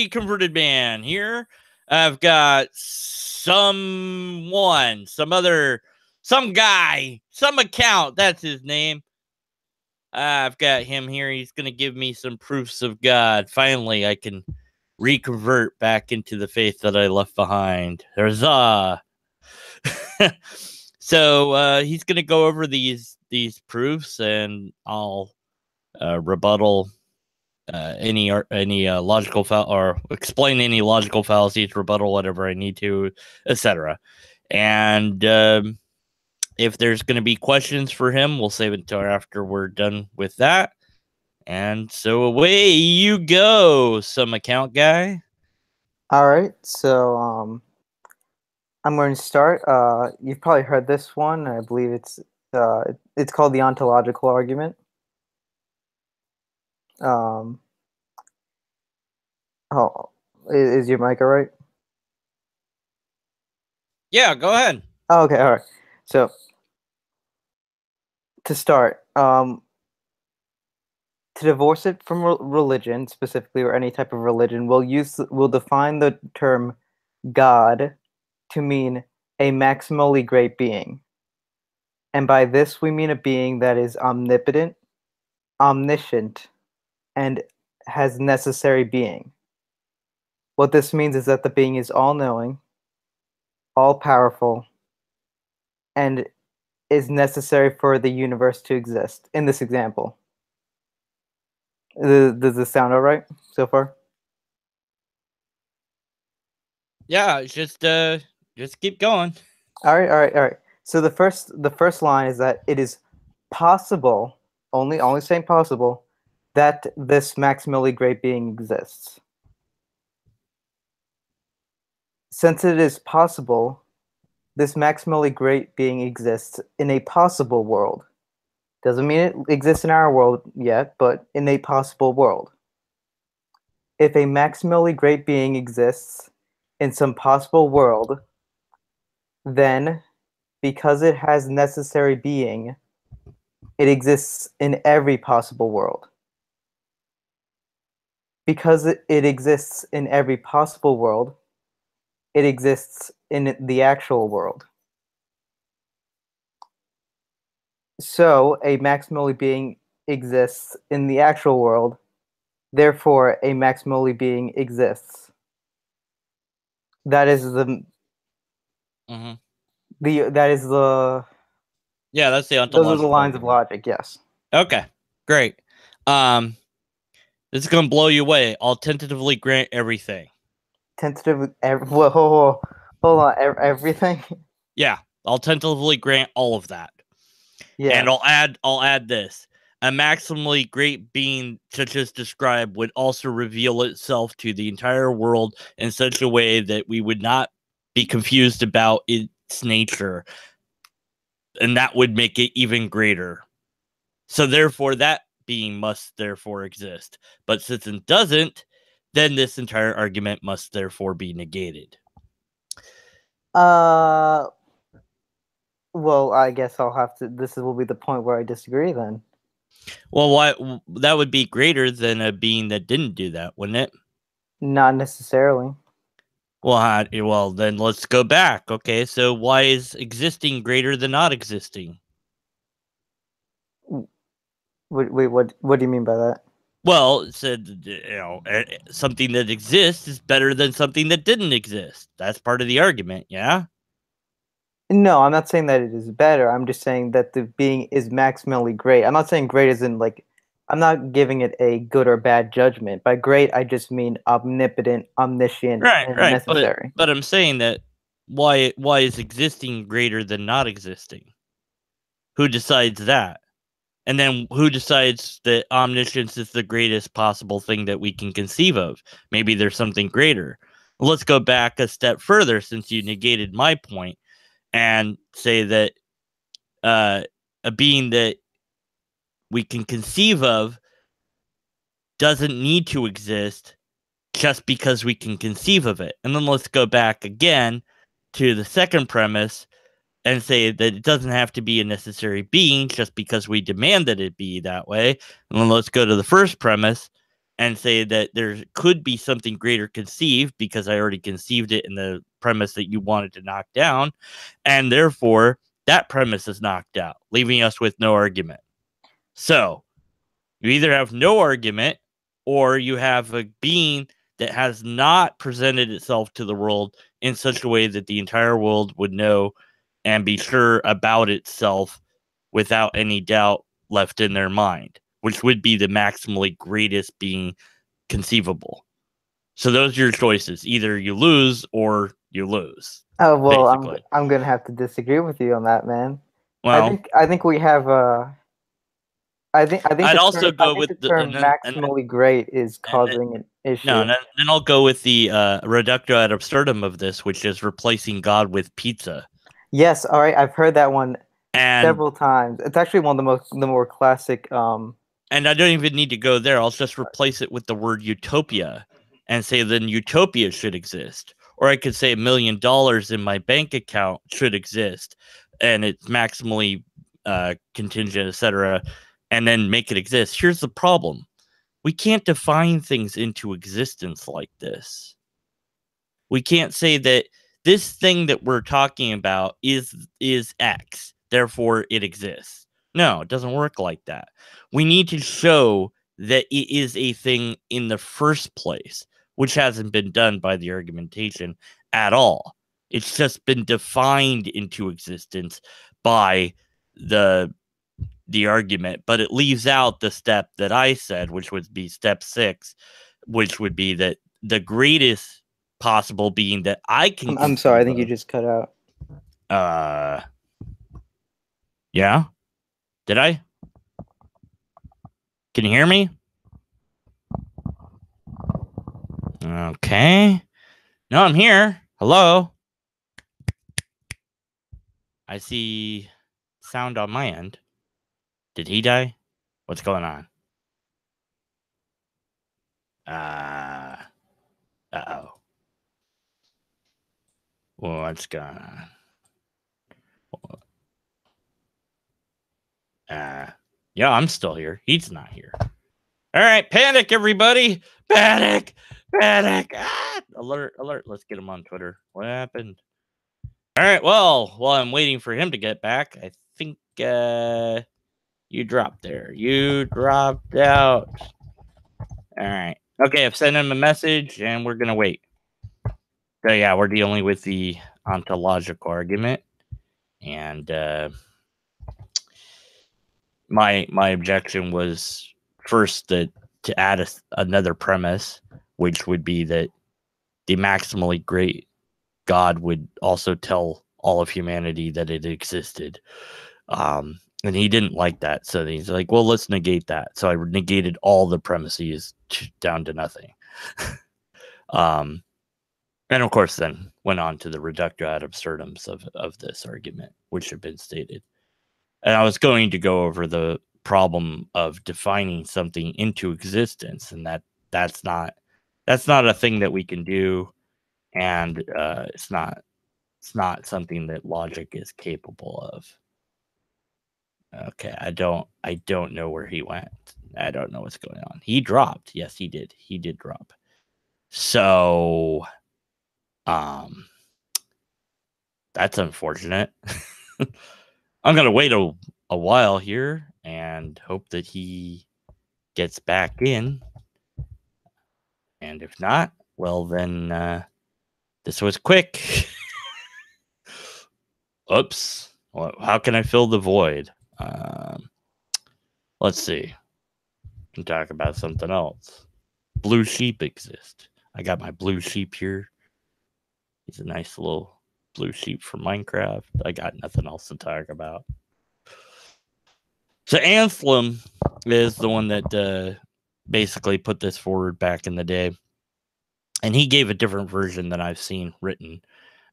Deconverted Man here. I've got some guy, some account. That's his name. I've got him here. He's going to give me some proofs of God. Finally, I can reconvert back into the faith that I left behind. Huzzah! So he's going to go over these proofs, and I'll rebuttal any logical or explain any logical fallacies, rebuttal whatever I need to, etc. And if there's going to be questions for him, we'll save it until after we're done with that. And so away you go, some account guy. All right, so I'm going to start. You've probably heard this one. I believe it's called the ontological argument. Oh, is your mic all right? Yeah, go ahead. Oh, okay, all right. So to start, to divorce it from religion specifically, or any type of religion, we'll define the term God to mean a maximally great being. And by this we mean a being that is omnipotent, omniscient, and has necessary being. What this means is that the being is all-knowing, all-powerful, and is necessary for the universe to exist, in this example. Does this sound all right so far? Yeah, just keep going. All right. So the first line is that it is possible, only saying possible, that this maximally great being exists. Since it is possible, this maximally great being exists in a possible world. Doesn't mean it exists in our world yet, but in a possible world. If a maximally great being exists in some possible world, then, because it has necessary being, it exists in every possible world. Because it exists in every possible world, it exists in the actual world. So, a maximally being exists in the actual world, therefore a maximally being exists. That is the that's the ontological. Those are the lines of logic, yes. Okay, great. This is going to blow you away. I'll tentatively grant everything. Hold on, everything? Yeah, I'll tentatively grant all of that. Yeah. And I'll add this. A maximally great being such as described would also reveal itself to the entire world in such a way that we would not be confused about its nature. And that would make it even greater. So therefore, that being must therefore exist. But since it doesn't, then this entire argument must therefore be negated. Well, I guess I'll have to. This will be the point where I disagree then. Well, why that would be greater than a being that didn't do that, wouldn't it? Not necessarily. Well, then let's go back. Okay, so why is existing greater than not existing? Wait, what do you mean by that? Well, it said, something that exists is better than something that didn't exist. That's part of the argument, yeah? No, I'm not saying that it is better. I'm just saying that the being is maximally great. I'm not saying great as in, like, I'm not giving it a good or bad judgment. By great, I just mean omnipotent, omniscient, and necessary. But I'm saying that why is existing greater than not existing? Who decides that? And then who decides that omniscience is the greatest possible thing that we can conceive of? Maybe there's something greater. Let's go back a step further, since you negated my point, and say that a being that we can conceive of doesn't need to exist just because we can conceive of it. And then let's go back again to the second premise and say that it doesn't have to be a necessary being just because we demand that it be that way. And then let's go to the first premise and say that there could be something greater conceived because I already conceived it in the premise that you wanted to knock down, and therefore that premise is knocked out, leaving us with no argument. So you either have no argument or you have a being that has not presented itself to the world in such a way that the entire world would know and be sure about itself without any doubt left in their mind, which would be the maximally greatest being conceivable. So those are your choices. Either you lose or you lose. Oh well, Basically. I'm gonna have to disagree with you on that, man. Well, I think we have I think I'd also go the with term maximally great is causing an no, issue. then I'll go with the reductio ad absurdum of this, which is replacing God with pizza. Yes, all right, I've heard that one And several times. It's actually one of the more classic. and I don't even need to go there. I'll just replace it with the word utopia and say then utopia should exist. Or I could say $1 million in my bank account should exist and it's maximally contingent, etc., and then make it exist. Here's the problem. We can't define things into existence like this. We can't say that this thing that we're talking about is X, therefore it exists. No, it doesn't work like that. We need to show that it is a thing in the first place, which hasn't been done by the argumentation at all. It's just been defined into existence by the argument, but it leaves out the step that I said, which would be step 6, which would be that the greatest possible being that I can I'm sorry, I think of, you just cut out. Yeah? Did I? Can you hear me? Okay. No, I'm here. Hello? I see sound on my end. Did he die? What's going on? Uh-oh. What's going on? Yeah, I'm still here. He's not here. All right, panic, everybody. Panic. Ah! Alert. Let's get him on Twitter. What happened? All right, well, while I'm waiting for him to get back, I think you dropped there. You dropped out. All right. Okay, I've sent him a message, and we're going to wait. So, yeah, we're dealing with the ontological argument. And my objection was first that to add another premise, which would be that the maximally great God would also tell all of humanity that it existed. And he didn't like that. So he's like, well, let's negate that. So I negated all the premises down to nothing. And of course, then went on to the reductio ad absurdums of this argument, which had been stated. And I was going to go over the problem of defining something into existence, and that's not a thing that we can do, and it's not something that logic is capable of. Okay, I don't know where he went. I don't know what's going on. He dropped. Yes, he did. He did drop. So, that's unfortunate. I'm gonna wait a while here and hope that he gets back in. And if not, well then this was quick. Oops. Well, how can I fill the void? Let's see. We can talk about something else. Blue sheep exist. I got my blue sheep here. He's a nice little blue sheep from Minecraft. I got nothing else to talk about. So Anselm is the one that basically put this forward back in the day. And he gave a different version than I've seen written.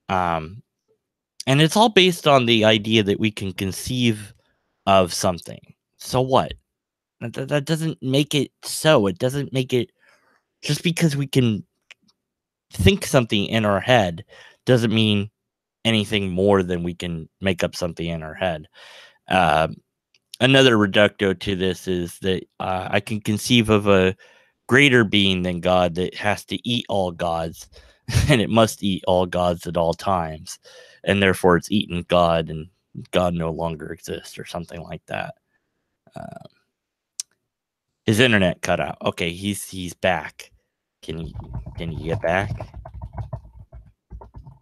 And it's all based on the idea that we can conceive of something. So what? That doesn't make it so. It doesn't make it just because we can think something in our head doesn't mean anything more than we can make up something in our head. Another reducto to this is that I can conceive of a greater being than God that has to eat all gods, and it must eat all gods at all times, and therefore it's eaten God, and God no longer exists, or something like that. His internet cut out. Okay, he's back. Can you get back?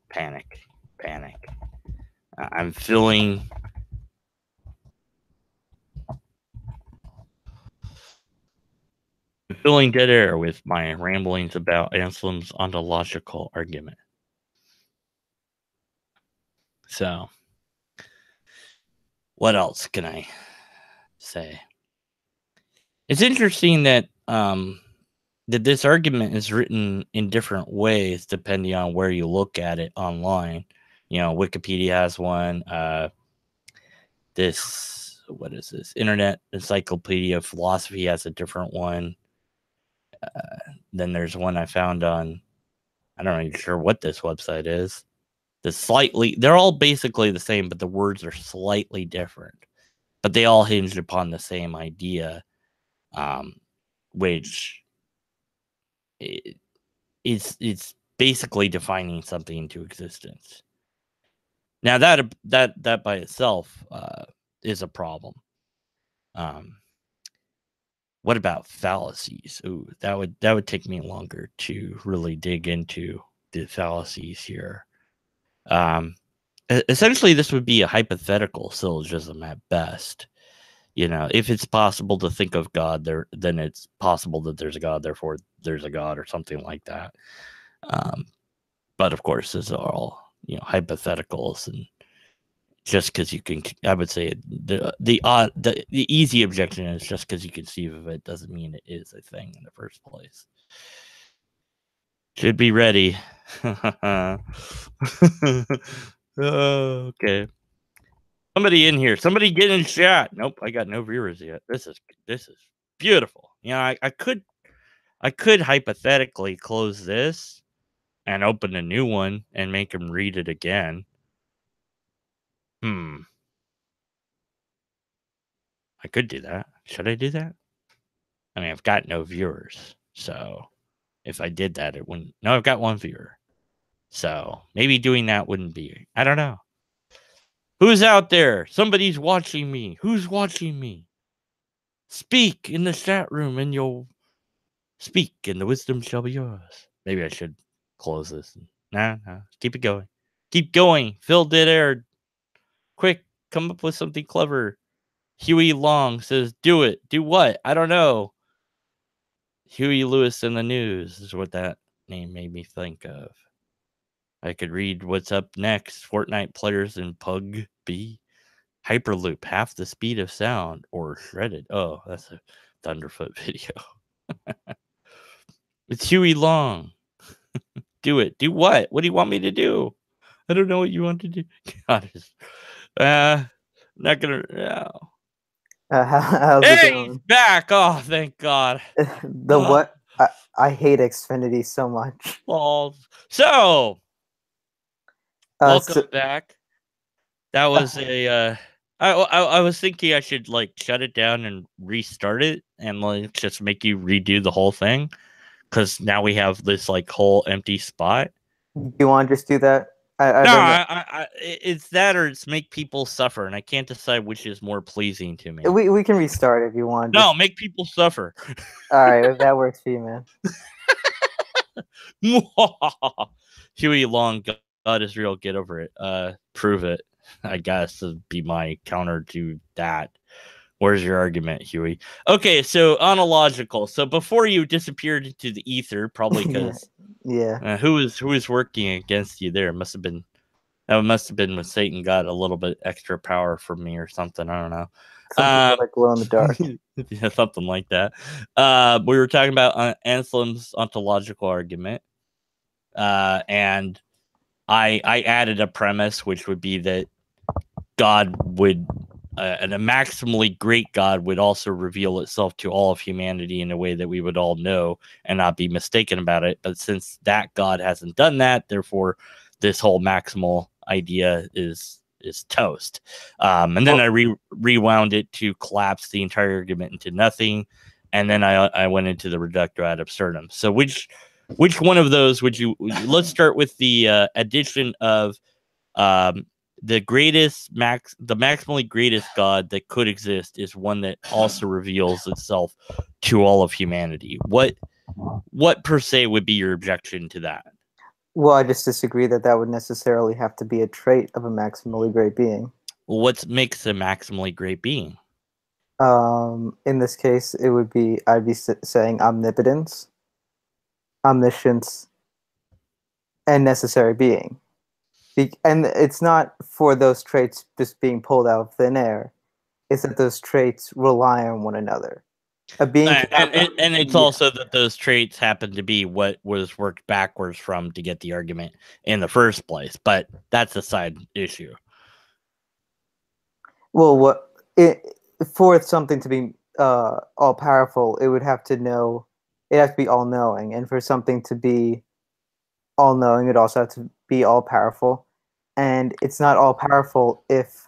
Panic. I'm feeling dead air with my ramblings about Anselm's ontological argument. So, what else can I say? It's interesting that that this argument is written in different ways depending on where you look at it online. You know, Wikipedia has one. What is this? Internet Encyclopedia of Philosophy has a different one. Then there's one I found on, I'm not even sure what this website is. They're all basically the same, but the words are slightly different. But they all hinged upon the same idea, which it's basically defining something into existence. Now that by itself is a problem. What about fallacies? Ooh, that would take me longer to really dig into the fallacies here. Essentially, this would be a hypothetical syllogism at best. You know, if it's possible to think of God, then it's possible that there's a God, therefore there's a God, or something like that. But of course, these are all, you know, hypotheticals, and just because you can, I would say the easy objection is just because you conceive of it doesn't mean it is a thing in the first place. Should be ready. Okay. Somebody in here. Somebody get in chat. Nope, I got no viewers yet. This is beautiful. You know, I could hypothetically close this and open a new one and make him read it again. I could do that. Should I do that? I mean, I've got no viewers, so if I did that, it wouldn't. No, I've got one viewer, so maybe doing that wouldn't be. I don't know. Who's out there? Somebody's watching me. Who's watching me? Speak in the chat room, and you'll speak, and the wisdom shall be yours. Maybe I should close this. Nah, keep it going. Keep going. Fill dead air. Quick, come up with something clever. Huey Long says, do it. Do what? I don't know. Huey Lewis in the News is what that name made me think of. I could read what's up next. Fortnite players in Pug B. Hyperloop, half the speed of sound, or shredded. Oh, that's a Thunderfoot video. It's Huey Long. Do it. Do what? What do you want me to do? I don't know what you want to do. God, not gonna. How's it going? He's back. Oh, thank God. The what? I hate Xfinity so much. So, welcome back. That was a. I was thinking I should like shut it down and restart it and like just make you redo the whole thing, because now we have this like whole empty spot. Do you want to just do that? It's that or it's make people suffer, and I can't decide which is more pleasing to me. We can restart if you want. No, make people suffer. All right, if that works for you, man. Huey Long, God is real. Get over it. Prove it. I guess would be my counter to that. Where's your argument, Huey? Okay, so ontological. So before you disappeared into the ether, probably because who was working against you there? Must have been when Satan got a little bit extra power from me or something. I don't know. Something like glow in the dark. Yeah, something like that. We were talking about Anselm's ontological argument, and I added a premise, which would be that God would, and a maximally great God would also reveal itself to all of humanity in a way that we would all know and not be mistaken about it. But since that God hasn't done that, therefore, this whole maximal idea is toast. And then I rewound it to collapse the entire argument into nothing, and then I went into the reductor ad absurdum. So which one of those would you? Let's start with the addition of the maximally greatest God that could exist is one that also reveals itself to all of humanity. What per se would be your objection to that? Well, I just disagree that that would necessarily have to be a trait of a maximally great being. Well, what makes a maximally great being? In this case, it would be I'd be saying omnipotence, omniscience, and necessary being. And it's not for those traits just being pulled out of thin air. It's that those traits rely on one another. A being and it's also that those traits happen to be what was worked backwards from to get the argument in the first place. But that's a side issue. Well, for something to be all powerful, it would have to know. It has to be all knowing, and for something to be all knowing, it also has to be all powerful. And it's not all powerful if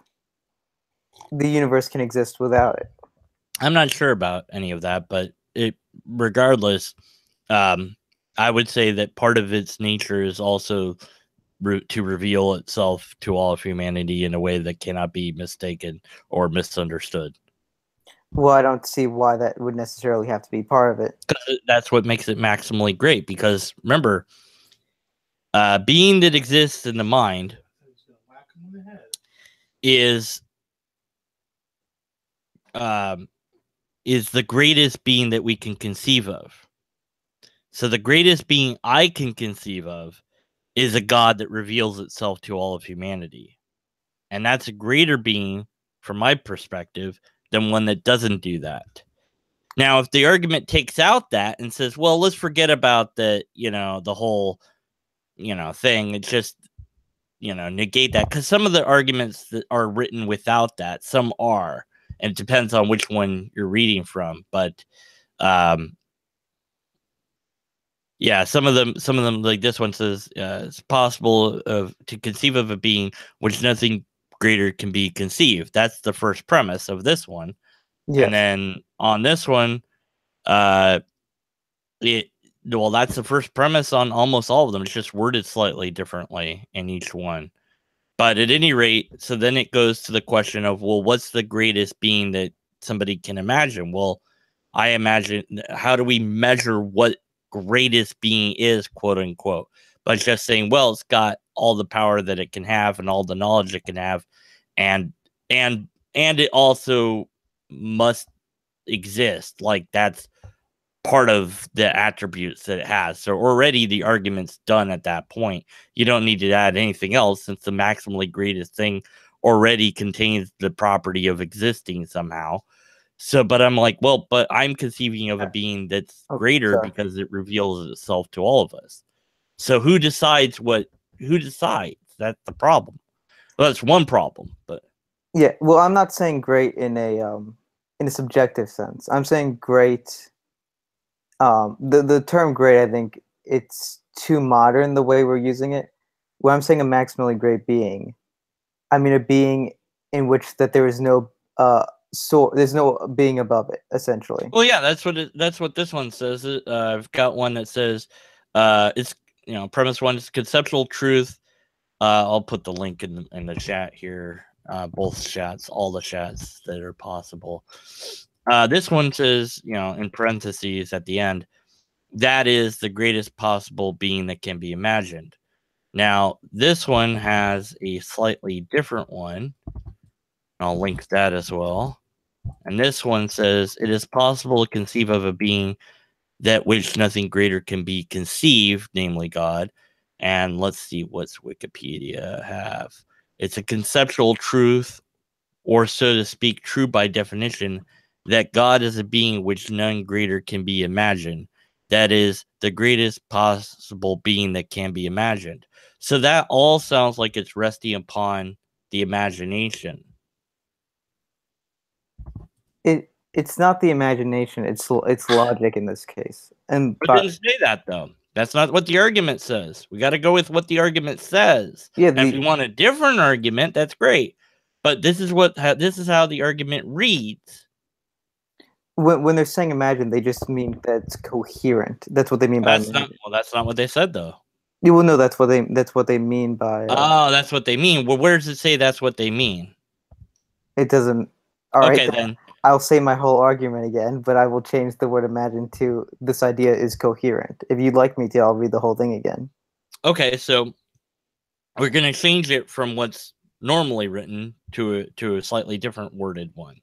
the universe can exist without it. I'm not sure about any of that, but regardless, I would say that part of its nature is also to reveal itself to all of humanity in a way that cannot be mistaken or misunderstood. Well, I don't see why that would necessarily have to be part of it. That's what makes it maximally great. Because remember, being that exists in the mind is the greatest being that we can conceive of. So the greatest being I can conceive of is a God that reveals itself to all of humanity. And that's a greater being, from my perspective, than one that doesn't do that. Now, if the argument takes out that and says, well, let's forget about the whole, thing, it's just, negate that. Because some of the arguments that are written without that, some are. And it depends on which one you're reading from. But, yeah, some of them, like this one says, it's possible to conceive of a being which nothing greater can be conceived. That's the first premise of this one. Yes. And then on this one, that's the first premise on almost all of them. It's just worded slightly differently in each one. But at any rate, so then it goes to the question of, well, what's the greatest being that somebody can imagine? Well, I imagine, how do we measure what greatest being is, quote unquote? By just saying, well, it's got all the power that it can have and all the knowledge it can have, and it also must exist. Like, that's part of the attributes that it has. So already the argument's done at that point. You don't need to add anything else, since the maximally greatest thing already contains the property of existing somehow. So, but I'm like, well, but I'm conceiving of a being that's greater because it reveals itself to all of us. So who decides? That's the problem. Well, that's one problem, but yeah. Well, I'm not saying great in a subjective sense. I'm saying great. The term great, I think it's too modern the way we're using it. When I'm saying a maximally great being, I mean a being in which that there is no there's no being above it, essentially. Well, yeah, that's what this one says. I've got one that says it's premise one is conceptual truth. I'll put the link in the chat here. Both chats, all the chats that are possible. This one says, in parentheses at the end, that is the greatest possible being that can be imagined. Now, this one has a slightly different one. I'll link that as well. And this one says, it is possible to conceive of a being that which nothing greater can be conceived, namely God. And let's see, what's Wikipedia have? It's a conceptual truth, or so to speak, true by definition, that God is a being which none greater can be imagined. That is the greatest possible being that can be imagined. So that all sounds like it's resting upon the imagination. It's not the imagination, it's logic in this case. And but didn't say that, though. That's not what the argument says. We got to go with what the argument says. Yeah, and if you want a different argument, that's great. But this is how the argument reads. when they're saying imagine, they just mean that it's coherent. That's what they mean by imagine. That's not what they said though. You will know that's what they mean by. Oh, that's what they mean. Well, where does it say that's what they mean? It doesn't. All right, Okay, then. I'll say my whole argument again, but I will change the word imagine to this idea is coherent. If you'd like me to, I'll read the whole thing again. Okay, so we're going to change it from what's normally written to a slightly different worded one.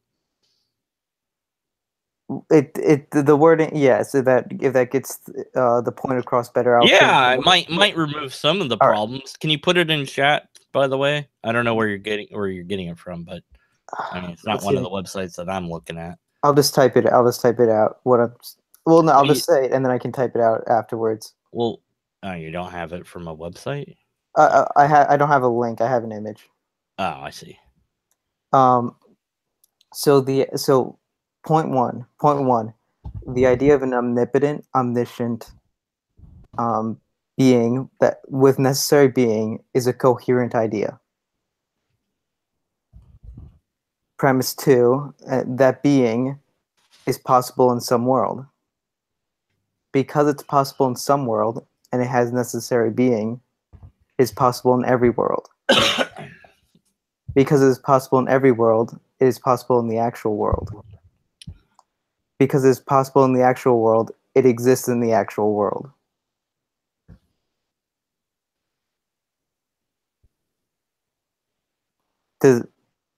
The wording, yeah, so that if that gets the point across better, I'll Yeah, it might remove some of the All right. problems. Can you put it in chat, by the way? I don't know where you're getting it from, but I mean, it's not Let's one see. of the websites that I'm looking at. I'll just type it out. No, I'll just say it and then I can type it out afterwards. Well, you don't have it from a website? I don't have a link. I have an image. Oh, I see. So point one, the idea of an omnipotent, omniscient being that with necessary being is a coherent idea. Premise two, that being is possible in some world. Because it's possible in some world and it has necessary being, it's possible in every world. Because it is possible in every world, it is possible in the actual world. Because it is possible in the actual world, it exists in the actual world.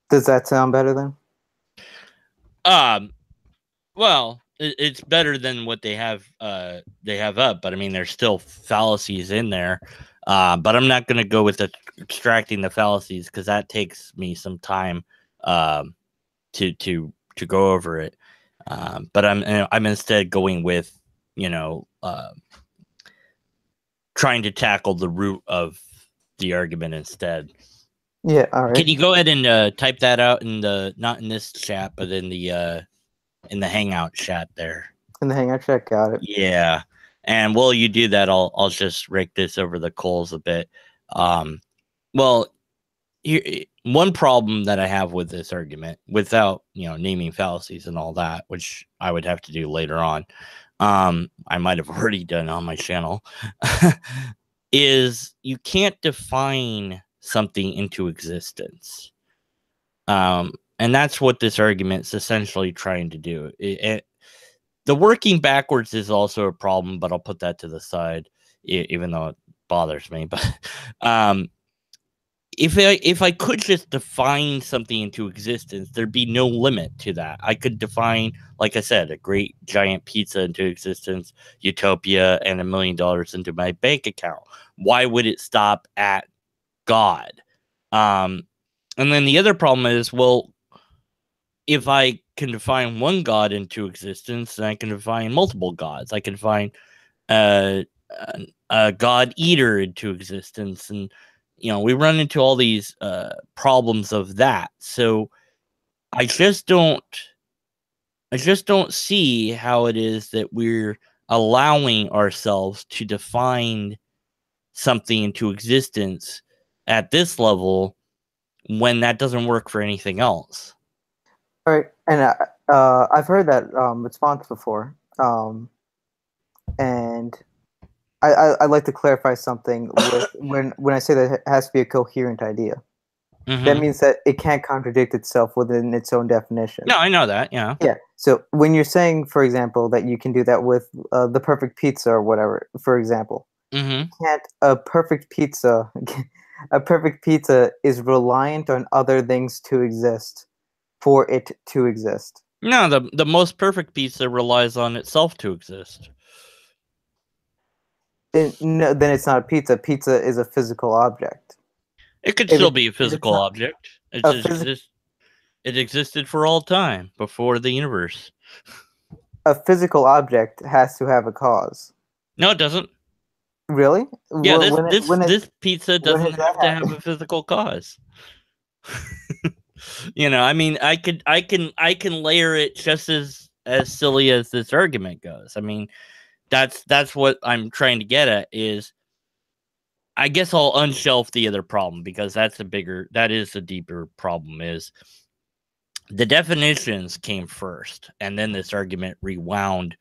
Does that sound better then? Well, it's better than what they have up, but I mean, there's still fallacies in there. But I'm not going to go with extracting the fallacies because that takes me some time to go over it. But I'm instead going with trying to tackle the root of the argument instead. Yeah, all right. Can you go ahead and type that out in not in this chat, but in the Hangout chat there? In the Hangout chat, got it. Yeah. And while you do that, I'll just rake this over the coals a bit. Well, one problem that I have with this argument, without naming fallacies and all that, which I would have to do later on, I might have already done on my channel, is you can't define something into existence. And that's what this argument's essentially trying to do. The working backwards is also a problem, but I'll put that to the side, even though it bothers me. But if I could just define something into existence, there'd be no limit to that. I could define, like I said, a great giant pizza into existence, utopia, and $1 million into my bank account. Why would it stop at God? And then the other problem is, well, if I can define one God into existence, then I can define multiple gods. I can define a God eater into existence, and we run into all these problems of that. So I just don't see how it is that we're allowing ourselves to define something into existence at this level when that doesn't work for anything else. All right, and I've heard that response before, and I'd like to clarify something with when I say that it has to be a coherent idea. Mm-hmm. That means that it can't contradict itself within its own definition. No, I know that. Yeah. Yeah. So when you're saying, for example, that you can do that with the perfect pizza or whatever, for example, can't a perfect pizza is reliant on other things to exist for it to exist. No, the most perfect pizza relies on itself to exist. No, then it's not a pizza. Pizza is a physical object. It could still be a physical object. It existed for all time before the universe. A physical object has to have a cause. No, it doesn't. Really? Yeah, this pizza doesn't have to have a physical cause. I mean, I can layer it just as silly as this argument goes. I mean, that's what I'm trying to get at is, I guess I'll unshelf the other problem because that is a deeper problem, is the definitions came first, and then this argument rewound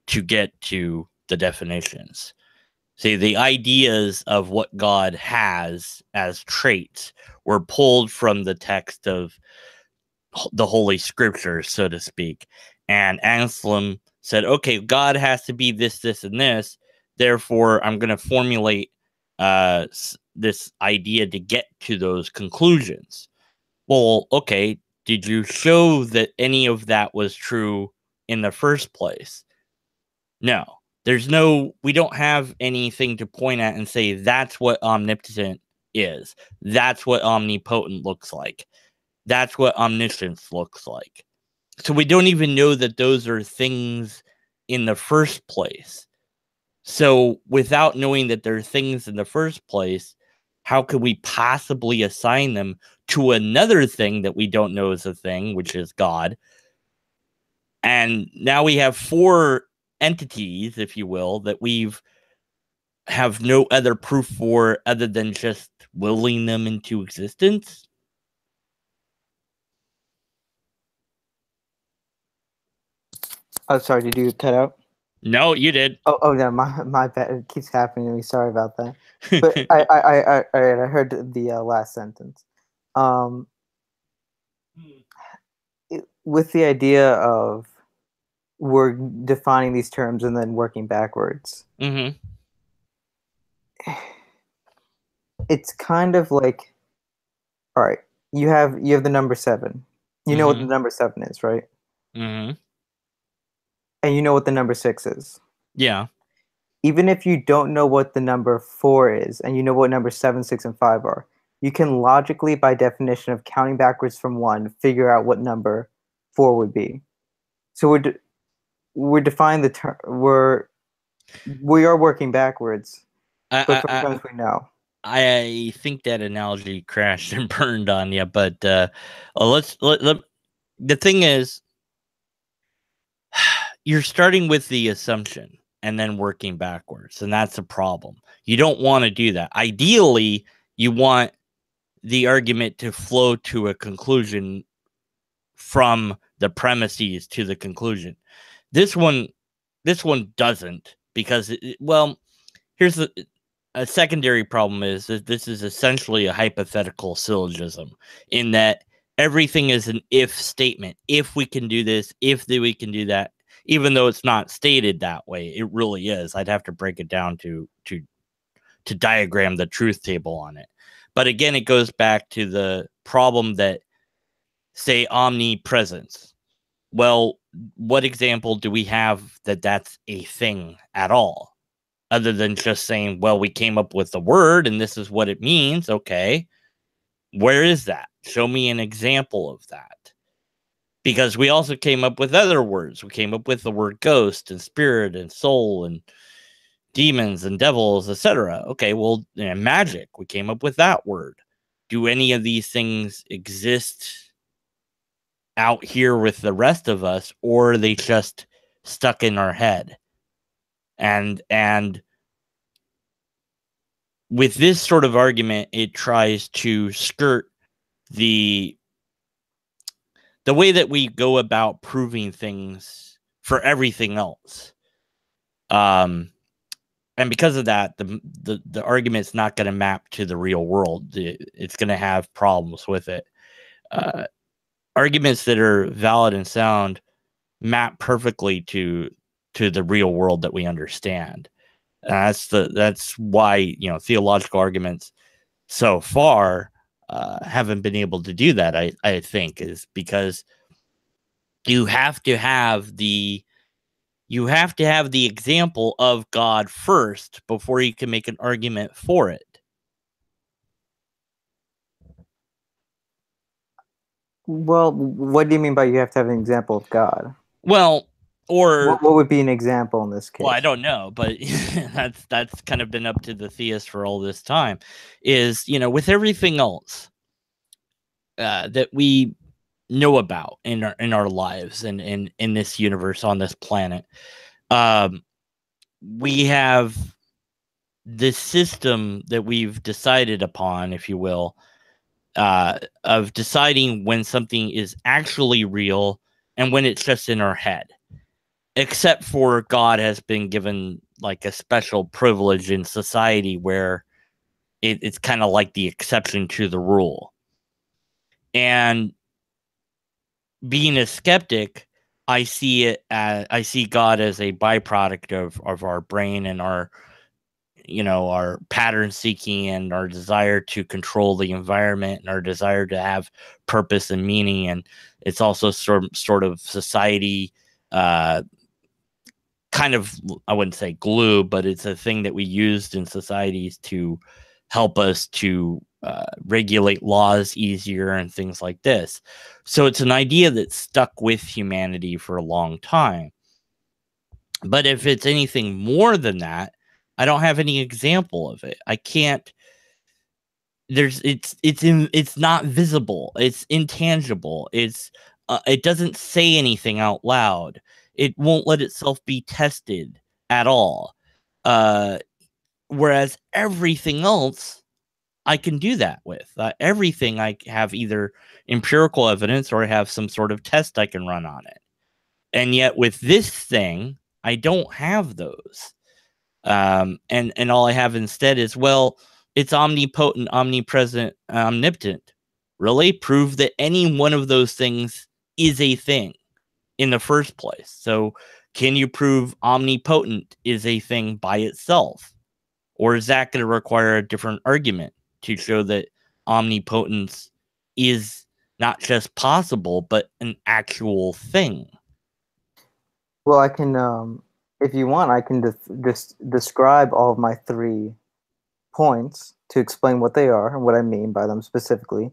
to get to the definitions. See, the ideas of what God has as traits were pulled from the text of the Holy Scriptures, so to speak. And Anselm said, okay, God has to be this, this, and this. Therefore, I'm going to formulate this idea to get to those conclusions. Well, okay, did you show that any of that was true in the first place? No. We don't have anything to point at and say that's what omnipotent is. That's what omnipotent looks like. That's what omniscience looks like. So we don't even know that those are things in the first place. So without knowing that they're things in the first place, how could we possibly assign them to another thing that we don't know is a thing, which is God? And now we have 4 entities, if you will, that have no other proof for other than just willing them into existence. Oh, sorry, did you cut out? No, you did. Oh no, my bad. It keeps happening to me. Sorry about that. But I heard the last sentence. With the idea of we're defining these terms and then working backwards. Mm-hmm. It's kind of like, all right, you have the number 7. You know what the number 7 is, right? Mm-hmm. And you know what the number 6 is. Yeah. Even if you don't know what the number 4 is, and you know what number 7, 6, and 5 are, you can logically, by definition of counting backwards from 1, figure out what number 4 would be. So we're defining the term. We are working backwards, but from terms we know. I think that analogy crashed and burned on you, but the thing is, you're starting with the assumption and then working backwards, and that's a problem. You don't want to do that. Ideally, you want the argument to flow to a conclusion from the premises to the conclusion. This one doesn't, because here's a secondary problem is that this is essentially a hypothetical syllogism, in that everything is an if statement. If we can do this, if we can do that, even though it's not stated that way, it really is. I'd have to break it down to diagram the truth table on it. But again, it goes back to the problem that, say, omnipresence. Well, what example do we have that that's a thing at all? Other than just saying, well, we came up with the word and this is what it means. Okay. Where is that? Show me an example of that. Because we also came up with other words. We came up with the word ghost and spirit and soul and demons and devils, etc. Okay, well, magic. We came up with that word. Do any of these things exist out here with the rest of us, or are they just stuck in our head? And with this sort of argument, it tries to skirt the way that we go about proving things for everything else. And because of that, the argument's not going to map to the real world. It's going to have problems with it. Arguments that are valid and sound map perfectly to the real world that we understand. That's why theological arguments so far haven't been able to do that. I think is because you have to have the example of God first before you can make an argument for it. Well, what do you mean by you have to have an example of God? Well, or what would be an example in this case? Well, I don't know, but that's kind of been up to the theist for all this time. Is with everything else that we know about in our lives and in this universe, on this planet, we have this system that we've decided upon, if you will, of deciding when something is actually real and when it's just in our head. Except for God has been given like a special privilege in society where it's kind of like the exception to the rule. And being a skeptic, I see God as a byproduct of our brain and our our pattern seeking and our desire to control the environment and our desire to have purpose and meaning. And it's also sort of society, kind of, I wouldn't say glue, but it's a thing that we used in societies to help us to regulate laws easier and things like this. So it's an idea that stuck with humanity for a long time. But if it's anything more than that, I don't have any example of it. I can't. It's not visible. It's intangible. It doesn't say anything out loud. It won't let itself be tested at all. Uh, Whereas everything else, I can do that with. Everything I have either empirical evidence or I have some sort of test I can run on it. And yet with this thing, I don't have those. And all I have instead is, well, it's omnipotent, omnipresent, omnipotent. Really? Prove that any one of those things is a thing in the first place. So can you prove omnipotent is a thing by itself? Or is that going to require a different argument to show that omnipotence is not just possible, but an actual thing? Well, I can, if you want, I can just describe all of my 3 points to explain what they are and what I mean by them specifically,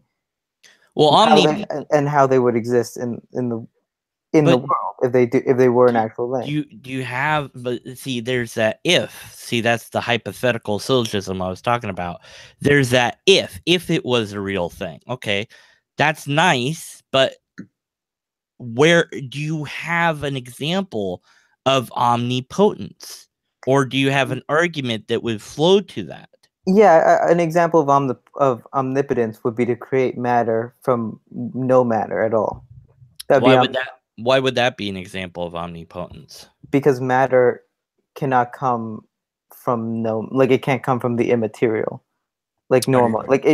Well, and how they would exist in the world if they were an actual thing. Do you have, but see, there's that if. See, that's the hypothetical syllogism I was talking about. There's that if it was a real thing. Okay, that's nice, but where do you have an example of omnipotence, or do you have an argument that would flow to that? Yeah, an example of omnipotence would be to create matter from no matter at all. That'd be Why would that be an example of omnipotence? because matter cannot come from it can't come from the immaterial, like normal. Like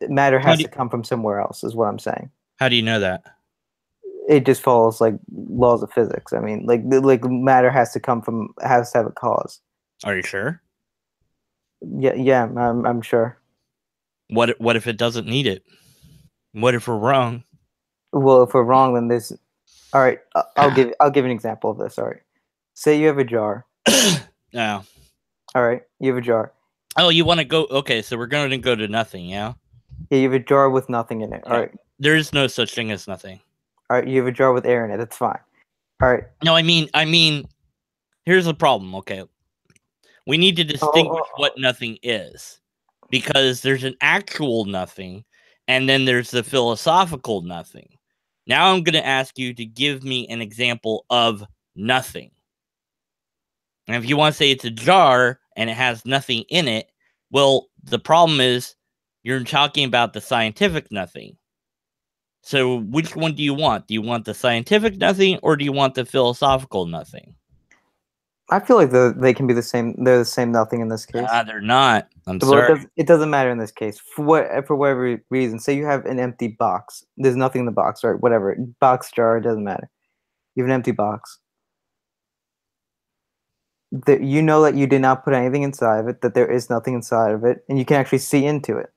matter has to come from somewhere else, is what I'm saying. How do you know that? It just follows like laws of physics. I mean, like matter has to have a cause. Are you sure? Yeah, I'm sure. What if it doesn't need it? What if we're wrong? Well, if we're wrong, then there's. All right, I'll give an example of this. All right, say you have a jar. No. All right, you have a jar. Oh, you want to go? Okay, so we're going to go to nothing, yeah? Yeah, you have a jar with nothing in it. All right. There is no such thing as nothing. All right, you have a jar with air in it. That's fine. All right. No, I mean, here's the problem. Okay, we need to distinguish what nothing is, because there's an actual nothing, and then there's the philosophical nothing. Now I'm going to ask you to give me an example of nothing. And if you want to say it's a jar and it has nothing in it, well, the problem is you're talking about the scientific nothing. So which one do you want? Do you want the scientific nothing or do you want the philosophical nothing? I feel like they can be the same. They're the same nothing in this case. They're not. I'm sorry. It doesn't matter in this case. For whatever reason, say you have an empty box. There's nothing in the box, right? Whatever. Box, jar, it doesn't matter. You have an empty box. You know that you did not put anything inside of it, that there is nothing inside of it, and you can actually see into it.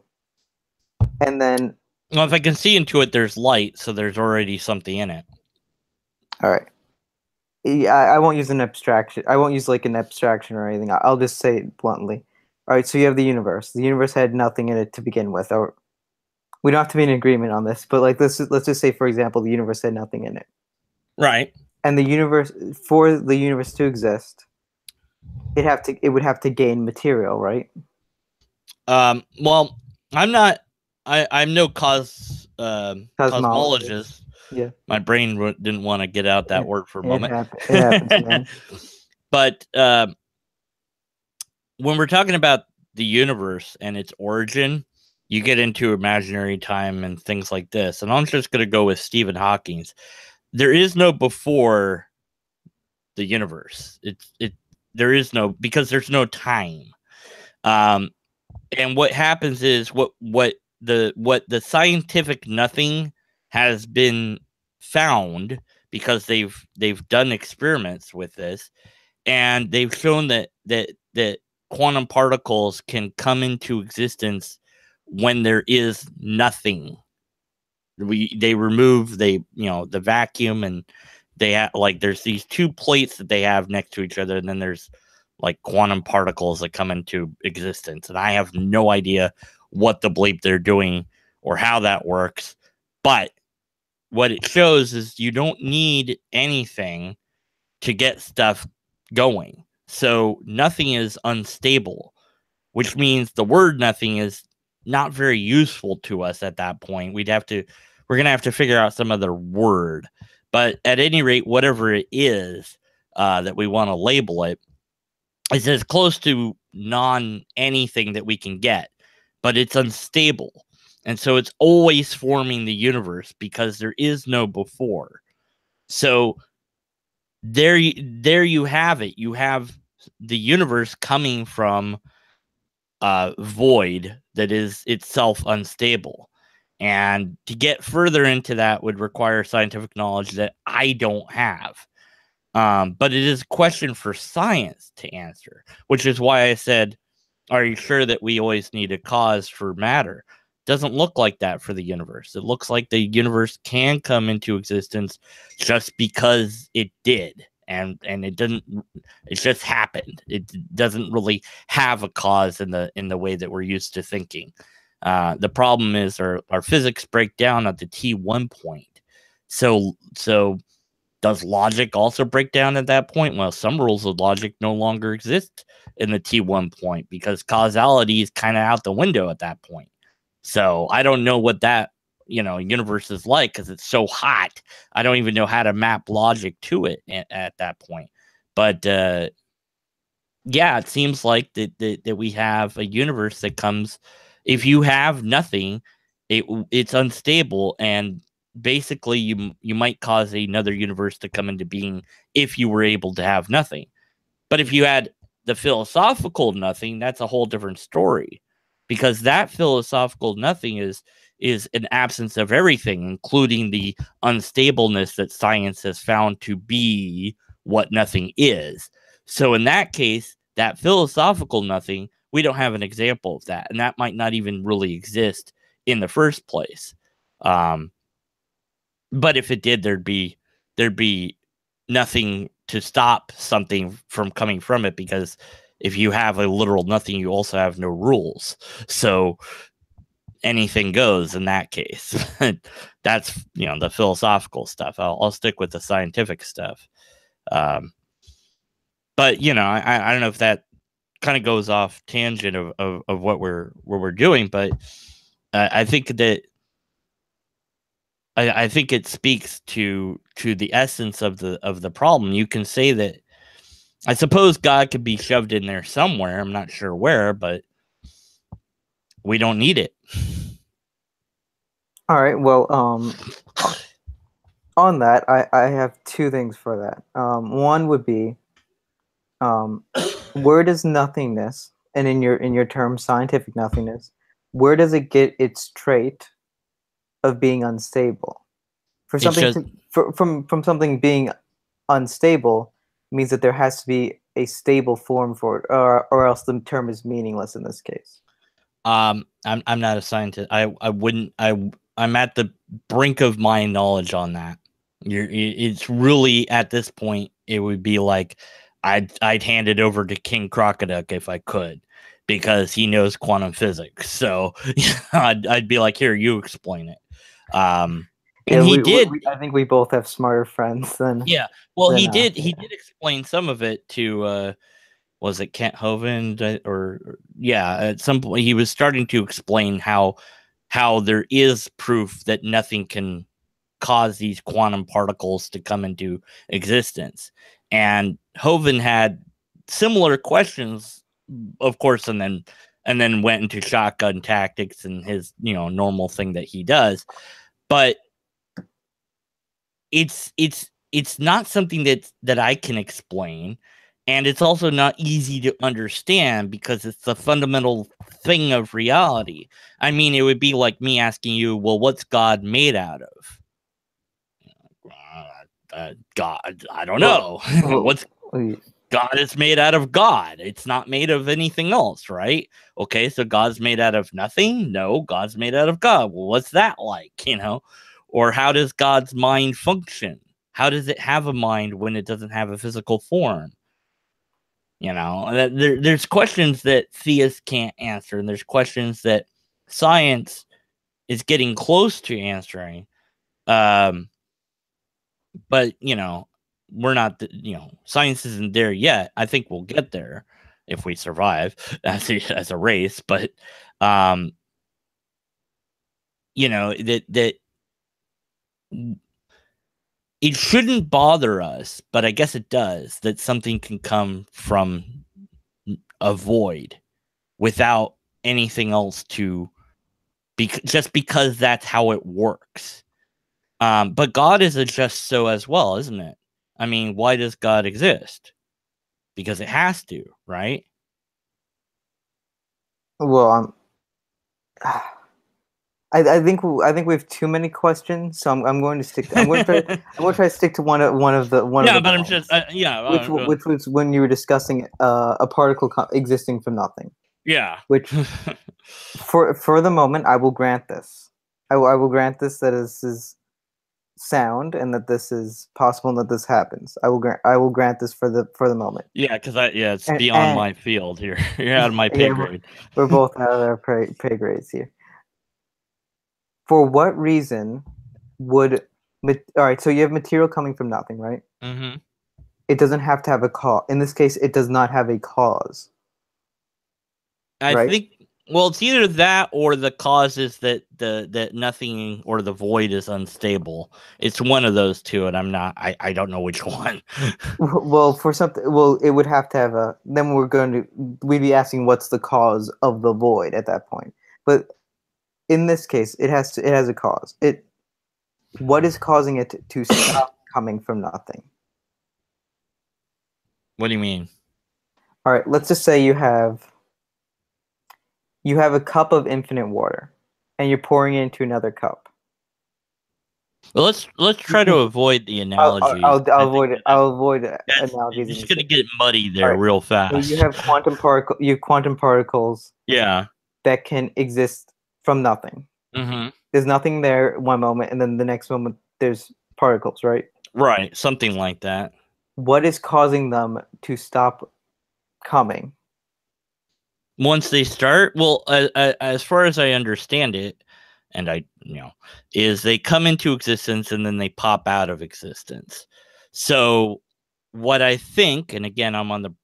And then... Well, if I can see into it, there's light, so there's already something in it. All right. I won't use an abstraction. I won't use like an abstraction or anything. I'll just say it bluntly. All right, so you have the universe. The universe had nothing in it to begin with, or we don't have to be in agreement on this, but like let's just say, for example, the universe had nothing in it. Right. And for the universe to exist, it would have to gain material, right? Well, I'm no cosmologist. Yeah. My brain didn't want to get out that word for a moment. It happens, man. But when we're talking about the universe and its origin, you get into imaginary time and things like this. And I'm just going to go with Stephen Hawking's. There is no before the universe. There is no, because there's no time. Um, and what happens is what the scientific nothing has been found, because they've done experiments with this, and they've shown that quantum particles can come into existence when there is nothing. They remove the vacuum, and they have, like, there's these two plates that they have next to each other, and then there's like quantum particles that come into existence, and I have no idea what the bleep they're doing or how that works, but what it shows is you don't need anything to get stuff going. So nothing is unstable, which means the word nothing is not very useful to us at that point. We're going to have to figure out some other word. But at any rate, whatever it is that we want to label it, is as close to non anything that we can get, but it's unstable. And so it's always forming the universe because there is no before. So there you have it. You have the universe coming from void that is itself unstable. And to get further into that would require scientific knowledge that I don't have. But it is a question for science to answer, which is why I said, are you sure that we always need a cause for matter? Doesn't look like that for the universe. It looks like the universe can come into existence just because it did. And it didn't, it just happened. It doesn't really have a cause in the way that we're used to thinking. The problem is our physics break down at the T1 point. So does logic also break down at that point? Well, some rules of logic no longer exist in the T1 point because causality is kind of out the window at that point. So I don't know what that universe is like because it's so hot. I don't even know how to map logic to it at that point. But yeah, it seems like that we have a universe that comes. If you have nothing, it's unstable, and basically you might cause another universe to come into being if you were able to have nothing. But if you had the philosophical nothing, that's a whole different story, because that philosophical nothing is an absence of everything, including the unstableness that science has found to be what nothing is. So in that case, that philosophical nothing, we don't have an example of that, and that might not even really exist in the first place. But if it did, there'd be nothing to stop something from coming from it, because if you have a literal nothing, you also have no rules. So anything goes in that case. That's the philosophical stuff. I'll stick with the scientific stuff. But I don't know if that kind of goes off tangent of what we're doing, but I think that I think it speaks to the essence of the problem. You can say that, I suppose, God could be shoved in there somewhere. I'm not sure where, but we don't need it. All right. Well, on that, I have two things for that. One would be, where does nothingness, and in your term scientific nothingness, where does it get its trait of being unstable? For It's something just to from something being unstable means that there has to be a stable form for it, or else the term is meaningless in this case. I'm not a scientist. I wouldn't. I'm at the brink of my knowledge on that. It's really, at this point, it would be like I'd hand it over to King Crocoduck if I could, because he knows quantum physics. So I'd be like, here, you explain it. And Yeah, he did. I think we both have smarter friends than Yeah. Well, than he did. yeah. He did explain some of it to. Was it Kent Hovind, or yeah, at some point he was starting to explain how there is proof that nothing can cause these quantum particles to come into existence. And Hovind had similar questions, of course, and then and then went into shotgun tactics and his, normal thing that he does. But it's not something that I can explain, and it's also not easy to understand because it's the fundamental thing of reality. I mean, it would be like me asking you, well, what's God made out of? God, I don't know. What's God is made out of God. It's not made of anything else, right? Okay, so God's made out of nothing? No, God's made out of God. Well, what's that like, Or how does God's mind function? How does it have a mind when it doesn't have a physical form? There's questions that theists can't answer, and there's questions that science is getting close to answering. But we're not, science isn't there yet. I think we'll get there if we survive as a race. But that it shouldn't bother us, but I guess it does, that something can come from a void without anything else to be, just because that's how it works. But God is a just so as well, isn't it? I mean, why does God exist? Because it has to, right? Well, I think we have too many questions, so I'm going to stick. I'm going to try to stick to one of the Yeah, of the but I'm points, just which was when you were discussing a particle existing from nothing. Yeah. Which for the moment I will grant this. I will grant this, that this is sound and that this is possible and that this happens. I will grant this for the moment. Yeah, because it's beyond my field here. You're out of my pay grade. We're both out of our pay grades here. For what reason would all right? So you have material coming from nothing, right? Mm-hmm. It doesn't have to have a cause. In this case, it does not have a cause. I think. Well, it's either that or the cause is that that nothing or the void is unstable. It's one of those two, and I'm not. I don't know which one. Well, for something, it would have to have a. Then we'd be asking what's the cause of the void at that point. But in this case, it has a cause. What is causing it to stop coming from nothing? What do you mean? All right, let's just say you have a cup of infinite water, and you're pouring it into another cup. Well, let's try to avoid the analogies. I'll avoid it. I'll avoid analogies. It's just going to get muddy there real fast. So you have quantum particles. Yeah. That can exist from nothing. Mm-hmm. There's nothing there one moment, and then the next moment there's particles, right? Right, something like that. What is causing them to stop coming? Once they start, well, as far as I understand it, and is they come into existence and then they pop out of existence. So what I think, and again, I'm on the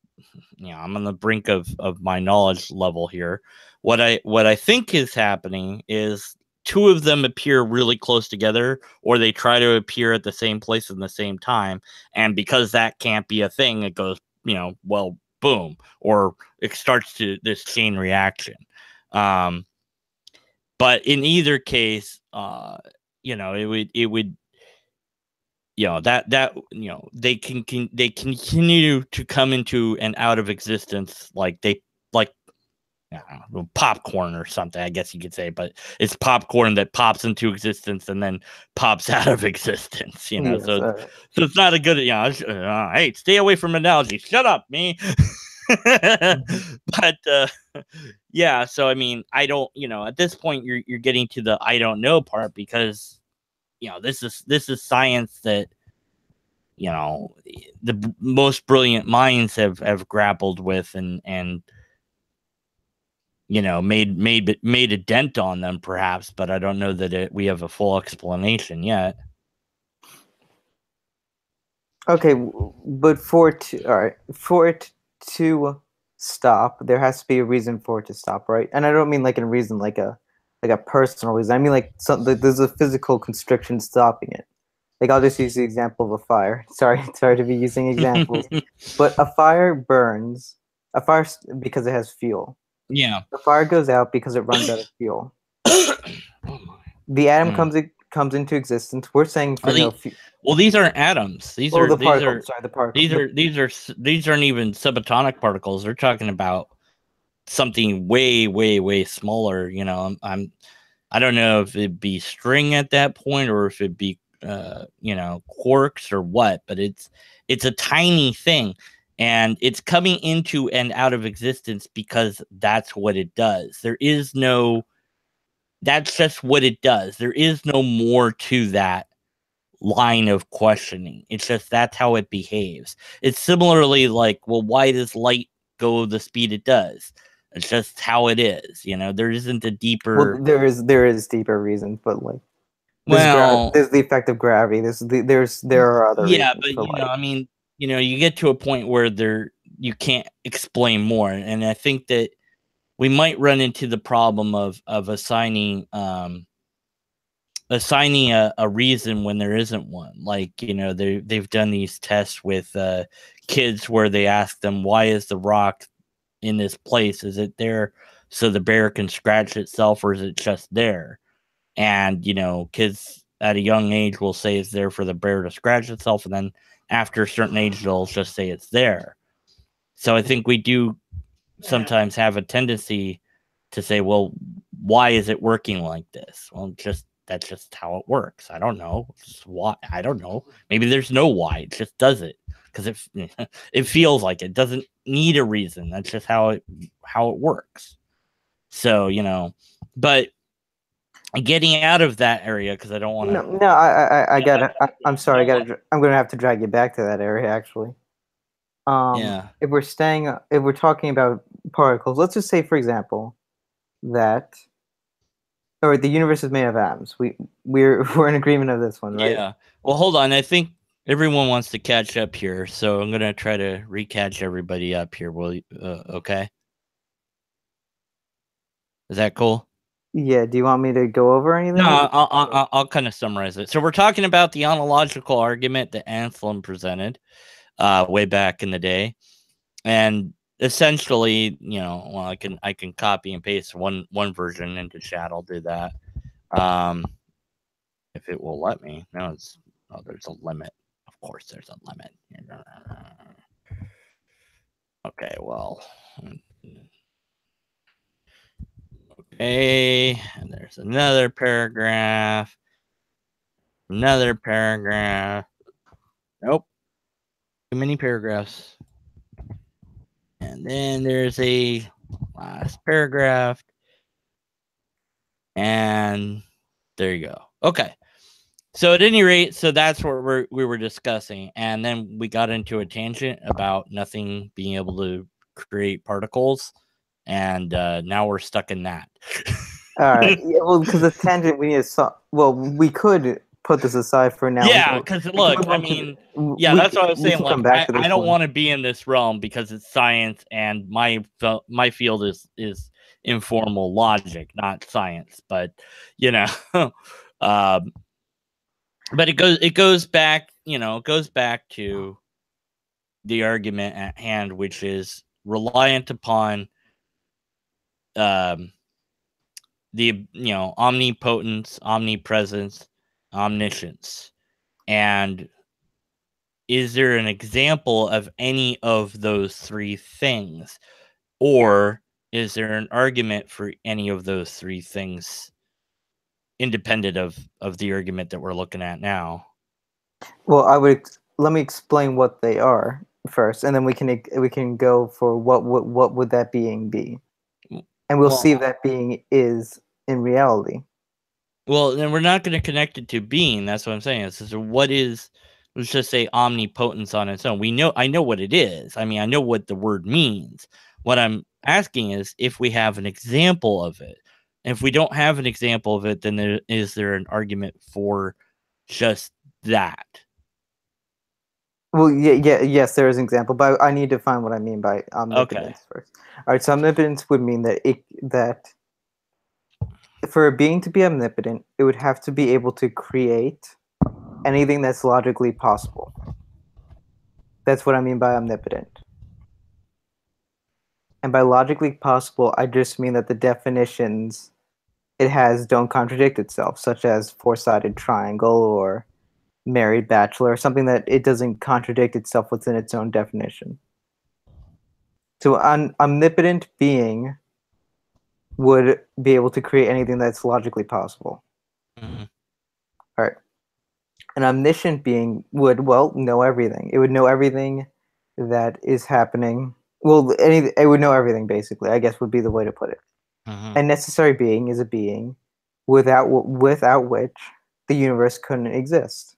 brink of my knowledge level here. What I think is happening is two of them appear really close together, or they try to appear at the same place in the same time. And because that can't be a thing, it goes, well, boom, or it starts to this chain reaction. But in either case, it would they they continue to come into and out of existence like popcorn or something, I guess you could say, but it's popcorn that pops into existence and then pops out of existence, Yes, so it's not a good, hey, stay away from analogies. Shut up, me. But yeah, so I mean, I don't, at this point you're getting to the I don't know part, because this is science that the most brilliant minds have grappled with and made a dent on them, perhaps, but I don't know that we have a full explanation yet. Okay, but for it to stop, there has to be a reason for it to stop, right? And I don't mean like a reason, like a personal reason. I mean like there's a physical constriction stopping it. Like, I'll just use the example of a fire. Sorry to be using examples, but a fire burns. A fire because it has fuel. Yeah. The fire goes out because it runs out of fuel. The atom comes into existence. We're saying for well, these aren't atoms. These the are particles. Sorry, the particles. these aren't even subatomic particles. They're talking about something way, way, way smaller. You know, I don't know if it'd be string at that point or if it'd be you know, quarks or what, but it's a tiny thing, and it's coming into and out of existence because that's what it does. That's just what it does. There is no more to that line of questioning. It's just that's how it behaves. It's similarly like, well, why does light go the speed it does? It's just how it is. You know, there isn't a deeper. Well, there is deeper reasons, but like Well, there's the effect of gravity. There are other yeah, reasons but for you know, light. I mean, you know, you get to a point where you can't explain more, and I think that we might run into the problem of assigning a reason when there isn't one. Like, you know, they've done these tests with kids where they ask them, why is the rock in this place? Is it there so the bear can scratch itself, or is it just there? And, you know, kids at a young age will say it's there for the bear to scratch itself, and then after a certain age they'll just say it's there. So I think we do sometimes have a tendency to say, well, why is it working like this? Well, that's just how it works. I don't know. Why? I don't know. Maybe there's no why. It just does it because it feels like it doesn't need a reason. That's just how it works. So, you know, but getting out of that area, because I don't want to. No, I got it. I'm sorry. I'm gonna have to drag you back to that area actually. Yeah. If we're talking about particles, let's just say, for example, that or the universe is made of atoms. We're in agreement of this one, right? Yeah. Well, hold on. I think everyone wants to catch up here, so I'm gonna try to recatch everybody up here. Will you, okay? Is that cool? Yeah. Do you want me to go over No, anything? I'll kind of summarize it. So we're talking about the ontological argument that Anselm presented way back in the day, and essentially, you know, well, I can copy and paste one version into chat. I'll do that. If it will let me. No, there's a limit. Of course, there's a limit. Okay, well. Okay, and there's another paragraph. Another paragraph. Nope. Too many paragraphs. And then there's a last paragraph. And there you go. Okay. So at any rate, so that's what we were discussing. And then we got into a tangent about nothing being able to create particles. And now we're stuck in that. All right. Yeah, well, because the tangent we need to well, we could put this aside for now and Yeah, go. because We can look, move I on to mean, yeah, we that's what I was we saying. can come Like, back to I this don't one. want to be in this realm because it's science, and my field is informal logic, not science. But you know, um, but it goes back, you know, it goes back to the argument at hand, which is reliant upon um, the, you know, omnipotence, omnipresence, omniscience, and is there an example of any of those three things? Or is there an argument for any of those three things independent of the argument that we're looking at now? Well, let me explain what they are first, and then we can go for what would that being be, and we'll Well, see if that being is in reality. well, then we're not going to connect it to being. That's what I'm saying. So what is, let's just say, omnipotence on its own? I know what it is. I mean, I know what the word means. What I'm asking is if we have an example of it. And if we don't have an example of it, then is there an argument for just that? Well, yes, there is an example, but I need to find what I mean by Okay. omnipotence first. All right, so omnipotence would mean that for a being to be omnipotent, it would have to be able to create anything that's logically possible. That's what I mean by omnipotent. And by logically possible, I just mean that the definitions it has don't contradict itself, such as four-sided triangle or married bachelor, something that it doesn't contradict itself within its own definition. So an omnipotent being would be able to create anything that's logically possible. Mm-hmm. All right. An omniscient being would, well, know everything. It would know everything that is happening. Well, it would know everything, basically, I guess would be the way to put it. Mm-hmm. A necessary being is a being without which the universe couldn't exist.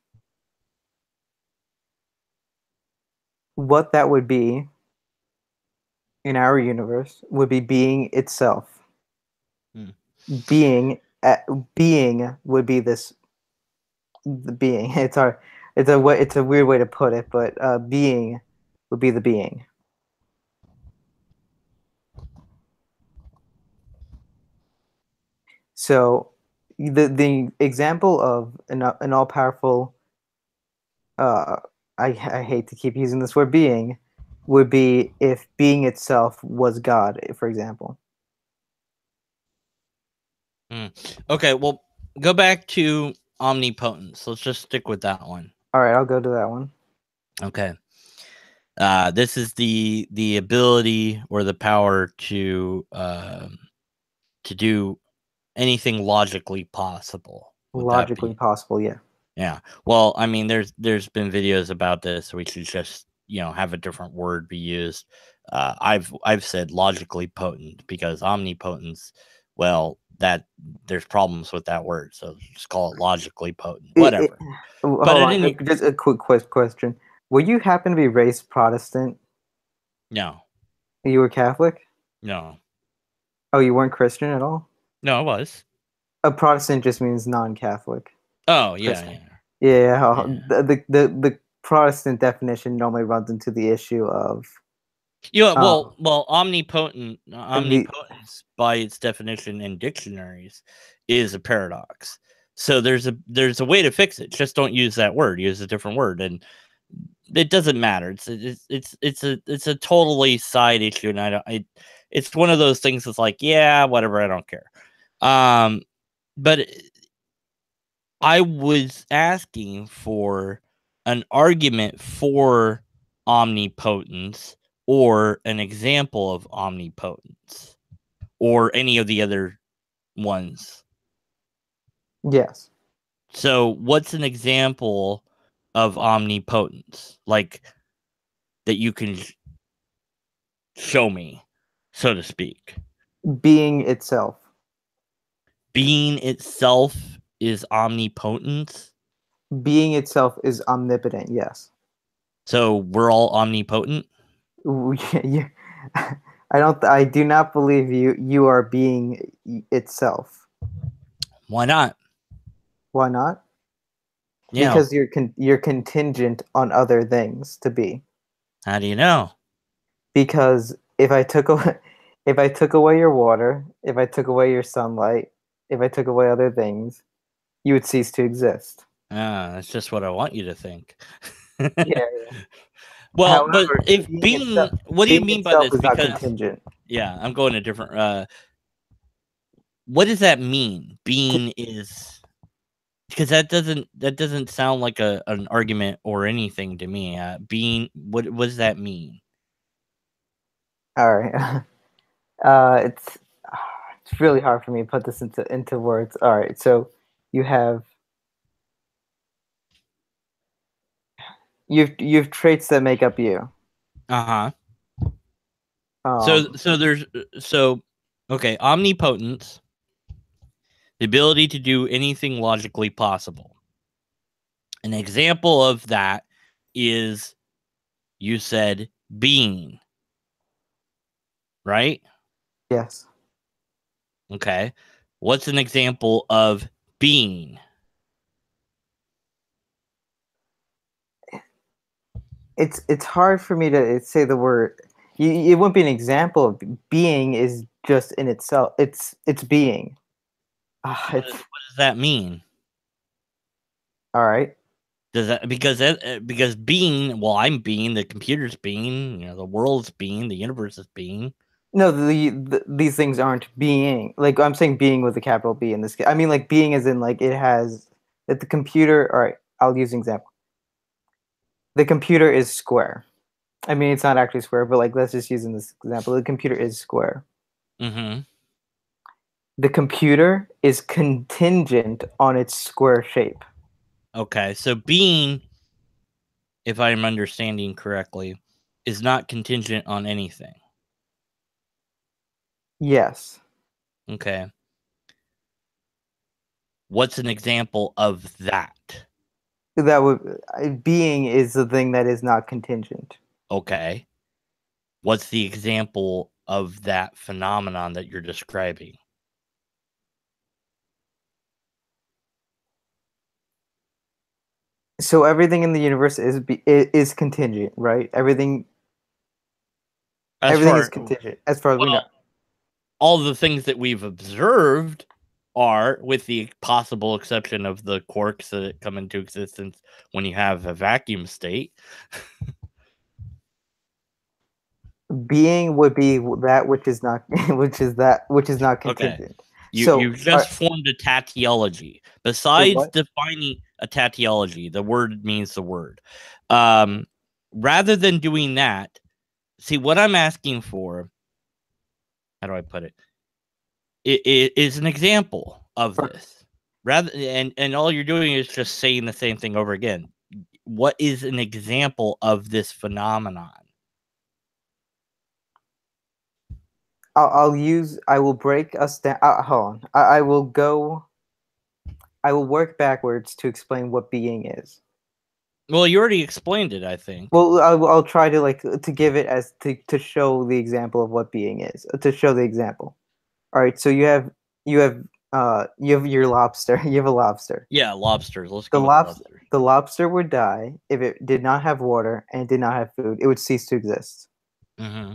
What that would be in our universe would be being itself. Mm. Being being would be this the being. It's a weird way to put it, but being would be the being. So the example of an all powerful uh I hate to keep using this word being would be if being itself was God, for example. Okay, well, go back to omnipotence. Let's just stick with that one. All right, I'll go to that one. Okay. This is the ability or the power to do anything logically possible. Would that Logically be? possible, yeah. Yeah. Well, I mean, there's been videos about this. We should just have a different word be used. I've said logically potent because omnipotence. Well, that there's problems with that word, so just call it logically potent. It, Whatever. But hold at on, any just a quick question. Will you happen to be raised Protestant? no, You were Catholic? no, Oh, you weren't Christian at all? no, it was. A Protestant just means non-Catholic. Oh yeah, Christian. yeah, Yeah, yeah. the Protestant definition normally runs into the issue of um Well, the omnipotence by its definition in dictionaries is a paradox. So there's a way to fix it. Just don't use that word. Use a different word, and it doesn't matter. It's a totally side issue, and it's one of those things that's like, yeah, whatever. I don't care. But I was asking for an argument for omnipotence or an example of omnipotence or any of the other ones. yes. So, what's an example of omnipotence? Like that you can show me, so to speak. Being itself. Being itself is omnipotence. Being itself is omnipotent, yes. So, we're all omnipotent. You, I do not believe you are being itself. Why not? Why not? Yeah. Because you're contingent on other things to be. How do you know? Because if I took away your water, if I took away your sunlight, if I took away other things, you would cease to exist. That's just what I want you to think. Yeah. Well, but However, if what do you being mean by itself this? is not Because contingent. yeah, I'm going a different. What does that mean? Being is because that doesn't sound like an argument or anything to me. Being what does that mean? All right. It's it's really hard for me to put this into words. All right. So you have you've traits that make up you. Uh huh. So Um, so there's so okay, omnipotence, the ability to do anything logically possible. An example of that is you said being, right? yes. Okay. What's an example of being? It's hard for me to say the word. It wouldn't be an example of being is just in itself. It's being. It's What does that mean? all right. Does that because being, well, I'm being, the computer's being, the world's being, the universe is being. No, these things aren't being. Like I'm saying, being with a capital B in this case. I mean, like being as in like it has that the computer. All right, I'll use an example. The computer is square. I mean, it's not actually square, but like let's just use in this example. The computer is square. Mm-hmm. The computer is contingent on its square shape. Okay, so being, if I'm understanding correctly, is not contingent on anything. Yes, Okay. What's an example of that? that would being is the thing that is not contingent. Okay. What's the example of that phenomenon that you're describing? So everything in the universe is contingent, right? As Everything is far, contingent as far as we know. well, all the things that we've observed are, with the possible exception of the quarks that come into existence when you have a vacuum state. Being would be that which is not which is not Okay. contingent. You So just formed a tautology. the Besides what? defining a tautology, the word means the word. Um, rather than doing that, see what I'm asking for. How do I put it? It is an example of this. Rather, and all you're doing is just saying the same thing over again. What is an example of this phenomenon? I will break us down. Hold on. I will work backwards to explain what being is. Well, you already explained it, I think. Well, I'll try to like to give it as to show the example of what being is. To show the example. All right. So you have you have your lobster. You have a lobster. Yeah, lobsters. Let's The go with lobster lobsters. the lobster would die if it did not have water and did not have food. It would cease to exist. Mm-hmm.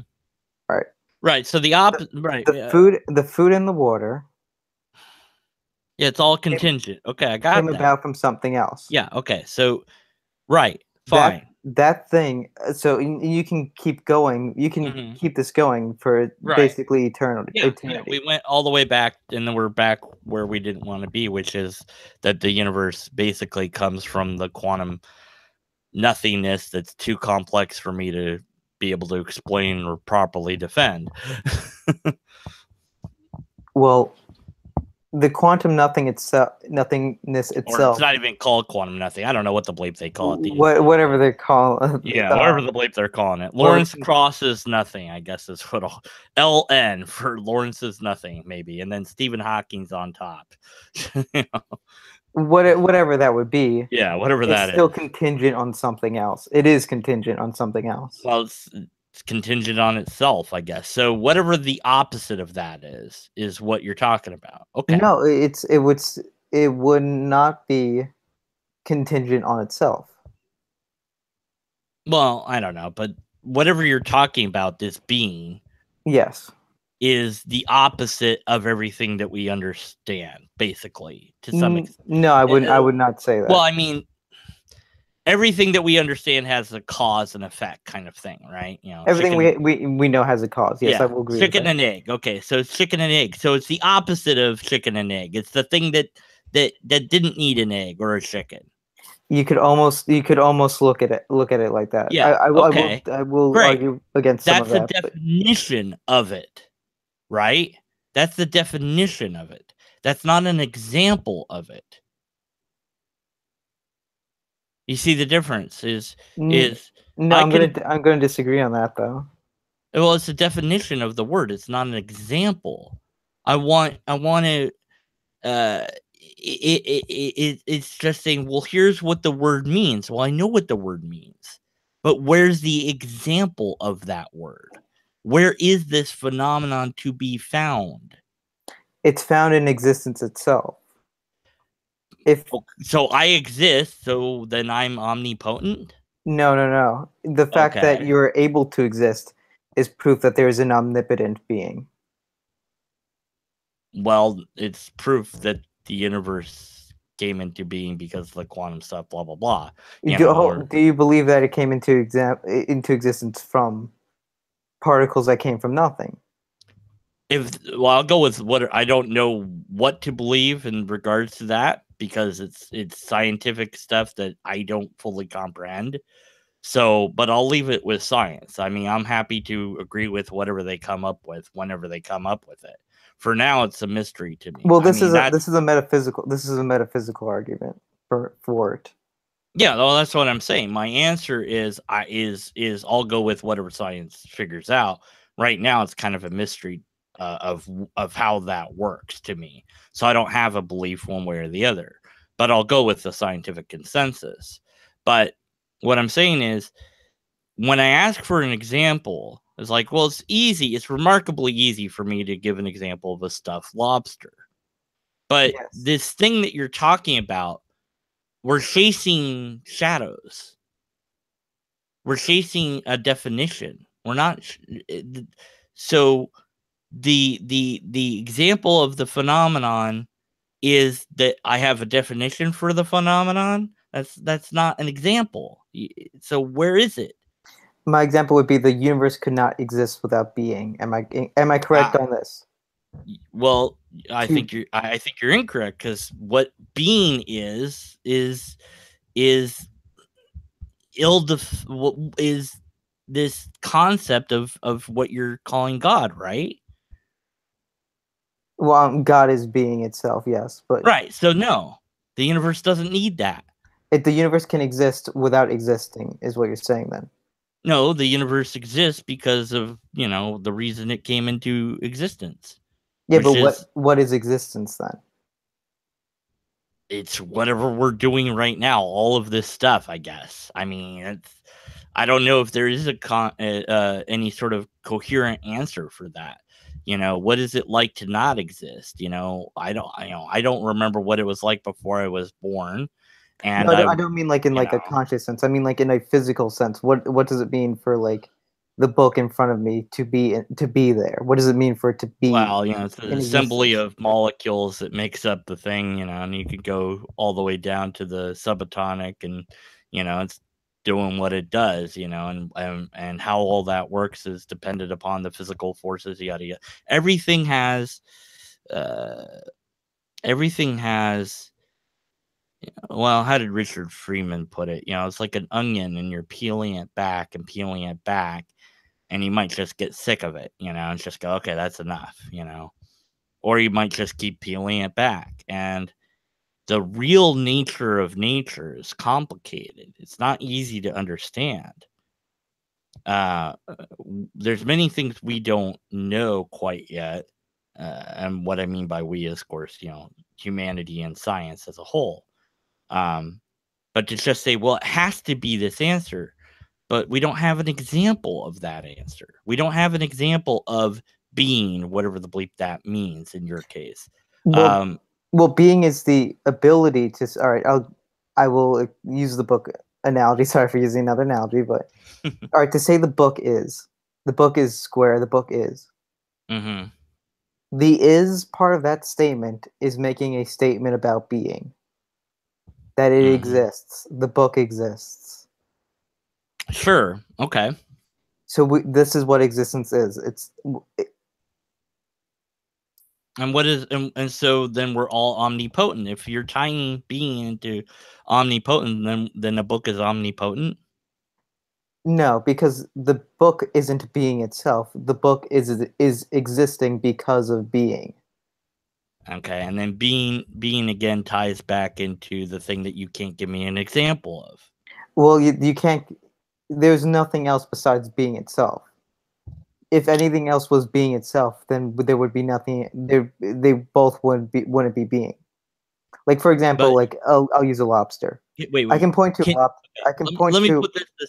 All right. Right. So right. The food and the water Yeah, it's all came, contingent. Okay, I came got that. about from something else. Yeah. Okay. So right. That Fine. that thing. So you can keep going. You can Mm-hmm. keep this going for Right. basically eternity. Yeah. Yeah. We went all the way back, and then we're back where we didn't want to be, which is that the universe basically comes from the quantum nothingness that's too complex for me to be able to explain or properly defend. Well, the quantum nothingness Or it's itself, not even called quantum nothing. I don't know what the bleep they call it these days. whatever they call, Yeah, whatever the bleep they're calling it. whatever, Lawrence crosses nothing, I guess is what LN for Lawrence is nothing, maybe. And then Stephen Hawking's on top. whatever that would be, Yeah, whatever it's that still is. contingent on something else. It is contingent on something else. Well, it's contingent on itself, I guess. So whatever the opposite of that is what you're talking about. Okay. No, it would not be contingent on itself. Well, I don't know, but whatever you're talking about, this being Yes. is the opposite of everything that we understand, basically, to some extent. No, I wouldn't. I would not say Well, that. I mean, everything that we understand has a cause and effect kind of thing, right? You know, Everything chicken. we know has a cause. Yes, I Yeah, will agree with chicken that. and egg. Okay, so it's chicken and egg. So it's the opposite of chicken and egg. It's the thing that didn't need an egg or a chicken. You could almost look at it like that. Yeah. Okay. I will Great. argue against some of That's the that, but definition of it, right? That's the definition of it. That's not an example of it. You see the difference n- is no, I can I'm gonna disagree on that though. well, it's the definition of the word. It's not an example. I want to it's just saying, well, here's what the word means. Well, I know what the word means, but where's the example of that word? Where is this phenomenon to be found? It's found in existence itself. If So I exist, so then I'm omnipotent? no, the fact that Okay. you're able to exist is proof that there is an omnipotent being. Well, it's proof that the universe came into being because of the quantum stuff, blah blah blah. You know, or Do you believe that it came into existence from particles that came from nothing? I'll go with what I don't know what to believe in regards to that, because it's scientific stuff that I don't fully comprehend. So, but I'll leave it with science. I mean, I'm happy to agree with whatever they come up with whenever they come up with it. For now, it's a mystery to me. Well, I mean, that's this is a metaphysical argument for it. yeah, well, that's what I'm saying. My answer is I'll go with whatever science figures out. Right now, it's kind of a mystery of how that works to me. So I don't have a belief one way or the other. But I'll go with the scientific consensus. But what I'm saying is, when I ask for an example, it's like, well, it's easy. It's remarkably easy for me to give an example of a stuffed lobster. But Yes. this thing that you're talking about, we're chasing shadows. We're chasing a definition. We're not. So the example of the phenomenon is that I have a definition for the phenomenon. That's not an example. So where is it? My example would be the universe could not exist without being. Am I correct Uh, on this? well, To I think you're incorrect, because what being is ill what is this concept of what you're calling God, right? Well, God is being itself, yes, but Right. So no, the universe doesn't need that. the universe can exist without existing, is what you're saying then. No, the universe exists because of, the reason it came into existence, Yeah, but which is what is existence then? it's whatever we're doing right now, all of this stuff, I guess. I mean, I don't know if there is any sort of coherent answer for that. What is it like to not exist? I don't remember what it was like before I was born, No, and I, I don't mean like in you like a know, conscious sense. I mean like in a physical sense. What does it mean for like the book in front of me to be there? What does it mean for it to be well, it's an in assembly existence? of molecules that makes up the thing, and you could go all the way down to the subatomic, and it's doing what it does, and how all that works is dependent upon the physical forces, yada yada. Everything has, uh, everything has. Well, how did Richard Freeman put it? It's like an onion, and you're peeling it back and peeling it back, and you might just get sick of it, and just go, okay, that's enough. Or you might just keep peeling it back. And the real nature of nature is complicated. It's not easy to understand. Uh, there's many things we don't know quite yet. And what I mean by we is, of course, humanity and science as a whole. Um, but to just say, well, it has to be this answer, but we don't have an example of that answer. We don't have an example of being, whatever the bleep that means in your case. Well, Um, being is the ability to. All right, I will use the book analogy. Sorry for using another analogy, but all right, to say the book is square. The book is. mhm, The is part of that statement is making a statement about being. That it mhm. exists. The book exists. Sure. Okay. So this is what existence is. And so then we're all omnipotent. If you're tying being into omnipotent, then a book is omnipotent. No, because the book isn't being itself. The book is existing because of being. Okay. And then being again ties back into the thing that you can't give me an example of. Well, you can't. There's nothing else besides being itself. If anything else was being itself, then there would be nothing. They both wouldn't be being. Like for example, But like I'll use a lobster. I wait. can point to a Can lob. Okay, I can point let me to. put this way.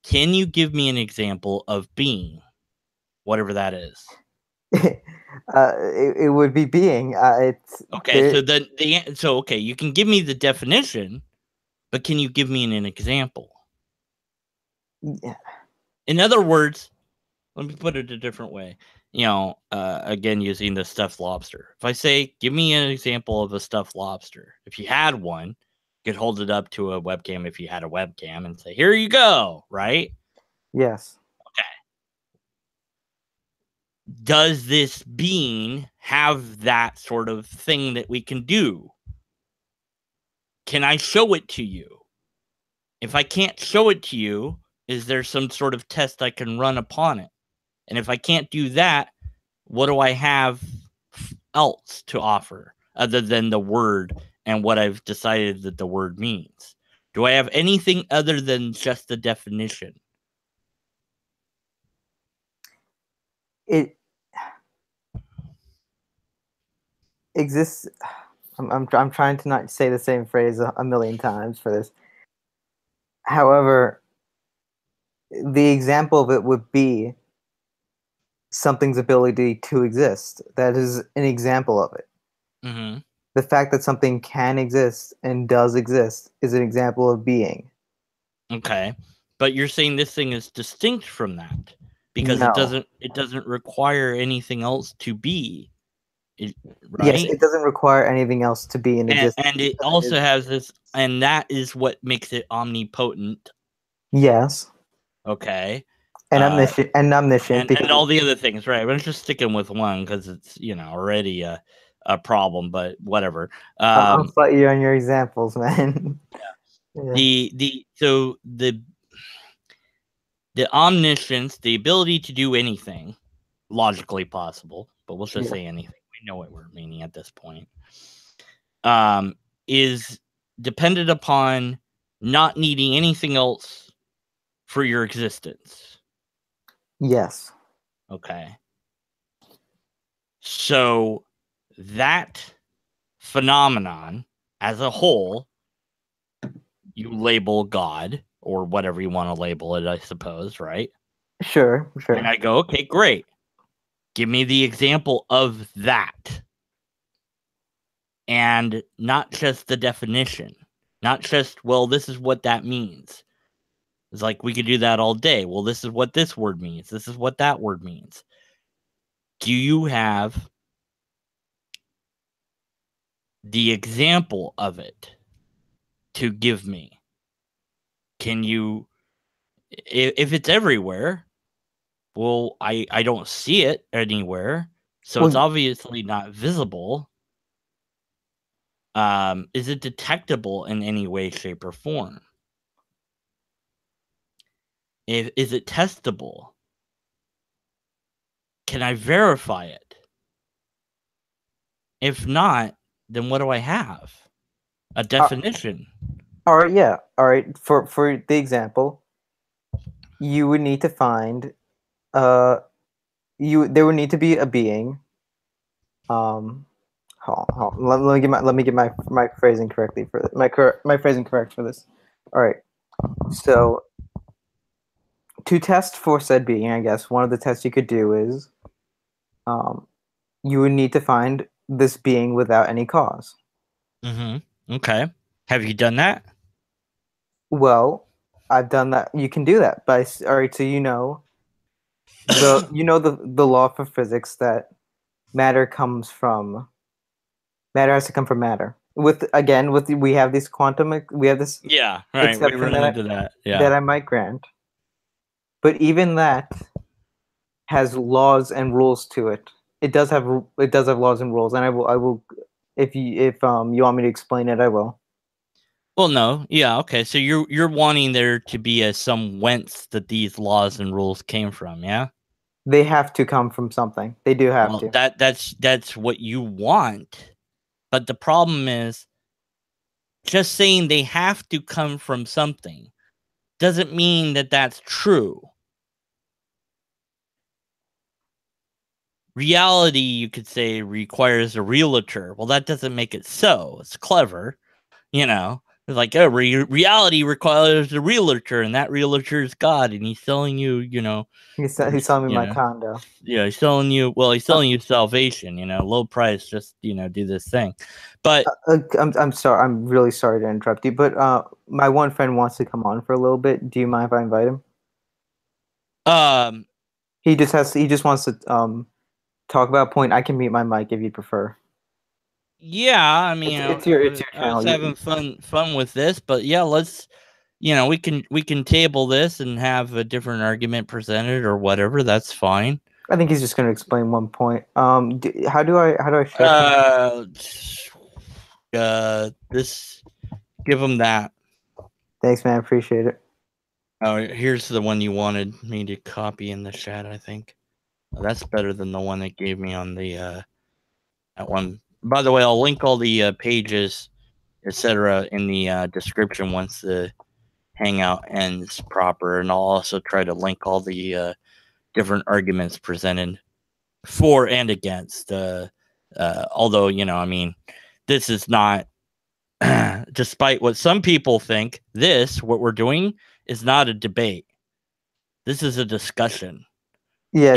Can you give me an example of being, whatever that is? It would be being. It's Okay, there. so okay, you can give me the definition, but can you give me an example? In other words, let me put it a different way. Again, using the stuffed lobster. If I say, give me an example of a stuffed lobster, if you had one, you could hold it up to a webcam if you had a webcam and say, here you go, right? Yes. Okay. does this being have that sort of thing that we can do? Can I show it to you? If I can't show it to you, is there some sort of test I can run upon it? And if I can't do that, what do I have else to offer other than the word and what I've decided that the word means? Do I have anything other than just the definition? It exists. I'm trying to not say the same phrase a million times for this. However, the example of it would be something's ability to exist. That is an example of it. Mm-hmm. The fact that something can exist and does exist is an example of being. Okay, but you're saying this thing is distinct from that because it No. doesn't require anything else to be, Yes, right? it doesn't require anything else to be in existence. And it also has this, and that is what makes it omnipotent. Yes. Okay. And omniscient And because all the other things, right? We're just sticking with one because it's already a problem, but whatever. I'll fight you on your examples, man. Yeah. The omniscience, the ability to do anything logically possible, but we'll just say anything. We know what we're meaning at this point. Is dependent upon not needing anything else for your existence. Yes. Okay. So that phenomenon as a whole, you label God or whatever you want to label it, I suppose, right? Sure. And I go, okay, great. Give me the example of that. And not just the definition. Not just, well, this is what that means. It's like we could do that all day. Well, this is what this word means. This is what that word means. Do you have the example of it to give me? Can you, if it's everywhere, well, I don't see it anywhere, so it's obviously not visible. Is it detectable in any way, shape, or form? Is it testable? Can I verify it? If not, then what do I have? A definition. All right, yeah. All right. For the example, you would need to find there would need to be a being. Hold on. Let me get my phrasing correctly for this. My phrasing correct for this. All right. So to test for said being, I guess one of the tests you could do is you would need to find this being without any cause. Mm-hmm. Okay. Have you done that? Well, I've done that. You can do that by all right. So the law for physics that matter has to come from matter. We have this Yeah, right. We exception run into that. Yeah. that I might grant, but even that has laws and rules to it. It does have laws and rules, and I will if you want me to explain it, I will. Well, no. Yeah, okay. So you're wanting there to be some whence that these laws and rules came from, yeah? They have to come from something. They do have Well, to. that's what you want. But the problem is just saying they have to come from something doesn't mean that that's true. Reality, you could say, requires a realtor. Well, that doesn't make it so. It's clever, It's like, oh, reality requires a realtor, and that realtor is God, and he's selling you, He's selling me my condo. Yeah, he's selling you. Well, he's selling you salvation. Low price. Just do this thing. But I'm sorry. I'm really sorry to interrupt you, but my one friend wants to come on for a little bit. Do you mind if I invite him? He just wants to talk about a point. I can mute my mic if you prefer. Yeah, I mean, it's your I was channel. having fun with this, but yeah, let's, we can table this and have a different argument presented or whatever. That's fine. I think he's just going to explain one point. How do I share? This give him that. Thanks, man. Appreciate it. Oh, here's the one you wanted me to copy in the chat. I think that's better than the one that gave me on the that one. By the way, I'll link all the pages, etc., in the description once the hangout ends proper, and I'll also try to link all the different arguments presented for and against. Although, I mean, this is not, despite what some people think, what we're doing is not a debate. This is a discussion. Yeah,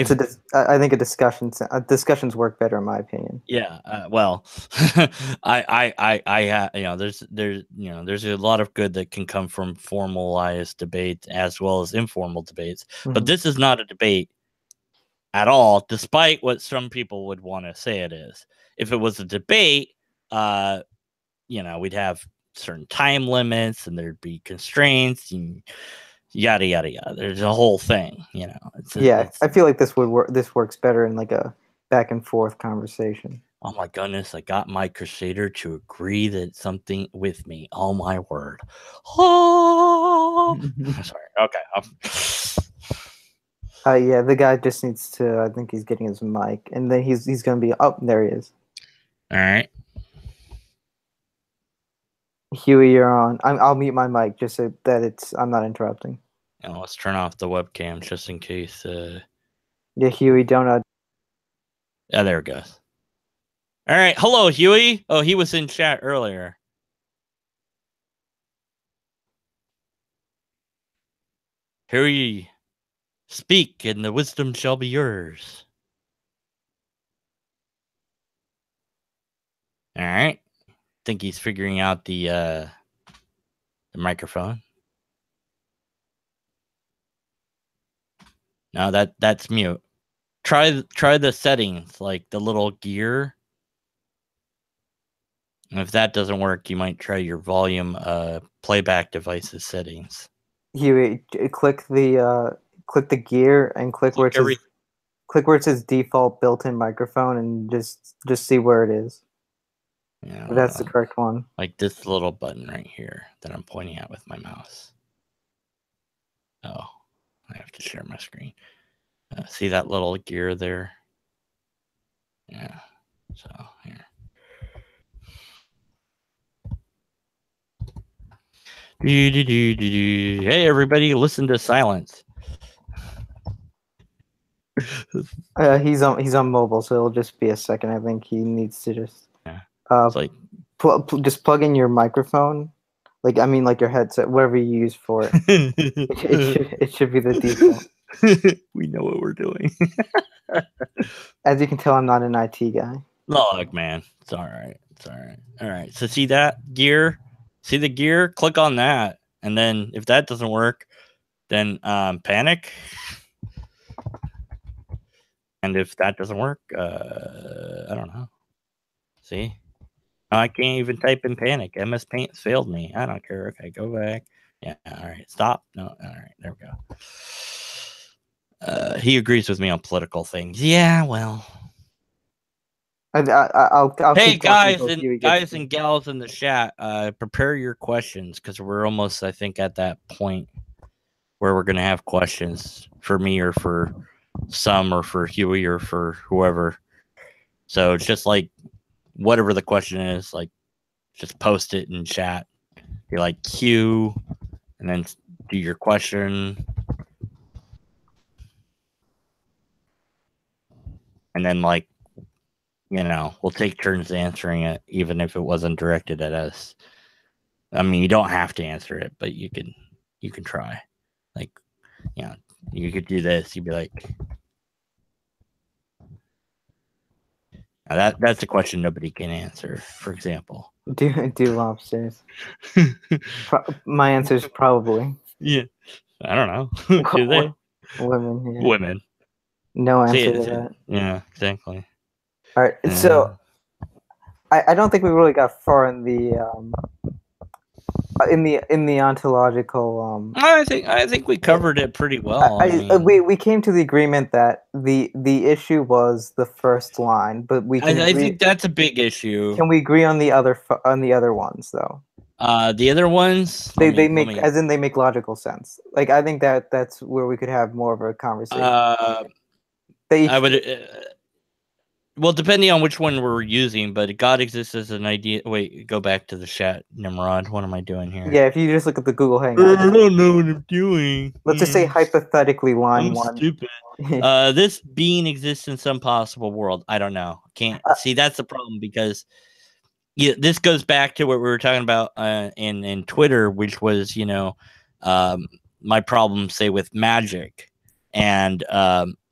I think discussions work better in my opinion. Yeah, well, there's a lot of good that can come from formalized debates as well as informal debates. Mm-hmm. But this is not a debate at all, despite what some people would want to say it is. If it was a debate, we'd have certain time limits and there'd be constraints and yada yada yada. There's a whole thing, I feel like this would work. This works better in like a back and forth conversation. Oh my goodness! I got my crusader to agree that something with me. Oh my word! Oh, sorry. Okay. Yeah, the guy just needs to. I think he's getting his mic, and then he's gonna be up. Oh, there he is. All right. Huey, you're on. I'll mute my mic just so that I'm not interrupting. Oh, let's turn off the webcam just in case. Yeah, Huey, don't. Yeah, there it goes. All right. Hello, Huey. Oh, he was in chat earlier. Huey, speak, and the wisdom shall be yours. All right. Think he's figuring out the microphone. No, that's mute. Try the settings, like the little gear. And if that doesn't work, you might try your volume playback devices settings. Huey, click the gear and click where it says default built-in microphone and just see where it is. Yeah, that's the correct one. Like this little button right here that I'm pointing at with my mouse. Oh, I have to share my screen. See that little gear there? Yeah. So here. Hey everybody, listen to silence. He's on mobile, so it'll just be a second. I think he needs to just just plug in your microphone, like your headset, whatever you use for it. it should be the default. We know what we're doing. As you can tell, I'm not an IT guy. Look, man, it's all right. All right. So see that gear? See the gear? Click on that, and then if that doesn't work, then panic. And if that doesn't work, I don't know. See? I can't even type in panic. MS Paint failed me. I don't care. Okay, go back. Yeah, all right. Stop. No, all right. There we go. He agrees with me on political things. Yeah, well. I'll hey, guys and gals in the chat, prepare your questions because we're almost, I think, at that point where we're going to have questions for me or for some or for Huey or for whoever. So it's just like whatever the question is, like just post it in chat. Be like Q and then do your question. And then we'll take turns answering it, even if it wasn't directed at us. I mean, you don't have to answer it, but you can try. Like, you could do this. You'd be like, that's a question nobody can answer. For example, do lobsters? My answer is probably. Yeah, I don't know. Do they? Women. Yeah. Women. No answer to that. Yeah, exactly. All right, so I don't think we really got far in the in the ontological. I think we covered it pretty well. I mean, We came to the agreement that the issue was the first line, but we can I agree. think that's a big issue. Can we agree on the other ones though? The other ones, They let make, me. as in, they make logical sense. Like, I think that's where we could have more of a conversation. Uh, They I each, would. Well, depending on which one we're using, but God exists as an idea. Wait, go back to the chat, Nimrod. What am I doing here? yeah. If you just look at the Google I Hangout, don't know what I'm doing. let's just say hypothetically, line I'm one. stupid. This being exists in some possible world. I don't know. Can't see. That's the problem because this goes back to what we were talking about in Twitter, which was my problem, say with magic, and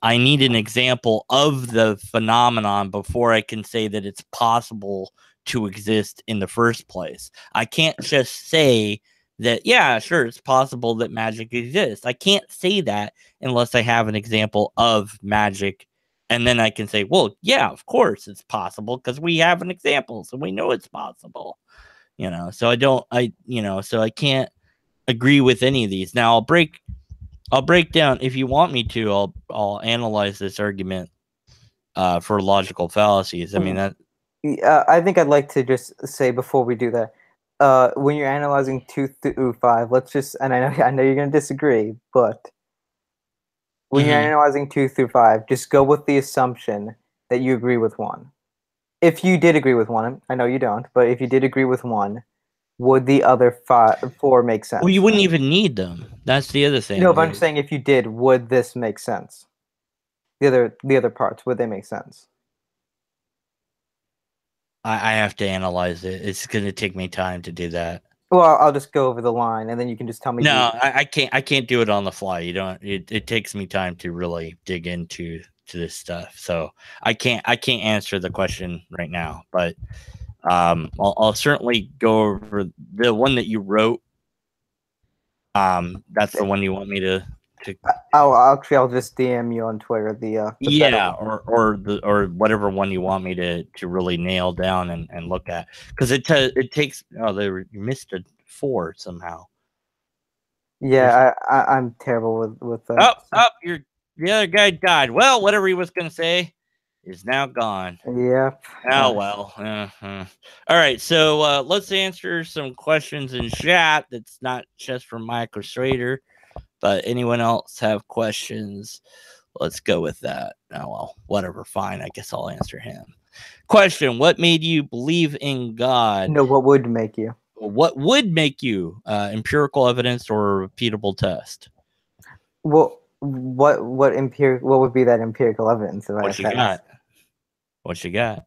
I need an example of the phenomenon before I can say that it's possible to exist in the first place. I can't just say that, yeah, sure, it's possible that magic exists. I can't say that unless I have an example of magic. And then I can say, well, yeah, of course it's possible because we have an example. So we know it's possible, so so I can't agree with any of these. Now I'll break down, if you want me to, I'll analyze this argument for logical fallacies. I mean that. I think I'd like to just say before we do that, when you're analyzing 2 through 5, let's just, and I know you're going to disagree, but when you're analyzing 2 through 5, just go with the assumption that you agree with one. If you did agree with one, I know you don't, but if you did agree with one, would the other four make sense? Well, you wouldn't even need them. That's the other thing. No, but I'm saying, if you did, would this make sense? The other parts, would they make sense? I have to analyze it. It's going to take me time to do that. Well, I'll just go over the line, and then you can just tell me. No, I can't. I can't do it on the fly. You don't. It takes me time to really dig into this stuff. So I can't answer the question right now. But I'll certainly go over the one that you wrote. That's the one you want me to. I'll just DM you on Twitter the Yeah, or whatever one you want me to really nail down and look at, because it takes. Oh, you missed a 4 somehow. Yeah, I'm terrible with that. The other guy died. Well, whatever he was gonna say is now gone. Yep. Oh well. All right, so let's answer some questions in chat. That's not just from Michael Schrader, but anyone else have questions? Let's go with that. Oh well, whatever. Fine. I guess I'll answer him. Question: what made you believe in God? No, what would make you? What would make you? Empirical evidence or a repeatable test? Well, what would be that empirical evidence? What you got? What you got?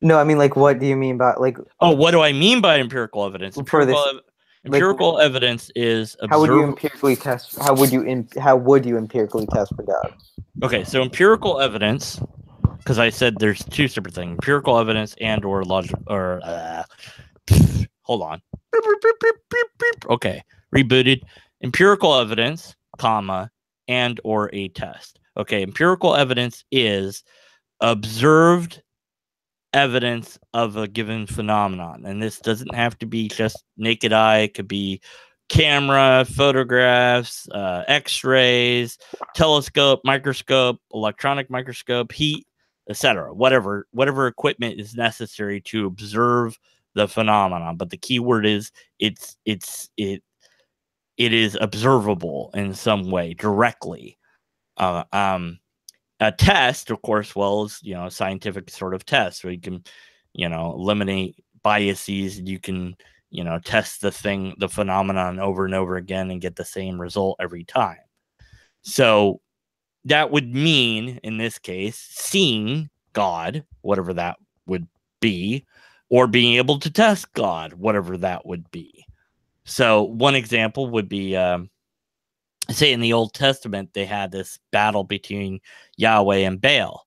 No, I mean, like, what do you mean by, like? Oh, what do I mean by empirical evidence? Empirical evidence is how would you empirically test? How would you empirically test for God? Okay, so empirical evidence, because I said there's two separate things: empirical evidence and or logic. Or hold on. Okay, rebooted. Empirical evidence, comma, and or a test. Okay, empirical evidence is observed evidence of a given phenomenon, and this doesn't have to be just naked eye. It could be camera, photographs, x-rays, telescope, microscope, electronic microscope, heat, etc. Whatever equipment is necessary to observe the phenomenon. But the key word is it is observable in some way directly. A test, of course, is a scientific sort of test where you can eliminate biases. You can test the phenomenon over and over again and get the same result every time. So that would mean, in this case, seeing God, whatever that would be, or being able to test God, whatever that would be. So one example would be say in the Old Testament, they had this battle between Yahweh and Baal,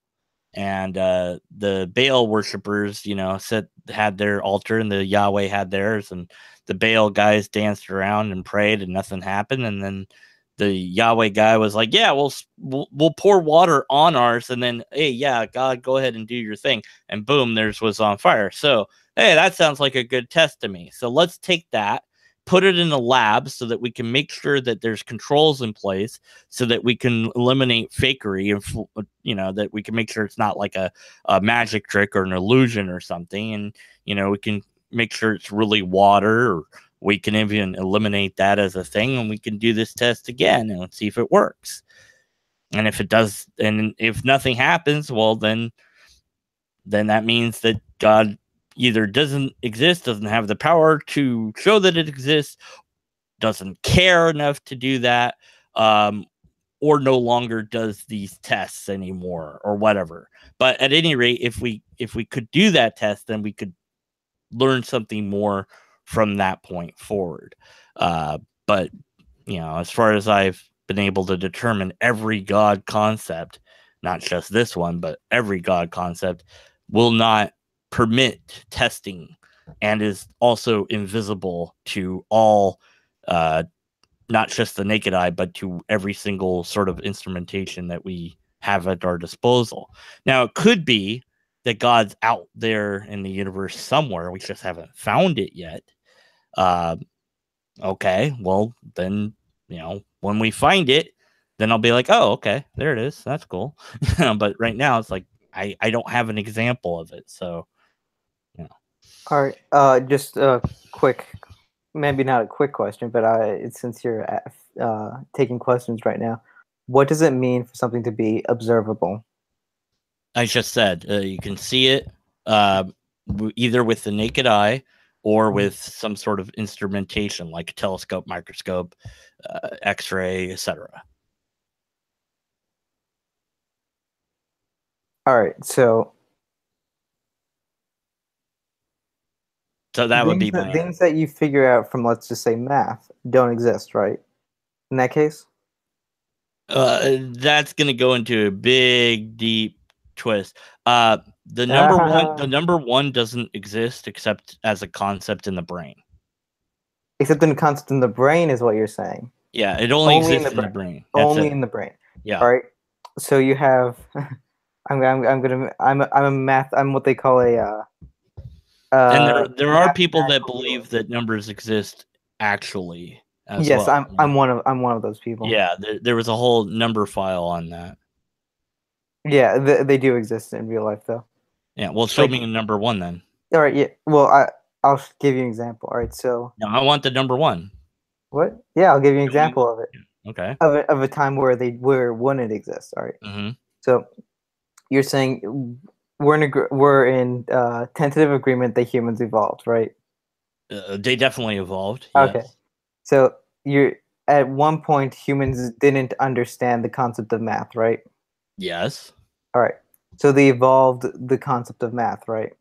and the Baal worshippers, had their altar, and the Yahweh had theirs, and the Baal guys danced around and prayed, and nothing happened, and then the Yahweh guy was like, yeah, we'll pour water on ours, and then, hey, yeah, God, go ahead and do your thing, and boom, theirs was on fire. So, hey, that sounds like a good test to me. So let's take that, put it in a lab so that we can make sure that there's controls in place so that we can eliminate fakery and that we can make sure it's not like a magic trick or an illusion or something, and we can make sure it's really water, or we can even eliminate that as a thing, and we can do this test again and let's see if it works. And if it does, and if nothing happens, well, then that means that God either doesn't exist, doesn't have the power to show that it exists, doesn't care enough to do that, or no longer does these tests anymore, or whatever. But at any rate, if we could do that test, then we could learn something more from that point forward. But as far as I've been able to determine, every God concept, not just this one, but every God concept, will not permit testing, and is also invisible to all, not just the naked eye, but to every single sort of instrumentation that we have at our disposal. Now, it could be that God's out there in the universe somewhere. We just haven't found it yet. Okay, well, then, when we find it, then I'll be like, oh, okay, there it is. That's cool. But right now, it's like, I don't have an example of it. So, All right. Just a quick, maybe not a quick question, but since you're taking questions right now, what does it mean for something to be observable? I just said, you can see it either with the naked eye or with some sort of instrumentation like a telescope, microscope, X-ray, etc. All right. So that would be things that you figure out from, let's just say, math don't exist, right? In that case? That's going to go into a big, deep twist. The number one doesn't exist except as a concept in the brain. Except in the concept in the brain is what you're saying. Yeah, it only exists in the brain. That's only it. in the brain. Yeah. All right. So you have, I'm a math. I'm what they call a. And there are people that believe that numbers exist actually as well. Yes, I'm one of those people. Yeah, there was a whole number file on that. Yeah, they do exist in real life though. Yeah, well, show me number one then. All right, yeah. Well, I'll give you an example. All right, so. No, I want the number one. What? Yeah, I'll give you an example of it. Okay. Of a time where one it exists. All right. Mm-hmm. So, you're saying we're in tentative agreement that humans evolved, right? They definitely evolved. Okay. Yes. So at one point humans didn't understand the concept of math, right? Yes. All right. So they evolved the concept of math, right?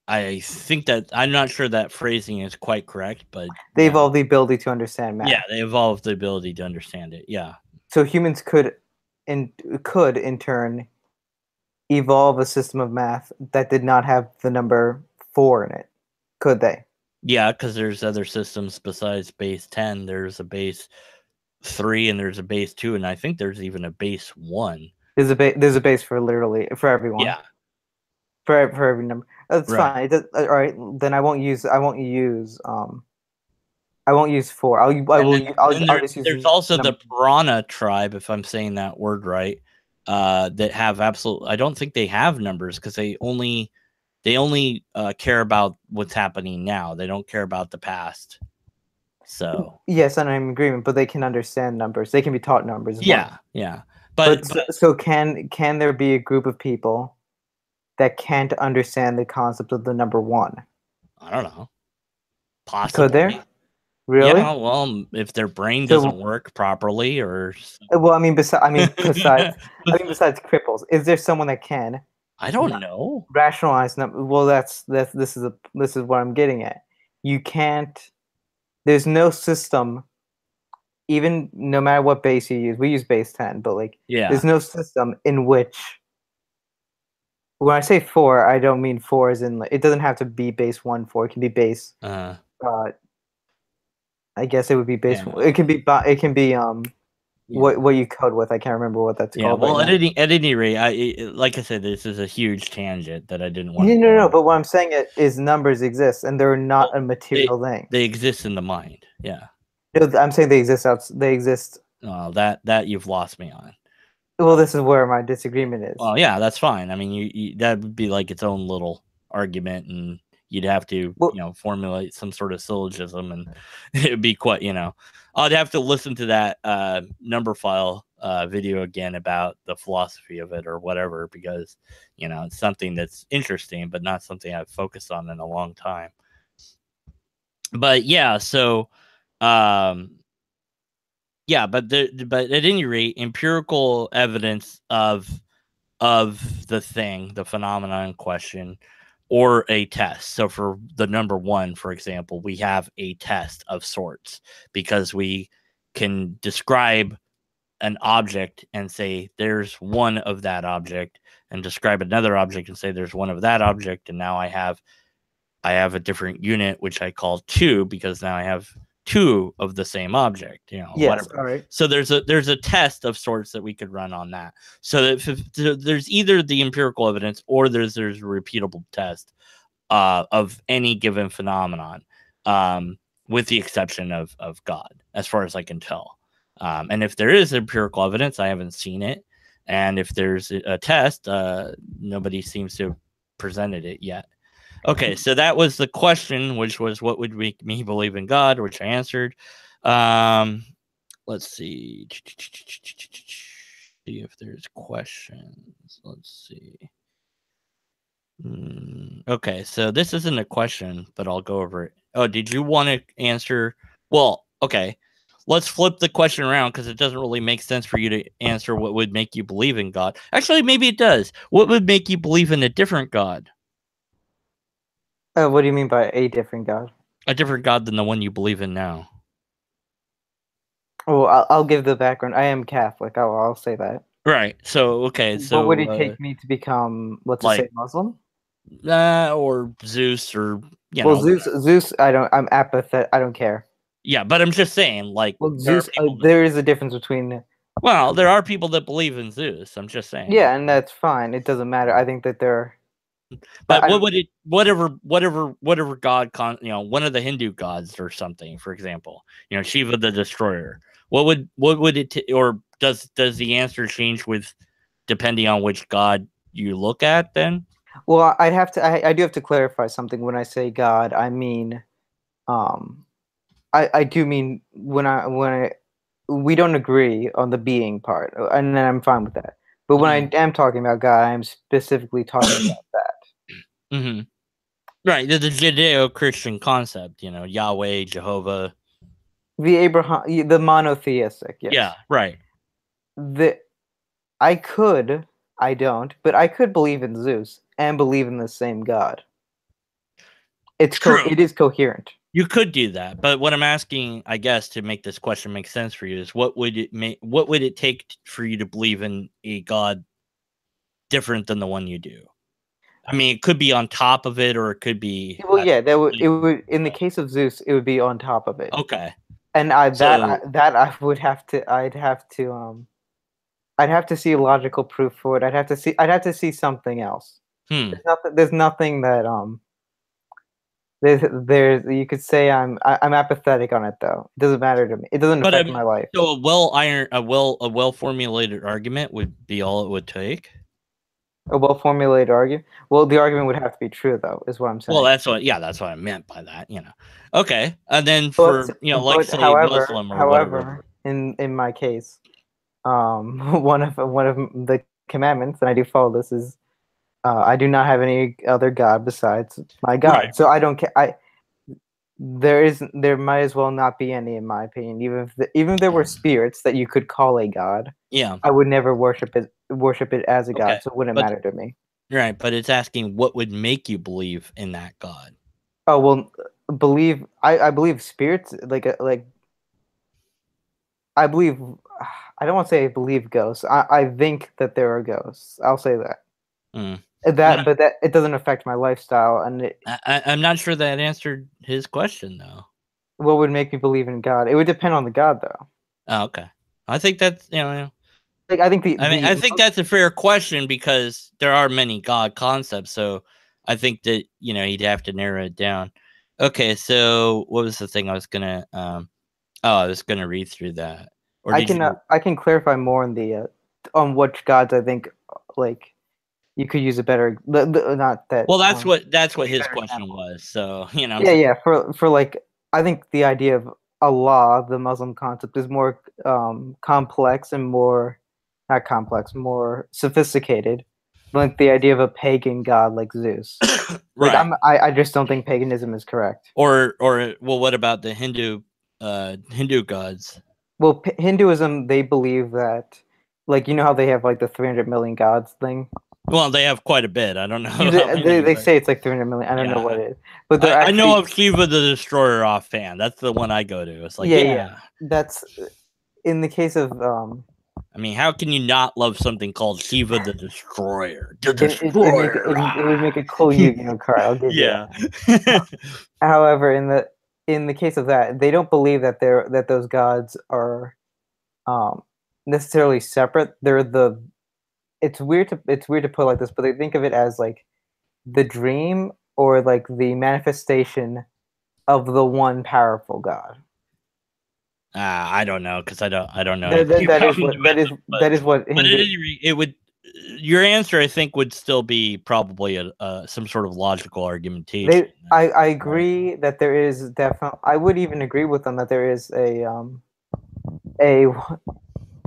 I think that I'm not sure that phrasing is quite correct, but they evolved the ability to understand math. Yeah, they evolved the ability to understand it. Yeah. So humans could in turn evolve a system of math that did not have the number 4 in it. Could they? Yeah, because there's other systems besides base 10. There's a base 3 and there's a base 2, and I think there's even a base 1. There's a base for literally for everyone. Yeah. For every number. That's fine. It does, all right, then I won't use 4. I'll just use. There's also the Piranha tribe, if I'm saying that word right, that have absolute. I don't think they have numbers because they only care about what's happening now. They don't care about the past. So yes, and I'm in agreement, but they can understand numbers. They can be taught numbers. Yeah, yeah. But so can there be a group of people that can't understand the concept of the number 1? I don't know. Possibly. Could there? Really? Yeah, well, if their brain doesn't work properly, or well, I mean, besides cripples, is there someone that can? I don't know. Rationalize number. Well, this is what I'm getting at. You can't. There's no system. Even no matter what base you use, we use base 10, but there's no system in which. When I say 4, I don't mean 4 as in it doesn't have to be base 1 4. It can be base I guess it would be based. Yeah. It can be Yeah. what you code with. I can't remember what that's Yeah. called right Well, now. at any rate, like I said, this is a huge tangent that I didn't want No, to no, go no. on. But what I'm saying is numbers exist, and they're not Well, a material thing. they exist in the mind. Yeah. No, I'm saying they exist out. They exist. That you've lost me on. Well, this is where my disagreement is. Well, yeah, that's fine. I mean, that would be like its own little argument, and you'd have to, Well, formulate some sort of syllogism, and it'd be quite, I'd have to listen to that number file video again about the philosophy of it or whatever, because it's something that's interesting, but not something I've focused on in a long time. But yeah, so yeah, but at any rate, empirical evidence of the phenomenon in question, or a test. So for the number one, for example, we have a test of sorts because we can describe an object and say there's one of that object, and describe another object and say there's one of that object, and now I have a different unit which I call two, because now I have two of the same object, yes. whatever. All right. So there's a test of sorts that we could run on that. So that if there's either the empirical evidence or there's a repeatable test of any given phenomenon, with the exception of God, as far as I can tell. And if there is empirical evidence, I haven't seen it. And if there's a test, nobody seems to have presented it yet. Okay, so that was the question, which was what would make me believe in God, which I answered. Let's see. See if there's questions. Let's see. Okay, so this isn't a question, but I'll go over it. Oh, did you want to answer? Well, okay. Let's flip the question around, because it doesn't really make sense for you to answer what would make you believe in God. Actually, maybe it does. What would make you believe in a different God? What do you mean by a different God? A different God than the one you believe in now. Well, I'll give the background. I am Catholic. I'll say that. Right. So, okay. What would it So, take me to become, let's just say, like, Muslim? or Zeus, or, Well, Zeus. I don't. I'm apathetic. I don't care. Yeah, but I'm just saying, like, Well, there are Zeus. people There is a difference between. well, there are people that believe in Zeus. I'm just saying. Yeah, and that's fine. It doesn't matter. I think that they're. But I what don't. would it, whatever God, one of the Hindu gods or something, for example, Shiva the Destroyer. What would it, or does the answer change with depending on which God you look at then? Well, I'd have to. I do have to clarify something. When I say God, I mean, I do mean we don't agree on the being part, and then I'm fine with that. But when I am talking about God, I am specifically talking about that. Mm-hmm. Right, the Judeo-Christian concept, Yahweh, Jehovah. The monotheistic, yes. Yeah, right. I could, I don't, but I could believe in Zeus and believe in the same God. True. It is coherent. You could do that, but what I'm asking, I guess, to make this question make sense for you is what would it take for you to believe in a God different than the one you do? I mean, it could be on top of it, or it could be. Well, yeah, it would. In the case of Zeus, it would be on top of it. Okay. And I would have to. I'd have to see logical proof for it. I'd have to see something else. There's nothing that there's you could say I'm apathetic on it though. It doesn't matter to me. It doesn't affect my life. So a well formulated argument would be all it would take. A well formulated argument. Well, the argument would have to be true though, is what I'm saying. Well, that's what I meant by that. Okay, and then for like say Muslim or whatever. In my case, one of the commandments, and I do follow this, is I do not have any other god besides my God. Right. So I don't care. There might as well not be any, in my opinion. Even if there were spirits that you could call a god, yeah, I would never worship it as a god, so it wouldn't matter to me. Right, but it's asking what would make you believe in that God. Oh well, I believe spirits like I believe. I don't want to say I believe ghosts. I think that there are ghosts. I'll say that. But that it doesn't affect my lifestyle, and I'm not sure that answered his question though. What would make me believe in God? It would depend on the God, though. Oh, okay. I think that's Like I think I mean, I think that's a fair question because there are many God concepts. So I think that you'd have to narrow it down. Okay, so what was the thing I was gonna? I was gonna read through that, or did you? I can clarify more on which gods I think like you could use a better not that Well, that's what like a his better question example. was. So I'm Yeah, saying yeah. For like, I think the idea of Allah, the Muslim concept, is more complex and more not complex, more sophisticated. Like the idea of a pagan god like Zeus. Like right. I just don't think paganism is correct. Or well, what about the Hindu gods? Well, Hinduism, they believe that, like, you know how they have like the 300 million gods thing. Well, they have quite a bit. I don't know Yeah, how many, they but say it's like 300 million. I don't know what yeah, it is, but they're I know actually of Shiva the Destroyer offhand. That's the one I go to. It's like, yeah, yeah. yeah. That's in the case of I mean, how can you not love something called Shiva the Destroyer? The it Destroyer. it would make a cool Yu-Gi-Oh card. I'll give you Yeah. that. However, in the case of that, they don't believe that those gods are um necessarily separate. They're the it's weird to put it like this, but they think of it as like the dream or like the manifestation of the one powerful God. I don't know because I don't know anything That about is what Hinduism, that is what but at Hindu. any rate, it would your answer I think would still be probably a some sort of logical argumentation. I Right. agree that there is definitely. I would even agree with them that there is a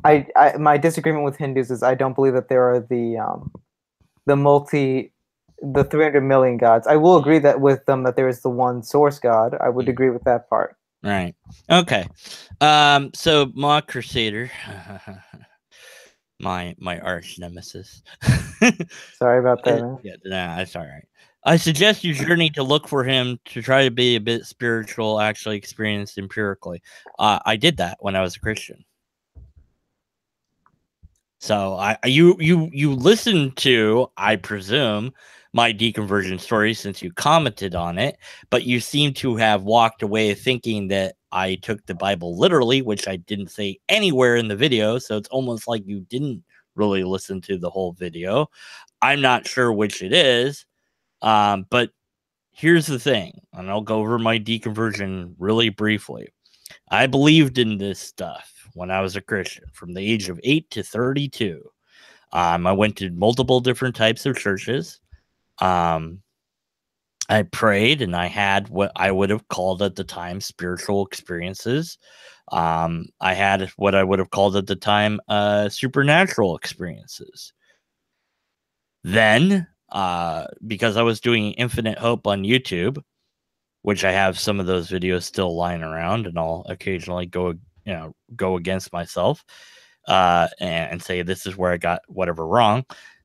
I my disagreement with Hindus is I don't believe that there are the multi the 300 million gods. I will agree that with them that there is the one source God. I would agree with that part. Right. Okay. So Mock Crusader, my arch nemesis. Sorry about that, man. Yeah, nah, that's all right. I suggest you journey to look for him to try to be a bit spiritual, actually experienced empirically. I did that when I was a Christian. So you listened to, I presume, my deconversion story since you commented on it, but you seem to have walked away thinking that I took the Bible literally, which I didn't say anywhere in the video. So it's almost like you didn't really listen to the whole video. I'm not sure which it is, but here's the thing, and I'll go over my deconversion really briefly. I believed in this stuff when I was a Christian from the age of 8 to 32. I went to multiple different types of churches. Um, I prayed and I had what I would have called at the time spiritual experiences. I had what I would have called at the time supernatural experiences. Then, because I was doing Infinite Hope on YouTube, which I have some of those videos still lying around, and I'll occasionally go against myself and say this is where I got whatever wrong.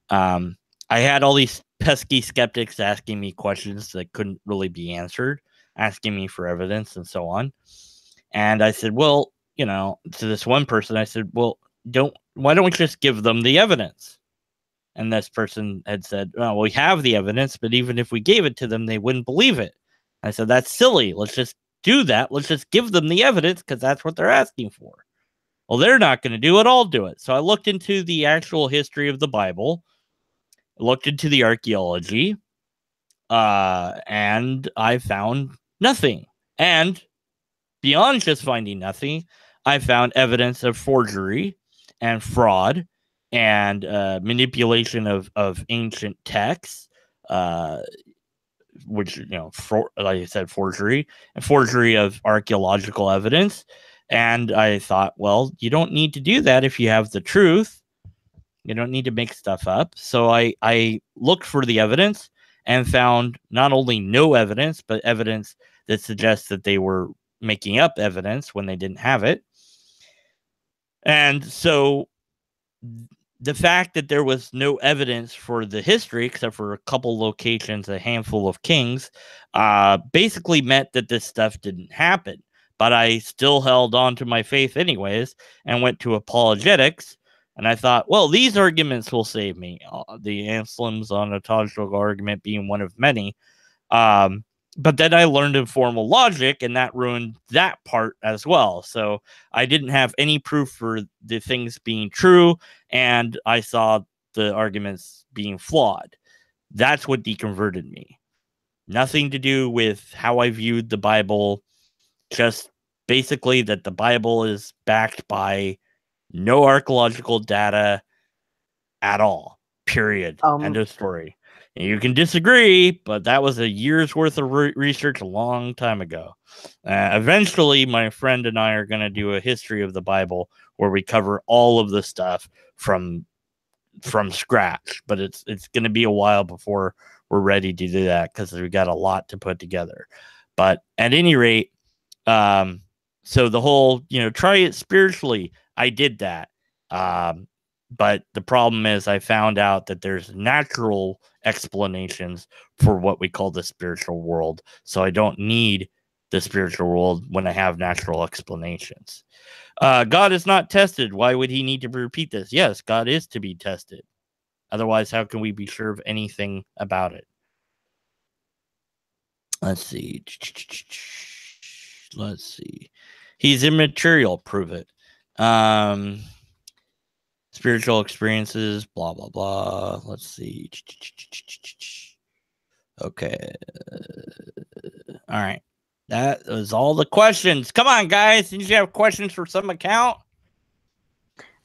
I had all these pesky skeptics asking me questions that couldn't really be answered, asking me for evidence and so on. And I said, well, to this one person, I said, well, why don't we just give them the evidence? And this person had said, well, we have the evidence, but even if we gave it to them, they wouldn't believe it. I said, that's silly. Let's just do that. Let's just give them the evidence because that's what they're asking for. Well, they're not going to do it. I'll do it. So I looked into the actual history of the Bible, looked into the archaeology, and I found nothing. And beyond just finding nothing, I found evidence of forgery and fraud and manipulation of ancient texts, uh, which, like I said, forgery and forgery of archaeological evidence. And I thought, well, you don't need to do that if you have the truth. You don't need to make stuff up. So I looked for the evidence and found not only no evidence, but evidence that suggests that they were making up evidence when they didn't have it. And so the fact that there was no evidence for the history, except for a couple locations, a handful of kings, basically meant that this stuff didn't happen. But I still held on to my faith anyways and went to apologetics. And I thought, well, these arguments will save me. The Anselm's ontological argument being one of many. But then I learned informal logic, and that ruined that part as well. So I didn't have any proof for the things being true, and I saw the arguments being flawed. That's what deconverted me. Nothing to do with how I viewed the Bible, just basically that the Bible is backed by no archaeological data at all. Period. End of story. And you can disagree, but that was a year's worth of research a long time ago. Eventually, my friend and I are going to do a history of the Bible where we cover all of the stuff from scratch. But it's going to be a while before we're ready to do that because we got a lot to put together. But at any rate, so the whole try it spiritually, I did that. But the problem is I found out that there's natural explanations for what we call the spiritual world. So I don't need the spiritual world when I have natural explanations. God is not tested. Why would he need to repeat this? Yes, God is to be tested. Otherwise, how can we be sure of anything about it? Let's see. Let's see. He's immaterial. Prove it. Spiritual experiences, blah, blah, blah. Let's see. Okay. All right. That was all the questions. Come on, guys. Did you have questions for some account?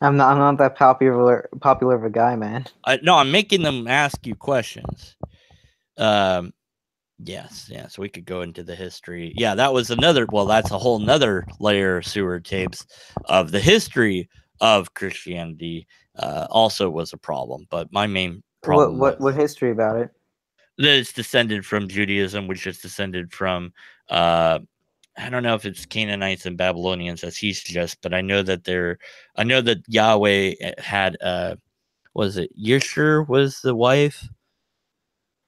I'm not that popular of a guy, man. No, I'm making them ask you questions. Yes, so we could go into the history. Yeah, that was that's a whole nother layer of sewer tapes of the history of Christianity. Also was a problem, but my main problem what history about it? That it's descended from Judaism, which is descended from I don't know if it's Canaanites and Babylonians as he suggests, but I know that Yahweh had was it Yeshur was the wife?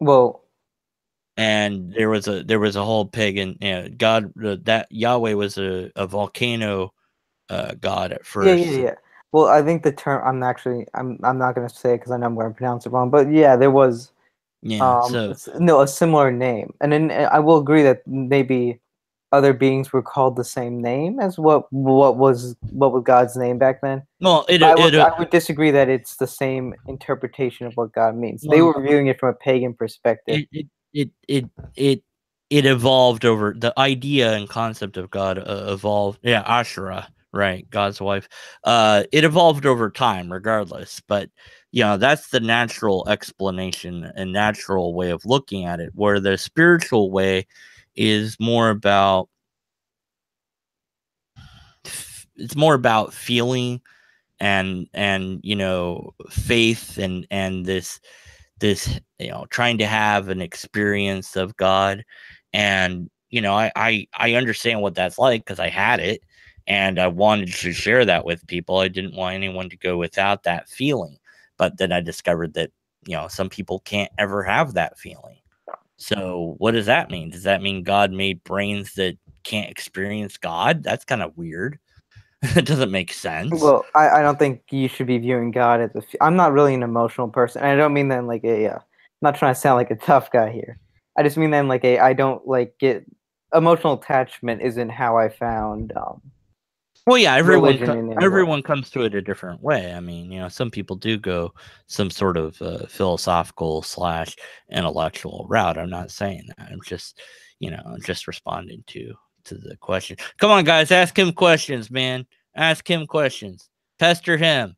Well, and there was a whole pagan god that Yahweh was a volcano god at first. Yeah. Well, I think the term I'm not going to say it because I know I'm going to pronounce it wrong. But yeah, there was a similar name, and then I will agree that maybe other beings were called the same name as what was God's name back then. Well, I would disagree that it's the same interpretation of what God means. They were viewing it from a pagan perspective. It evolved over the idea and concept of God evolved. Yeah, Asherah, right? God's wife. It evolved over time, regardless. But that's the natural explanation and natural way of looking at it. Where the spiritual way is more about feeling and faith and this trying to have an experience of God. And I understand what that's like because I had it and I wanted to share that with people. I didn't want anyone to go without that feeling. But then I discovered that some people can't ever have that feeling. So what does that mean? Does that mean God made brains that can't experience God? That's kind of weird. It doesn't make sense. Well, I don't think you should be viewing God as I'm not really an emotional person. And I don't mean that like I'm not trying to sound like a tough guy here. I just mean that like I don't like get emotional attachment isn't how I found well, yeah, everyone comes to it a different way. I mean, some people do go some sort of philosophical / intellectual route. I'm not saying that. I'm just responding to the question. Come on, guys, ask him questions, man. Ask him questions. Pester him.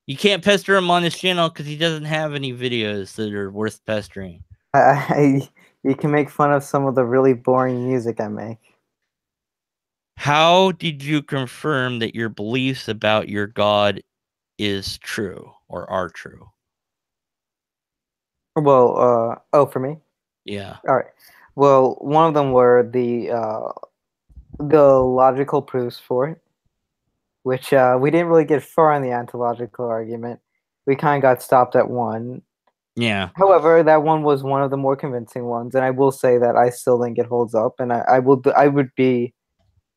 You can't pester him on his channel because he doesn't have any videos that are worth pestering. You can make fun of some of the really boring music I make. How did you confirm that your beliefs about your God is true or are true? Well, for me? Yeah. All right. Well, one of them were the logical proofs for it, which we didn't really get far in the ontological argument. We kind of got stopped at one. Yeah. However, that one was one of the more convincing ones, and I will say that I still think it holds up, and I would be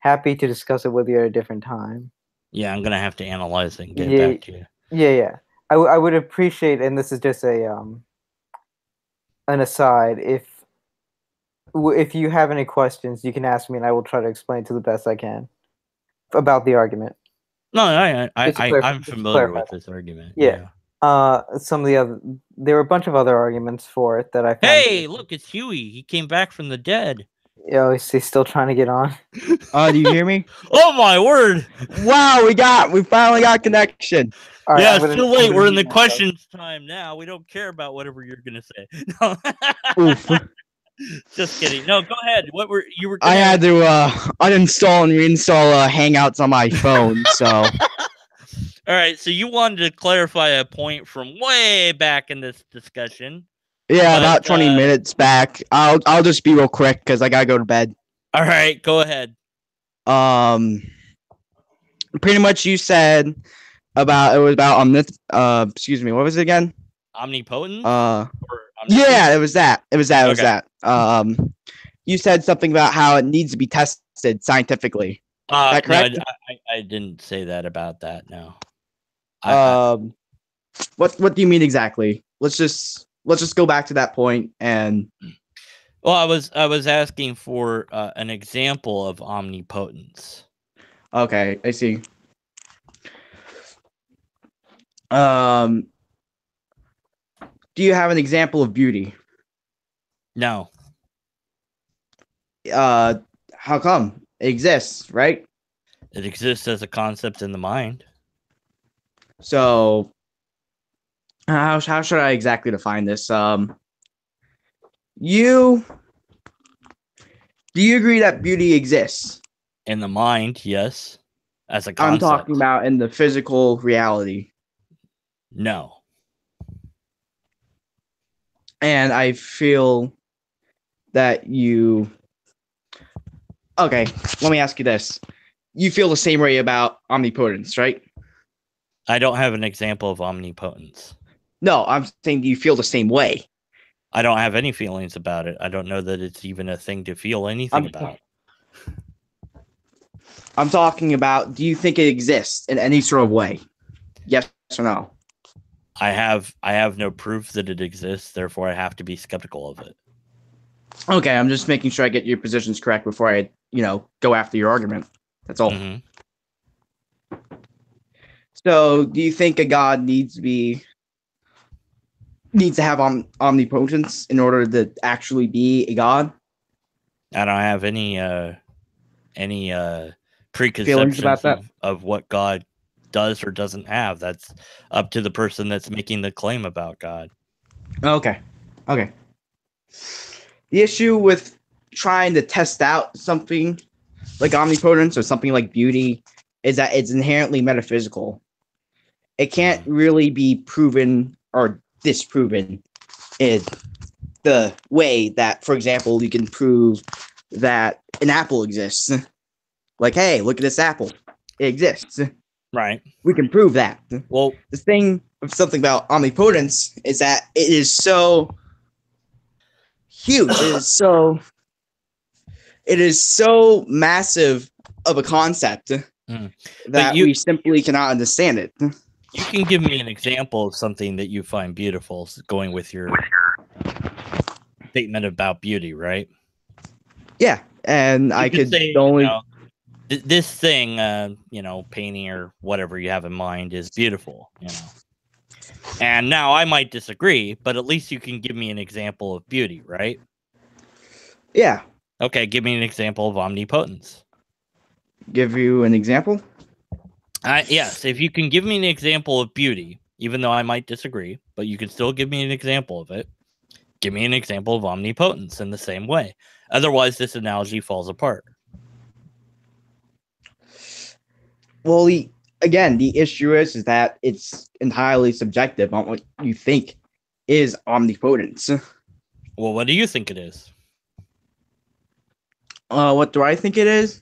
happy to discuss it with you at a different time. Yeah, I'm gonna have to analyze it and get back to you. Yeah. I would appreciate, and this is just a an aside, if If you have any questions, you can ask me, and I will try to explain to the best I can about the argument. No, Just to I'm just to familiar clarify. with this argument. Yeah. Yeah. Some of the other, there were a bunch of other arguments for it that I found. Hey, look, it's Huey. He came back from the dead. Oh, is he still trying to get on? Do you hear me? Oh my word! Wow, we finally got connection. All right, Yeah, I'm it's too I'm late. gonna We're in mute the myself. questions time now. We don't care about whatever you're gonna say. No. Oof. Just kidding. No, go ahead. What were you were? I Gonna... had to uninstall and reinstall Hangouts on my phone, so. All right, so you wanted to clarify a point from way back in this discussion. Yeah, about 20 minutes back. I'll just be real quick because I gotta go to bed. All right, go ahead. Pretty much you said about excuse me, what was it again? Omnipotence? Yeah, it was that. It was that. You said something about how it needs to be tested scientifically. Is that correct? No, I didn't say that about that. No. What do you mean exactly? Let's just go back to that point and. Well, I was asking for an example of omnipotence. Okay, I see. Do you have an example of beauty? No. How come? It exists, right? It exists as a concept in the mind. So, how should I exactly define this? Do you agree that beauty exists? In the mind, yes. As a concept. I'm talking about in the physical reality. No. And I feel that you... Okay, let me ask you this. You feel the same way about omnipotence, right? I don't have an example of omnipotence. No, I'm saying do you feel the same way? I don't have any feelings about it. I don't know that it's even a thing to feel anything about. I'm talking about, do you think it exists in any sort of way? Yes or no? I have no proof that it exists, therefore I have to be skeptical of it. Okay, I'm just making sure I get your positions correct before I, go after your argument. That's all. Mm-hmm. So, do you think a god needs to have omnipotence in order to actually be a god? I don't have any preconceptions of what God does or doesn't have. That's up to the person that's making the claim about God. Okay. The issue with trying to test out something like omnipotence or something like beauty is that it's inherently metaphysical. It can't really be proven or disproven in the way that, for example, you can prove that an apple exists. Like, hey, look at this apple. It exists. Right. We can prove that. Well, the thing of something about omnipotence is that it is so huge. It is so massive of a concept that we simply cannot understand it. You can give me an example of something that you find beautiful, going with your statement about beauty, right? Yeah, and I could say, only this thing, painting or whatever you have in mind is beautiful, And now I might disagree, but at least you can give me an example of beauty, right? Yeah. Okay, give me an example of omnipotence. Give you an example? Yes, if you can give me an example of beauty, even though I might disagree, but you can still give me an example of it. Give me an example of omnipotence in the same way. Otherwise, this analogy falls apart. Well, the issue is that it's entirely subjective on what you think is omnipotence. Well, what do you think it is? What do I think it is?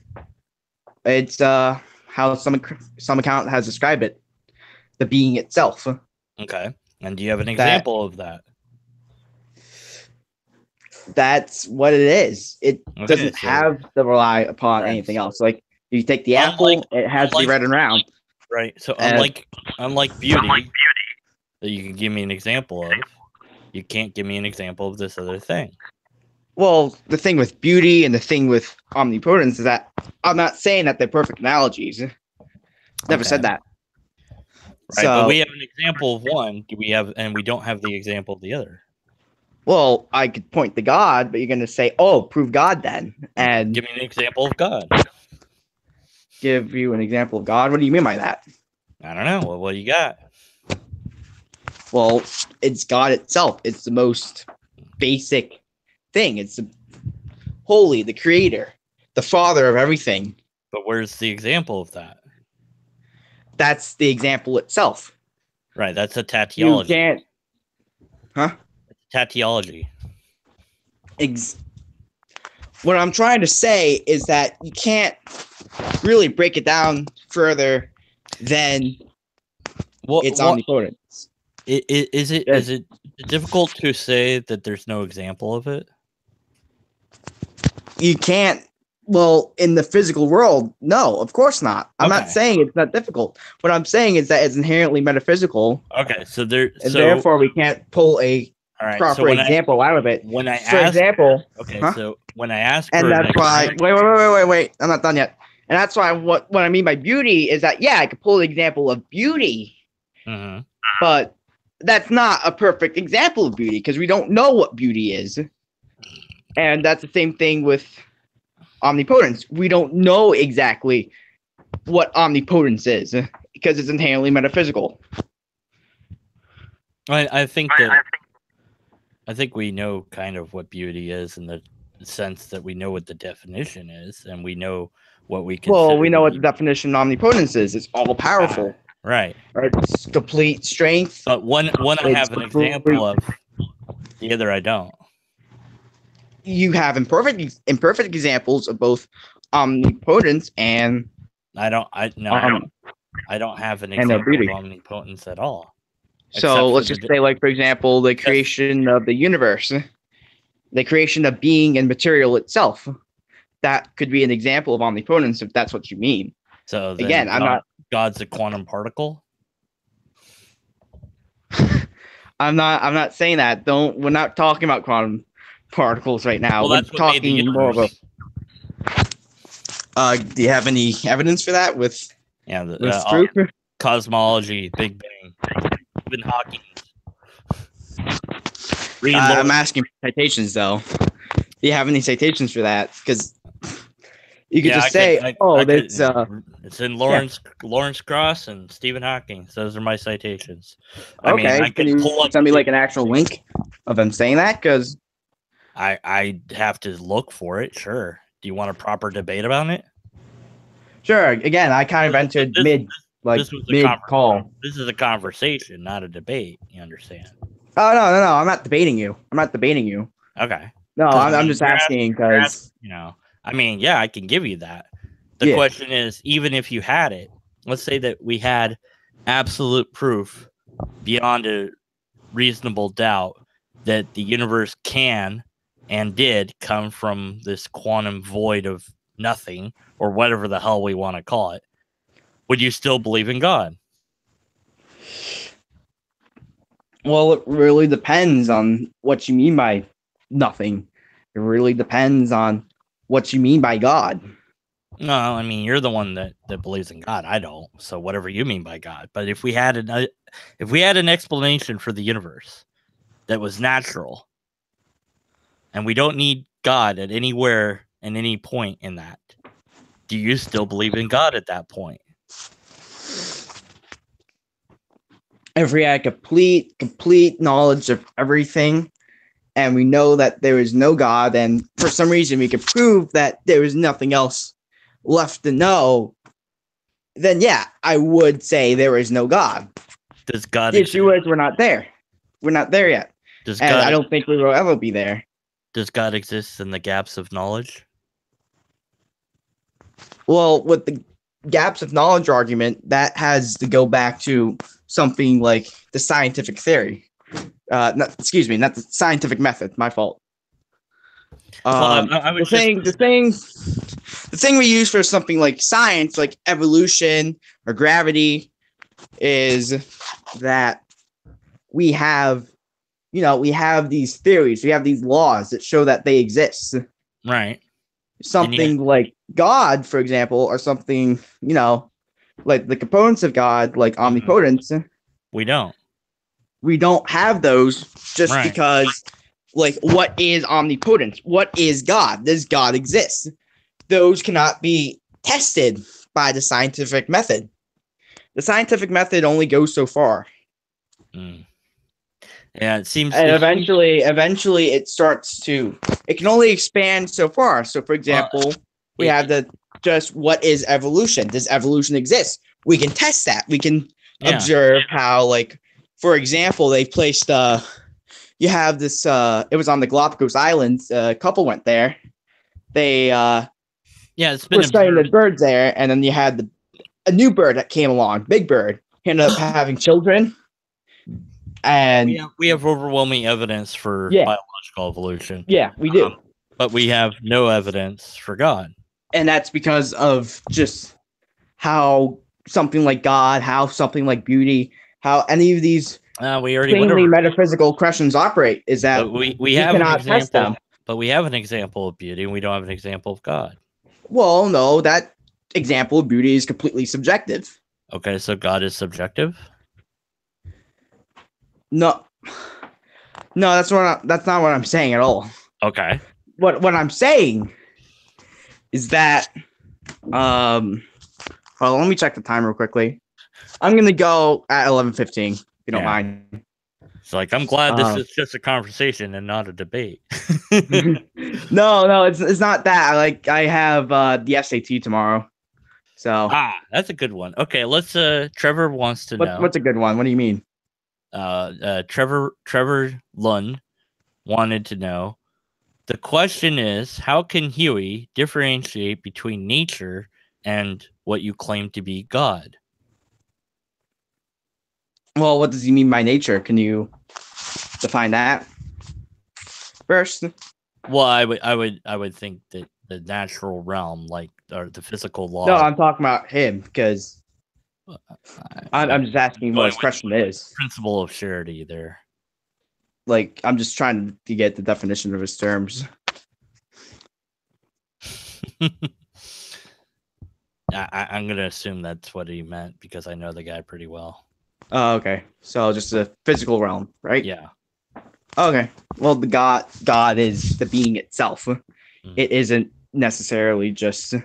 It's how some account has described it, the being itself. Okay, and do you have an example of that? That's what it is. It doesn't have to rely upon anything else. Like you take the apple, it has to be red and round. Right. So unlike beauty, that you can give me an example of, you can't give me an example of this other thing. Well, the thing with beauty and the thing with omnipotence is that I'm not saying that they're perfect analogies. Never said that. Right, but So, we have an example of one. And we don't have the example of the other. well, I could point to God, but you're going to say, "Oh, prove God then," and Give me an example of God. give you an example of God. What do you mean by that? I don't know. Well, what do you got? Well, it's God itself. It's the most basic thing. It's the holy, the creator, the father of everything. But where's the example of that? That's the example itself. Right, that's a You tateology. can't, huh? Tateology. What I'm trying to say is that you can't really break it down further than its omnipotence. Is it difficult to say that there's no example of it? You can't. Well, in the physical world, no, of course not. I'm not saying it's not difficult. What I'm saying is that it's inherently metaphysical. Okay, so therefore we can't pull a proper example out of it. When I for ask, example, so when I ask, and that's why. Wait, I'm not done yet. And that's why what I mean by beauty is that I could pull the example of beauty, but that's not a perfect example of beauty because we don't know what beauty is, and that's the same thing with omnipotence. We don't know exactly what omnipotence is because it's inherently metaphysical. I think we know kind of what beauty is in the sense that we know what the definition is, and we know what we consider. Well, we know what the definition of omnipotence is. It's all powerful. Right. It's complete strength. But one I have an example of, the other I don't. You have imperfect examples of both omnipotence and I don't have an example of omnipotence at all. So let's just say, like, for example, the creation of the universe, the creation of being and material itself. That could be an example of omnipotence if that's what you mean. So again, God's a quantum particle. I'm not saying that. We're not talking about quantum particles right now. Well, we're talking more of a. Do you have any evidence for that with truth? Cosmology, Big Bang, Stephen Hawking. I'm asking for citations though. Do you have any citations for that? Because you could just say, it's in Lawrence Krauss and Stephen Hawking. Those are my citations. Okay, can you send me like an actual link of them saying that? Because I have to look for it. Sure. Do you want a proper debate about it? Sure. Again, I kind of entered mid call. This is a conversation, not a debate. You understand? Oh no! I'm not debating you. Okay. No, I'm just asking because I can give you that. The question is, even if you had it, let's say that we had absolute proof beyond a reasonable doubt that the universe can and did come from this quantum void of nothing, or whatever the hell we want to call it. Would you still believe in God? Well, it really depends on what you mean by nothing. It really depends on what you mean by God. No, I mean, you're the one that believes in God. I don't. So whatever you mean by God. But if we had an explanation for the universe that was natural, and we don't need God at anywhere and any point in that, do you still believe in God at that point? If we had complete knowledge of everything, and we know that there is no God, and for some reason we could prove that there is nothing else left to know, then I would say there is no God. Does God the issue is we're not there. We're not there yet. I don't think we will ever be there. Does God exist in the gaps of knowledge? Well, with the gaps of knowledge argument, that has to go back to something like the scientific theory. Not the scientific method. My fault. The thing we use for something like science, like evolution or gravity, is that we have we have these theories, we have these laws that show that they exist. Right. Something like God, for example, or something, like the components of God, like omnipotence. We don't. We don't have those just Right. because, like, what is omnipotence? What is God? Does God exist? Those cannot be tested by the scientific method. The scientific method only goes so far. Mm. Yeah, it seems. And eventually it starts to. It can only expand so far. So, for example, we have just what is evolution? Does evolution exist? We can test that. We can observe how, like, for example, they placed. You have this. It was on the Galapagos Islands. A couple went there. They. It's been were studying the birds there, and then you had a new bird that came along, big bird. He ended up having children. And we have overwhelming evidence for biological evolution. Yeah, we do. But we have no evidence for God. And that's because of just how something like God, how something like beauty, how any of these plainly metaphysical questions operate is that we have an example. But we have an example of beauty, and we don't have an example of God. Well, no, that example of beauty is completely subjective. Okay, so God is subjective? No, that's not what I'm saying at all. Okay. What I'm saying is that well, let me check the time real quickly. I'm gonna go at 11:15, if you don't mind. It's like, I'm glad this is just a conversation and not a debate. No, it's not that. I have the SAT tomorrow. So that's a good one. Okay, let's Trevor wants to know. What's a good one? What do you mean? Trevor Lund wanted to know. The question is, how can Huey differentiate between nature and what you claim to be God? Well, what does he mean by nature? Can you define that first? Well, I would think that the natural realm, like, or the physical law. No, I'm talking about him because I'm just asking what his question is. Principle of surety there. Like, I'm just trying to get the definition of his terms. I'm going to assume that's what he meant because I know the guy pretty well. Oh, okay. So just the physical realm, right? Yeah. Okay. Well, the God is the being itself. It isn't necessarily just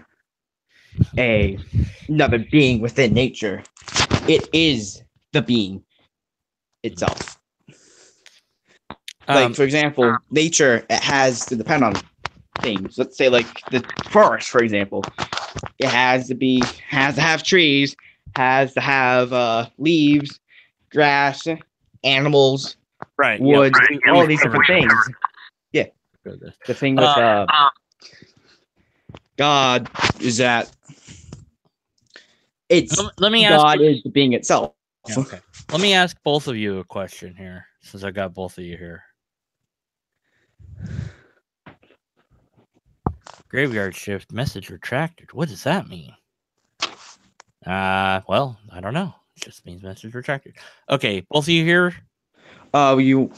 another being within nature. It is the being itself. Like, for example, nature, it has to depend on things. Let's say, like, the forest, for example. It has to have trees, has to have leaves, grass, animals, right, wood, all these different things. Yeah. The thing with God is that God is the being itself. Okay. Let me ask both of you a question here, since I got both of you here. Graveyard shift message retracted. What does that mean? Well, I don't know. It just means message retracted. Okay, both of you here? Hello. You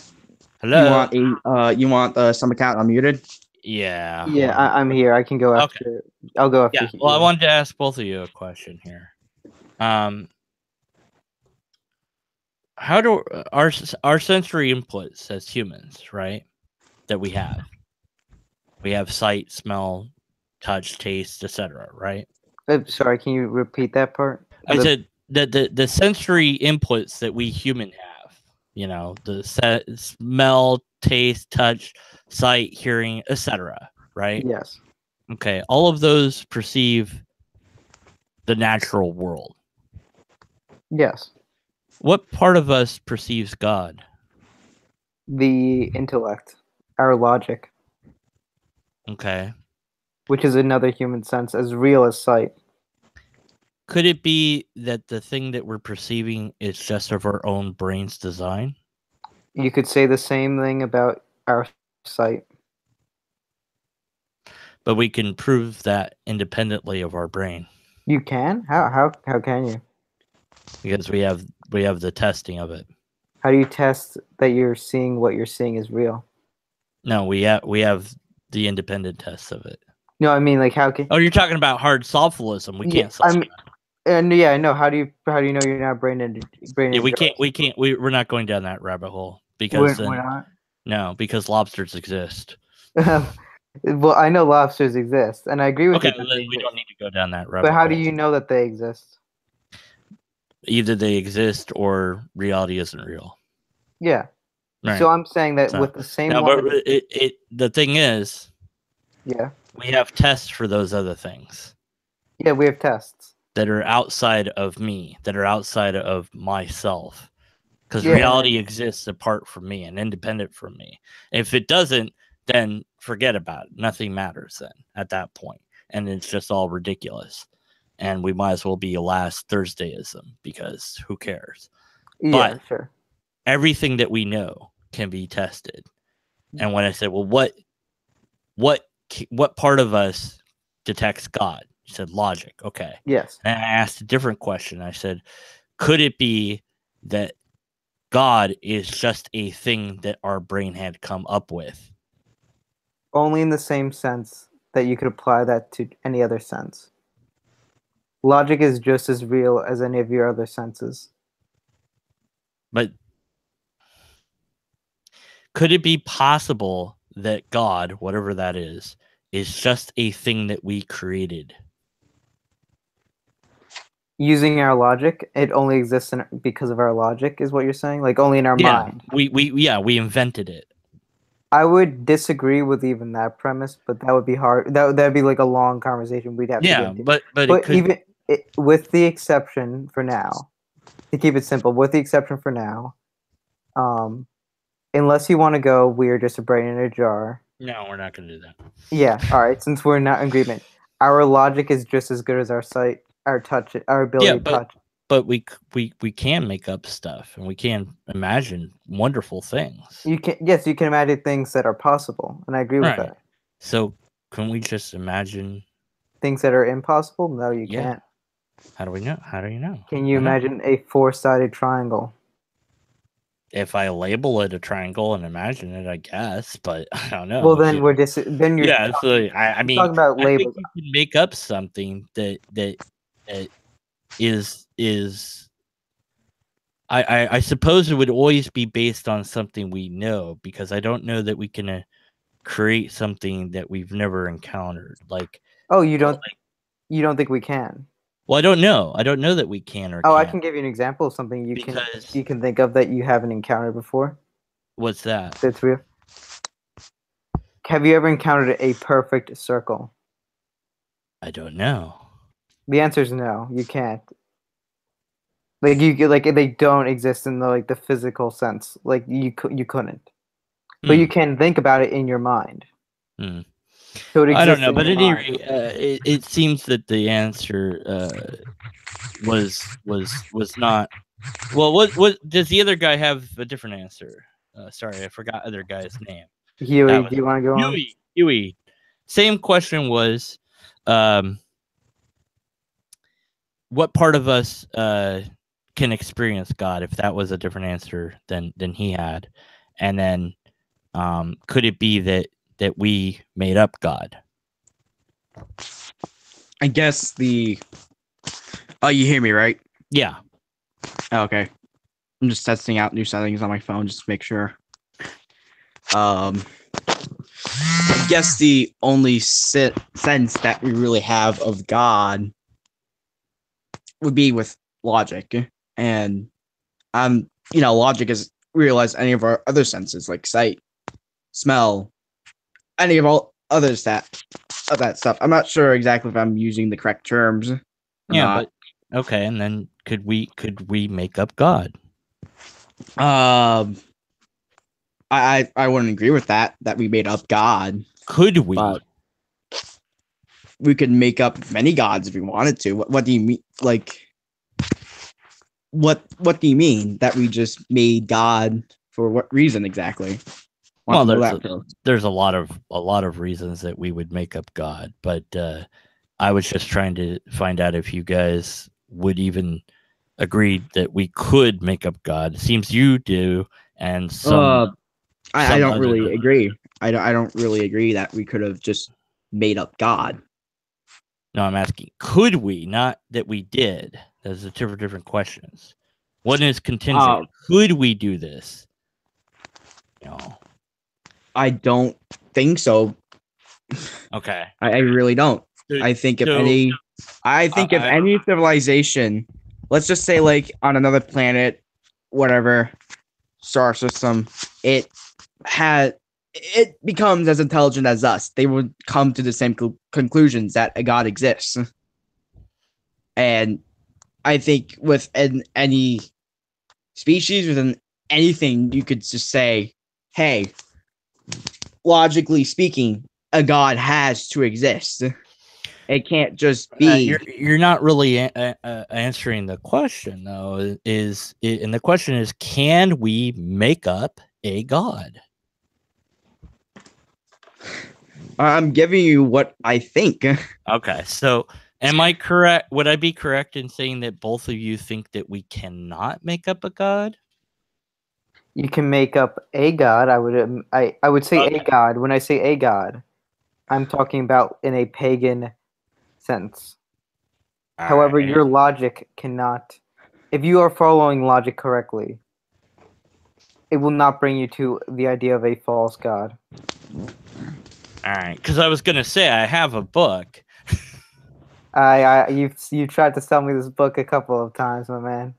want some account unmuted? Yeah. Yeah, I'm here. I can go after. Okay. I'll go after. Yeah. Well, I wanted to ask both of you a question here. How do our sensory inputs as humans, right? That we have sight, smell, touch, taste, etc. Right? Sorry, can you repeat that part? I said that the sensory inputs that we human have, the smell, taste, touch, sight, hearing, etc. Right? Yes. Okay, all of those perceive the natural world. Yes. What part of us perceives God? The intellect, our logic. Okay. Which is another human sense, as real as sight. Could it be that the thing that we're perceiving is just of our own brain's design? You could say the same thing about our sight. But we can prove that independently of our brain. You can? How can you? Because we have the testing of it. How do you test that you're seeing what you're seeing is real? No, we have the independent tests of it. No, I mean like how can? Oh, you're talking about hard solvealism. We Yeah, can't solve that. And yeah, I know. How do you know you're not brain Yeah, we drugs? can't. We're not going down that rabbit hole We're because then not. no, because lobsters exist. Well, I know lobsters exist, and I agree with Okay, you that they we don't exist. need to go down that rabbit But how hole. do you know that they exist? Either they exist or reality isn't real. Yeah. Right. So I'm saying that So- with the same No, logic, but the thing is, yeah, we have tests for those other things yeah, we have tests. that are outside of me, that are outside of myself. Because Yeah, reality exists apart from me and independent from me. If it doesn't, then forget about it. Nothing matters then at that point. And it's just all ridiculous. And we might as well be a last Thursdayism because who cares? Yeah, But sure. everything that we know can be tested. And when I said, well, what part of us detects God? You said logic. Okay. Yes. And I asked a different question. I said, could it be that God is just a thing that our brain had come up with? Only in the same sense that you could apply that to any other sense. Logic is just as real as any of your other senses. But could it be possible that God, whatever that is just a thing that we created? Using our logic, it only exists because of our logic, is what you're saying? Like only in our mind. We invented it. I would disagree with even that premise, but that would be hard. That'd be like a long conversation we'd have to get into. But it But could, even with the exception for now, to keep it simple, with the exception for now, unless you want to go, we are just a brain in a jar. no, we're not going to do that. Yeah, all right. Since we're not in agreement, our logic is just as good as our sight, our touch, our ability to touch. But we can make up stuff and we can imagine wonderful things. You can imagine things that are possible, and I agree with that. So can we just imagine things that are impossible? No, you can't. How do we know? How do you know? Can you imagine a four-sided triangle? If I label it a triangle and imagine it, I guess, but I don't know. Well, then then you're so I mean, talking about labels. I think you can make up something that is I suppose it would always be based on something we know, because I don't know that we can create something that we've never encountered. Like, you don't think we can? Well, I don't know. I don't know that we can or can't. I can give you an example of something you can think of that you haven't encountered before. What's that? That's real. Have you ever encountered a perfect circle? I don't know. The answer is no. You can't. Like they don't exist in the physical sense. Like you couldn't. But you can think about it in your mind. So I don't know, but at any rate, it seems that the answer was not. Well, what does the other guy have a different answer? Sorry, I forgot other guy's name. Huey, do you want to go on? Huey. Same question was, what part of us can experience God? If that was a different answer than he had, and then could it be that we made up God? I guess you hear me, right? Yeah. Okay. I'm just testing out new settings on my phone just to make sure. I guess the only sense that we really have of God would be with logic. And logic is realize any of our other senses like sight, smell, any of all others that stuff. I'm not sure exactly if I'm using the correct terms. But okay, and then could we make up God? I wouldn't agree with that we made up God. Could we? But we could make up many gods if we wanted to. What do you mean? Like, what do you mean that we just made God for what reason exactly? Well, there's a lot of reasons that we would make up God, but I was just trying to find out if you guys would even agreed that we could make up God. It seems you do, and I don't other really than- agree. I don't really agree that we could have just made up God. No, I'm asking, could we? Not that we did. Those are two different questions. One is contingent. Could we do this? No. I don't think so. Okay. I really don't. I think if any civilization, let's just say like on another planet, whatever star system, it becomes as intelligent as us, they would come to the same conclusions that a God exists. And I think within any species, within anything, you could just say, hey, logically speaking, a God has to exist. It can't just be. You're not really answering the question, though. And the question is, can we make up a God? I'm giving you what I think. Okay, so am I correct? Would I be correct in saying that both of you think that we cannot make up a God? You can make up a god. I would say a god. When I say a god, I'm talking about in a pagan sense. However, your logic cannot. If you are following logic correctly, it will not bring you to the idea of a false god. All right, because I was gonna say I have a book. You tried to sell me this book a couple of times, my man.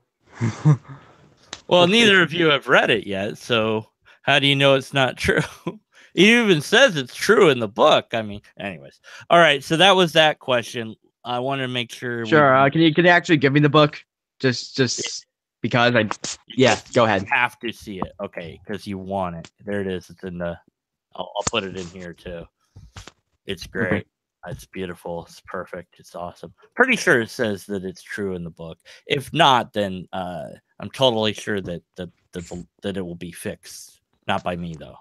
Well, neither of you have read it yet, so how do you know it's not true? It even says it's true in the book. I mean, anyways. All right, so that was that question. I want to make sure. Sure. Can you actually give me the book? Just because I. Yeah. Go ahead. You have to see it, okay? Because you want it. There it is. It's in the. I'll put it in here too. It's great. Okay. It's beautiful. It's perfect. It's awesome. Pretty sure it says that it's true in the book. If not, then I'm totally sure that that it will be fixed. Not by me though.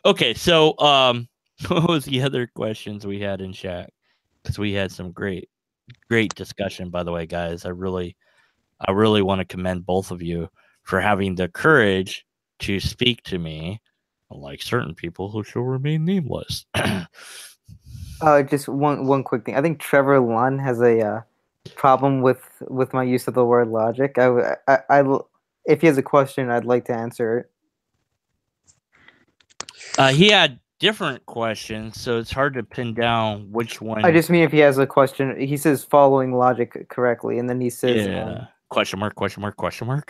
Okay, so what was the other questions we had in chat? Because we had some great discussion, by the way, guys. I really want to commend both of you for having the courage to speak to me, unlike certain people who shall remain nameless. Just one quick thing. I think Trevor Lunn has a problem with my use of the word logic. If he has a question, I'd like to answer it. He had different questions, so it's hard to pin down which one. I just mean if he has a question, he says following logic correctly, and then he says, question mark.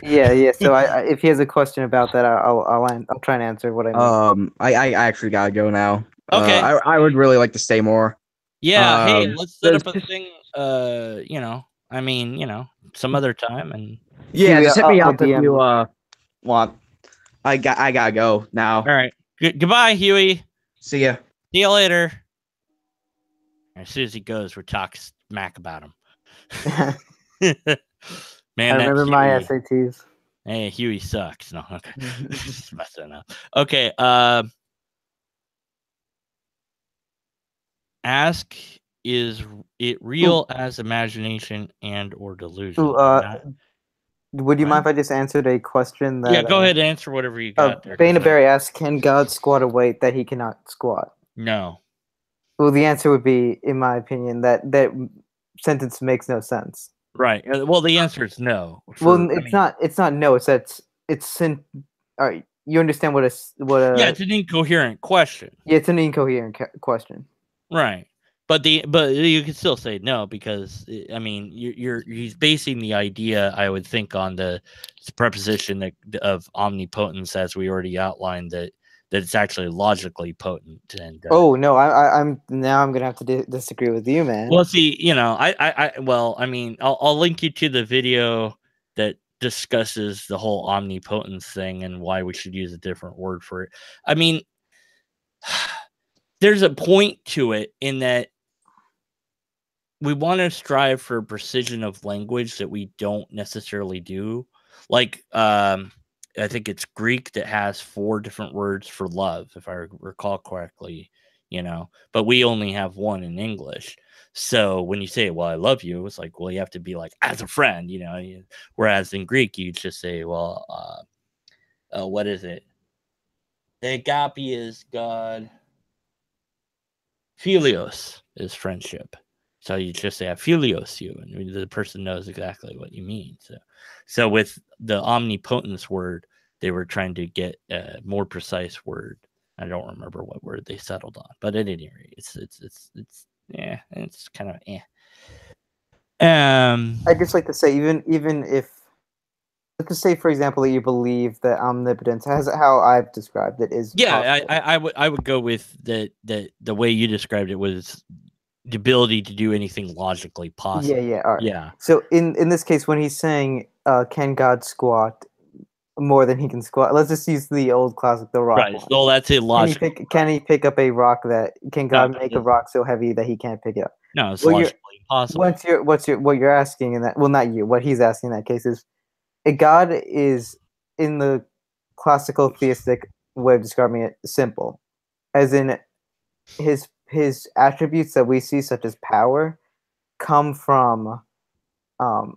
Yeah. So if he has a question about that, I'll try and answer what I mean. I actually gotta go now. Okay. I would really like to stay more. Yeah. Hey, let's set up a thing. I mean, some other time, and yeah, just hit me up if you want. I gotta go now. All right. Goodbye, Huey. See ya. See you later. As soon as he goes, we're talking smack about him. Man, I remember my SATs. Hey, Huey sucks. No, okay. Just messing up. Okay. Ask, is it real as imagination and or delusion? Would you mind if I just answered a question that? Yeah, go ahead and answer whatever you got there. Bainaberry asks, can God squat a weight that he cannot squat? No. Well, the answer would be, in my opinion, that sentence makes no sense. Right. Well, the answer is no. It's not no. It's that it's all right. You understand what a yeah, it's an incoherent question. Yeah, it's an incoherent question. Right. But you can still say no because I mean he's basing the idea, I would think, on the preposition of omnipotence, as we already outlined, that it's actually logically potent. And oh no, I'm gonna have to disagree with you, man. Well, see, I'll link you to the video that discusses the whole omnipotence thing and why we should use a different word for it. I mean, there's a point to it in that we want to strive for precision of language that we don't necessarily do. Like, I think it's Greek that has 4 different words for love, if I recall correctly. but we only have one in English. So when you say, well, I love you, it's like, well, you have to be like, as a friend, whereas in Greek, you just say, well, what is it? The agape is God. Philios is friendship. So you just say, I philios you, and the person knows exactly what you mean. So with the omnipotence word, they were trying to get a more precise word. I don't remember what word they settled on, but at any rate, it's kind of eh. I'd just like to say, even if, let's just say, for example, that you believe that omnipotence, has how I've described it, is yeah, possible. I would go with the way you described it was the ability to do anything logically possible. Yeah, all right. Yeah. So in this case, when he's saying, "Can God squat more than he can squat?" Let's just use the old classic, the rock Right. one. So that's illogical. Can he pick up a rock that? Can No, God make a rock so heavy that he can't pick it up? no, it's Well, logically impossible. what you're asking in that? Well, not you. What he's asking in that case is, a God is, in the classical theistic way of describing it, simple, as in his attributes that we see, such as power, come from um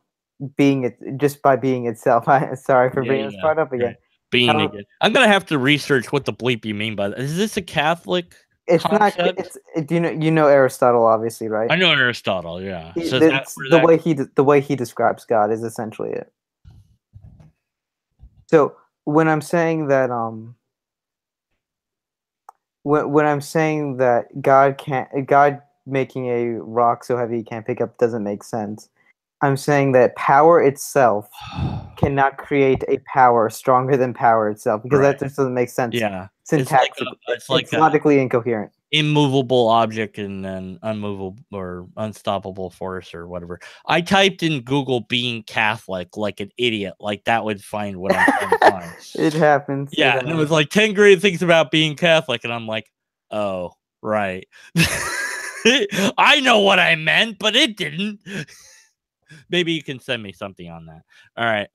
being it, just by being itself. Sorry for bringing this part up again. Right. Being Um, again. I'm gonna have to research what the bleep you mean by that. Is this a Catholic it's not. concept? You know Aristotle, obviously, right? I know Aristotle, yeah. So is that It's where that the way he describes God is essentially it. So when I'm saying that when I'm saying that God making a rock so heavy he can't pick up doesn't make sense. I'm saying that power itself cannot create a power stronger than power itself, because right. that just doesn't make sense. Yeah. Syntactically, It's like it's logically incoherent. immovable object and then unmovable or unstoppable force or whatever. I typed in Google being Catholic like an idiot, like that would find what I'm trying to find. It happens. Yeah, and it was like 10 great things about being Catholic, and I'm like, oh, right. I know what I meant, but it didn't. Maybe you can send me something on that. All right.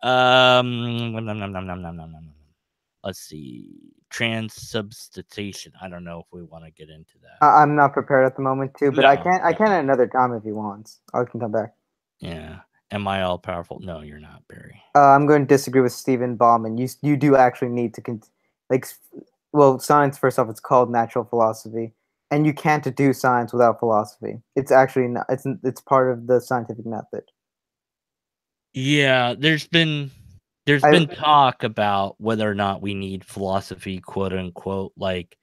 Let's see. Transubstantiation. I don't know if we want to get into that. I'm not prepared at the moment too, but No. I can at another time if he wants. I can come back. Yeah. Am I all powerful? No, you're not, Barry. I'm going to disagree with Stephen Bauman. You do actually need to well, science, first off, it's called natural philosophy, and you can't do science without philosophy. It's actually not, it's part of the scientific method. Yeah, there's been talk about whether or not we need philosophy, quote unquote. Like,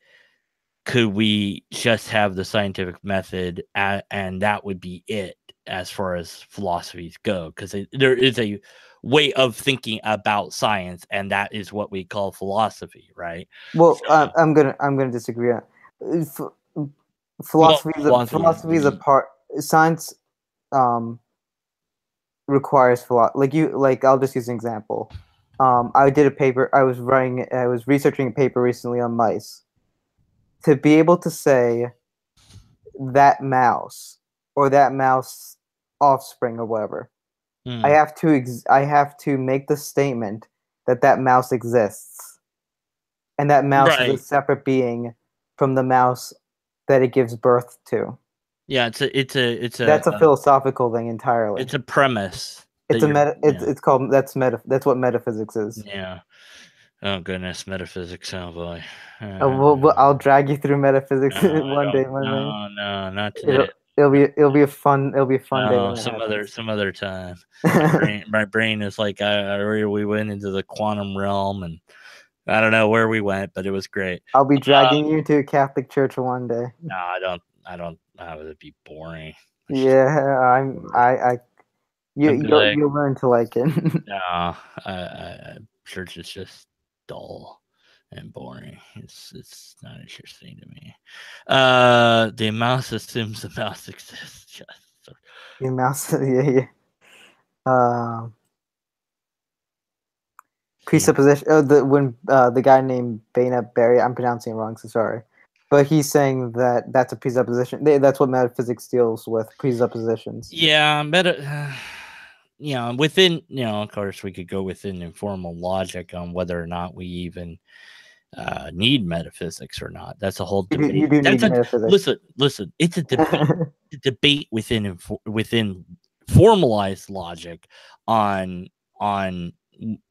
could we just have the scientific method and that would be it as far as philosophies go? Because there is a way of thinking about science, and that is what we call philosophy, right? Well, I'm gonna disagree. Philosophy is a part. Science requires like I'll just use an example. I did a paper. I was researching a paper recently on mice. To be able to say that mouse or that mouse offspring or whatever, I have to make the statement that that mouse exists, and that mouse is a separate being from the mouse that it gives birth to. Yeah, it's That's a philosophical thing entirely. It's a premise. It's it's called that's what metaphysics is. Yeah. Oh goodness, metaphysics. Oh boy. I'll drag you through metaphysics one day, my man. No, not today. It'll be a fun day when that happens. Some other time. My brain is like we went into the quantum realm, and I don't know where we went, but it was great. I'll be dragging you to a Catholic church one day. No, I don't. That would be boring. Yeah, you'll learn to like it. No, church is just dull and boring. It's not interesting to me. The mouse assumes the mouse exists. The mouse, yeah. Presupposition. When the guy named Baina Berry, I'm pronouncing it wrong, so sorry. But he's saying that that's a presupposition. That's what metaphysics deals with, presuppositions. Yeah, within, of course, we could go within informal logic on whether or not we even need metaphysics or not. That's a whole You debate. do need metaphysics. Listen. It's a debate. It's a debate within formalized logic on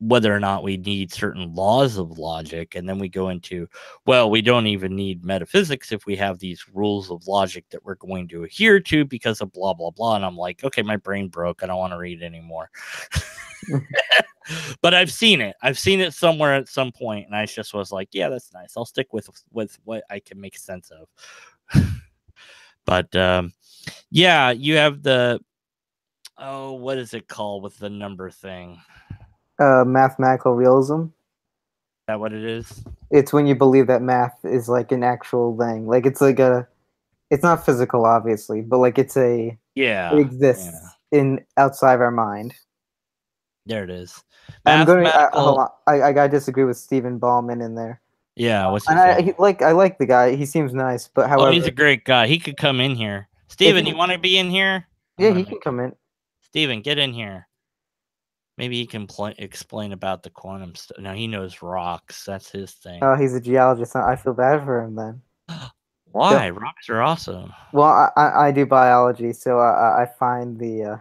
whether or not we need certain laws of logic, and then we go into, well, we don't even need metaphysics if we have these rules of logic that we're going to adhere to because of blah blah blah. And I'm like, okay, my brain broke. I don't want to read anymore. But I've seen it somewhere at some point, and I just was like, yeah, that's nice. I'll stick with what I can make sense of. But yeah, you have the what is it called with the number thing? Mathematical realism. Is that what it is? It's when you believe that math is like an actual thing. Like it's like it's not physical, obviously, but like it exists in outside of our mind. There it is. I'm going. Hold on. I gotta disagree with Stephen Ballman in there. Yeah, what's his name? I like the guy. He seems nice, but however, he's a great guy. He could come in here. Steven, you want to be in here? Yeah, he can come in. Steven, get in here. Maybe he can explain about the quantum stuff. No, he knows rocks. That's his thing. Oh, he's a geologist. I feel bad for him then. Why? So, rocks are awesome. Well, I do biology, so I find the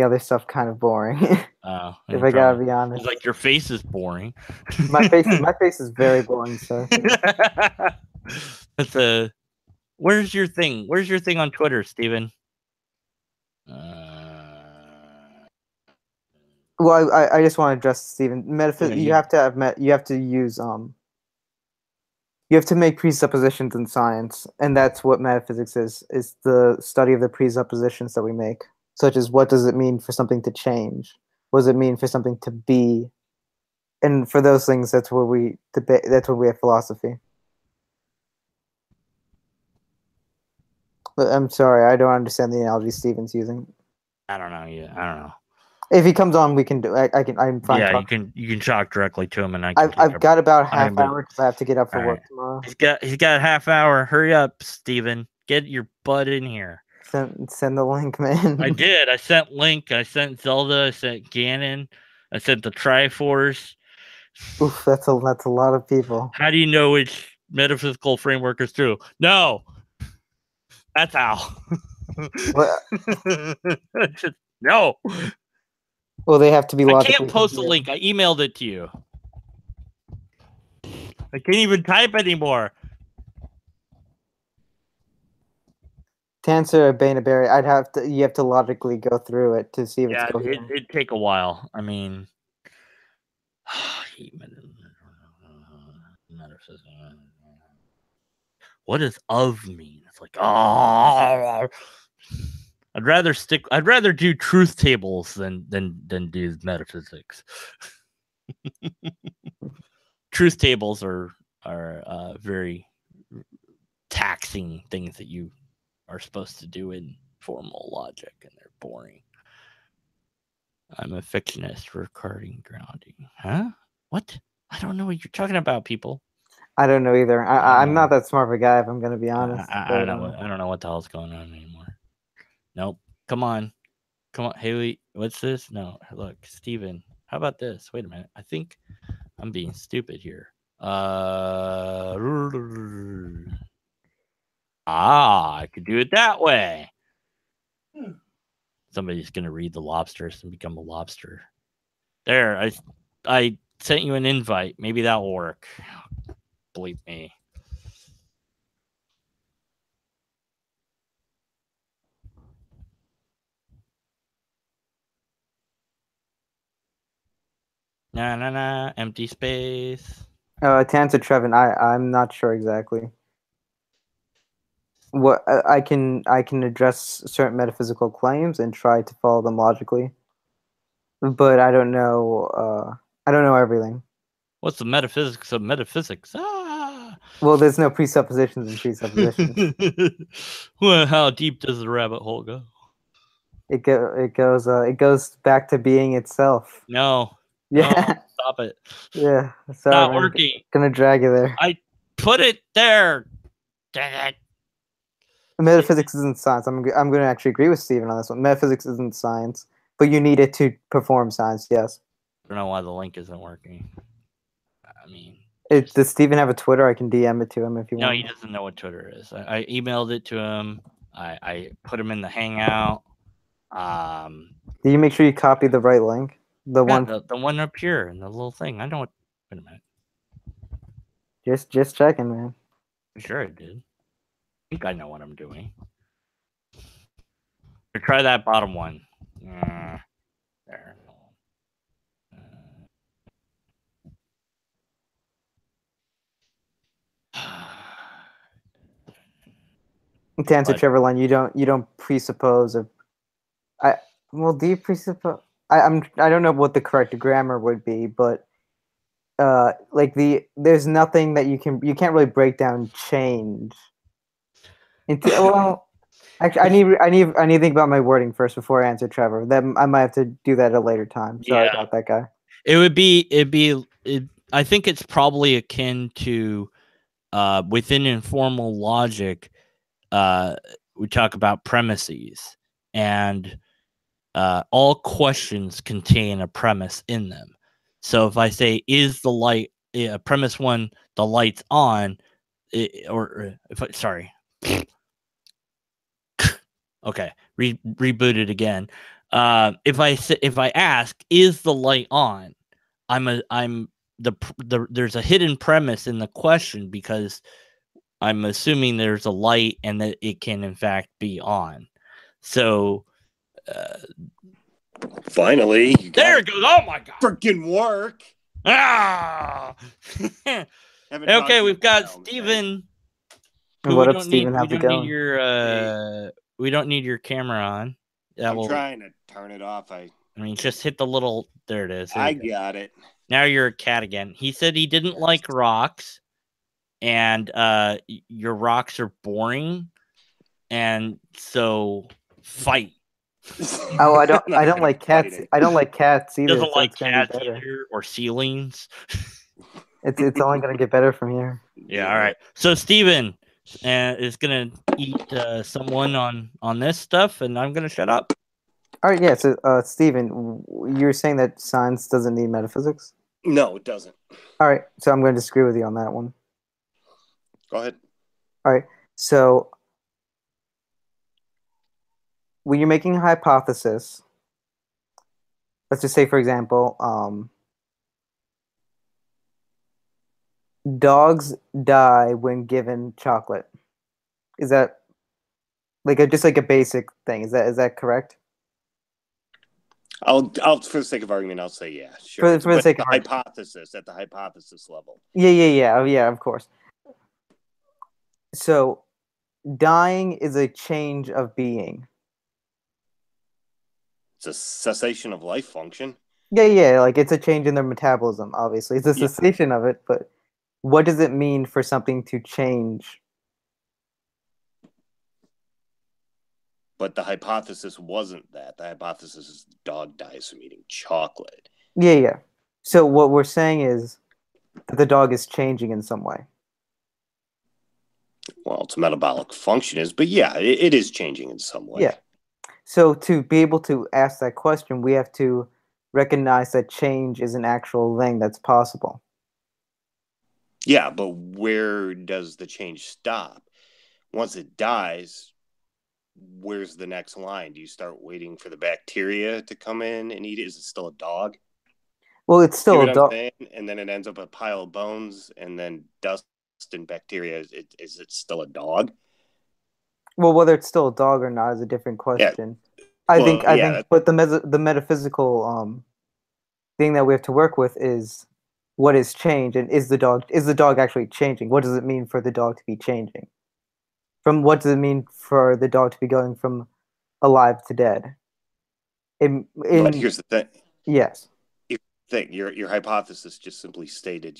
other stuff kind of boring. Oh, if I gotta be honest. It's like your face is boring. my face is very boring, sir. That's Where's your thing? Where's your thing on Twitter, Steven? Well, I just want to address Stephen. You have to use you have to make presuppositions in science, and that's what metaphysics is the study of the presuppositions that we make, such as what does it mean for something to change? What does it mean for something to be? And for those things, that's where we debate. That's where we have philosophy. But I'm sorry, I don't understand the analogy Stephen's using. I don't know. Yeah, I don't know. If he comes on, we can do. I'm fine. Yeah, you can talk directly to him, and I've got about half hour because I have to get up for work tomorrow. He's got a half hour. Hurry up, Steven. Get your butt in here. Send the link, man. I did. I sent Link. I sent Zelda. I sent Ganon. I sent the Triforce. Oof, that's a lot of people. How do you know which metaphysical framework is true? No, that's how. Just, no. Well, they have to be logically. I can't post a link. I emailed it to you. I can't even type anymore. To answer a Bainaberry, you have to logically go through it to see if it's coherent. It'd take a while. I mean, what does "of" mean? It's like, oh. I'd rather do truth tables than do metaphysics. Truth tables are very taxing things that you are supposed to do in formal logic, and they're boring. I'm a fictionist regarding grounding. Huh? What? I don't know what you're talking about, people. I don't know either. I'm not that smart of a guy, if I'm going to be honest. I don't know what the hell's going on anymore. Nope. Come on. Haley, what's this? No, look, Steven. How about this? Wait a minute. I think I'm being stupid here. I could do it that way. Somebody's gonna read the lobsters and become a lobster. There, I sent you an invite. Maybe that will work. Believe me. Nah, empty space. To answer Trevin, I'm not sure exactly. What I can address certain metaphysical claims and try to follow them logically, but I don't know. I don't know everything. What's the metaphysics of metaphysics? Ah. Well, there's no presuppositions and presuppositions. Well, how deep does the rabbit hole go? It goes back to being itself. No. Yeah. No, stop it. Yeah. It's not working. Gonna drag you there. I put it there. Dang it. Metaphysics isn't science. I'm going to actually agree with Steven on this one. Metaphysics isn't science, but you need it to perform science. Yes. I don't know why the link isn't working. I mean, Does Steven have a Twitter? I can DM it to him if you No, want. he doesn't know what Twitter is. I emailed it to him. I put him in the Hangout. Do you make sure you copy the right link? The yeah, one. the one up here and the little thing. I know what. Wait a minute. Just checking, man. I'm sure I did. I think I know what I'm doing. Try that bottom one. There. To answer But- Trevor Line, you don't presuppose of. Do you presuppose? I don't know what the correct grammar would be, but there's nothing that you can't really break down change into. Well, actually, I need to think about my wording first before I answer Trevor. Then I might have to do that at a later time. Sorry Yeah. about that, guy. I think it's probably akin to within informal logic, we talk about premises, and all questions contain a premise in them. So if I say, is the light, premise one, the light's on, sorry. Okay, reboot it again. If I ask, is the light on? There's a hidden premise in the question because I'm assuming there's a light and that it can in fact be on. So finally, there it goes. Oh my god! Freaking work! Ah! Okay, we've got Steven. What up, Steven? How's it going? We don't need your camera on. I'm trying to turn it off. I mean, just hit the little. There it is. I got it. Now you're a cat again. He said he didn't like rocks, and your rocks are boring, and so fight. Oh, I don't like cats. Fighting. I don't like cats either. Doesn't so like it's gonna cats be better. either, or ceilings. It's only gonna get better from here. Yeah. All right. So Steven is gonna eat someone on this stuff, and I'm gonna shut up. All right, yeah. So, Steven, you're saying that science doesn't need metaphysics? No, it doesn't. All right, so I'm going to disagree with you on that one. Go ahead. All right, so when you're making a hypothesis, let's just say, for example, dogs die when given chocolate. Is that just like a basic thing? Is that correct? I'll for the sake of argument, I'll say yeah, sure. For the sake of hypothesis, at the hypothesis level. Yeah, of course. So, dying is a change of being. It's a cessation of life function. Yeah, like it's a change in their metabolism, obviously. It's a cessation of it, but what does it mean for something to change? But the hypothesis wasn't that. The hypothesis is the dog dies from eating chocolate. Yeah. So what we're saying is that the dog is changing in some way. Well, its metabolic function is, but yeah, it is changing in some way. Yeah. So to be able to ask that question, we have to recognize that change is an actual thing that's possible. Yeah, but where does the change stop? Once it dies, where's the next line? Do you start waiting for the bacteria to come in and eat it? Is it still a dog? Well, it's still a dog. And then it ends up a pile of bones and then dust and bacteria. Is it still a dog? Well, whether it's still a dog or not is a different question. Yeah. I think, but the metaphysical thing that we have to work with is what is change, and is the dog actually changing? What does it mean for the dog to be changing? What does it mean for the dog to be going from alive to dead? But here's the thing. Yes. Your hypothesis just simply stated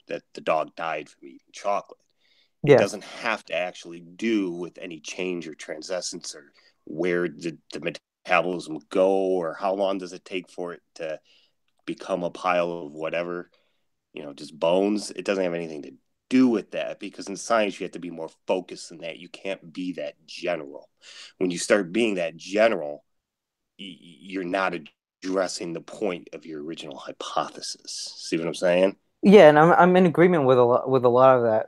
that the dog died from eating chocolate. It doesn't have to actually do with any change or transcendence or where did the metabolism go or how long does it take for it to become a pile of whatever, just bones. It doesn't have anything to do with that because in science you have to be more focused than that. You can't be that general. When you start being that general, you're not addressing the point of your original hypothesis. See what I'm saying? Yeah, and I'm in agreement with a lot of that.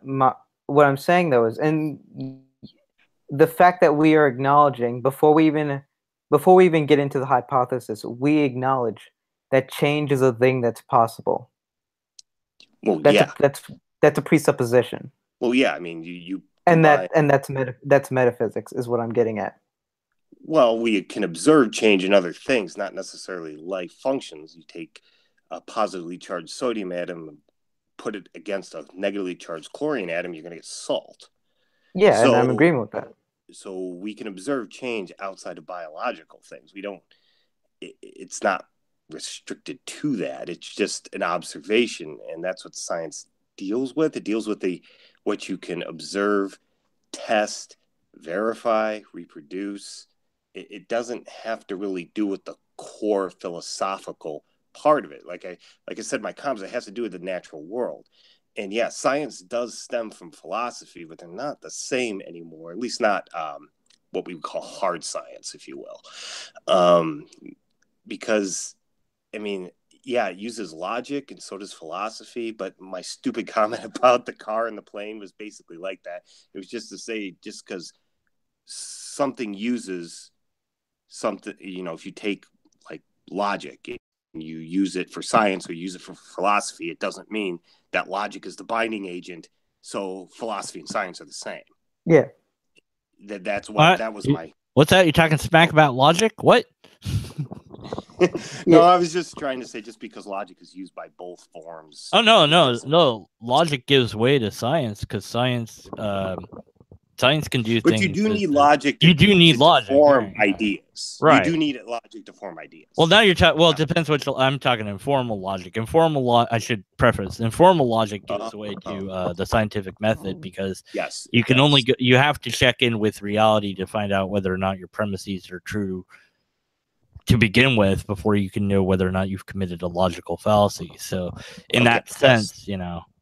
What I'm saying though is, and the fact that we are acknowledging before we even get into the hypothesis, we acknowledge that change is a thing that's possible. Well, That's yeah. a that's a presupposition, Well, yeah. I mean, you and combine. that's metaphysics is what I'm getting at. Well, we can observe change in other things, not necessarily life functions. You take a positively charged sodium atom and put it against a negatively charged chlorine atom, you're going to get salt. Yeah, and I'm So, agreeing with that. so we can observe change outside of biological things. We don't. It's not restricted to that. It's just an observation, and that's what science deals with. It deals with what you can observe, test, verify, reproduce. It doesn't have to really do with the core philosophical part of it. Like I said, my comments, it has to do with the natural world. And yeah, science does stem from philosophy, but they're not the same anymore. At least not what we would call hard science, if you will. Because I mean, yeah, it uses logic and so does philosophy, but my stupid comment about the car and the plane was basically like that. It was just to say, just because something uses something, if you take like logic and you use it for science or use it for philosophy, it doesn't mean that logic is the binding agent. So philosophy and science are the same. Yeah. That's what that was my. What's that? You talking smack about logic? What? No, I was just trying to say, just because logic is used by both forms. Oh no! Logic gives way to science because science can do things. But you do need logic. You do need logic to form ideas. Right. You do need logic to form ideas. Well, now you're talking. Well, it depends what I'm talking. Informal logic. I should preface. Informal logic gives way to the scientific method because you can only you have to check in with reality to find out whether or not your premises are true to begin with before you can know whether or not you've committed a logical fallacy. So in that sense,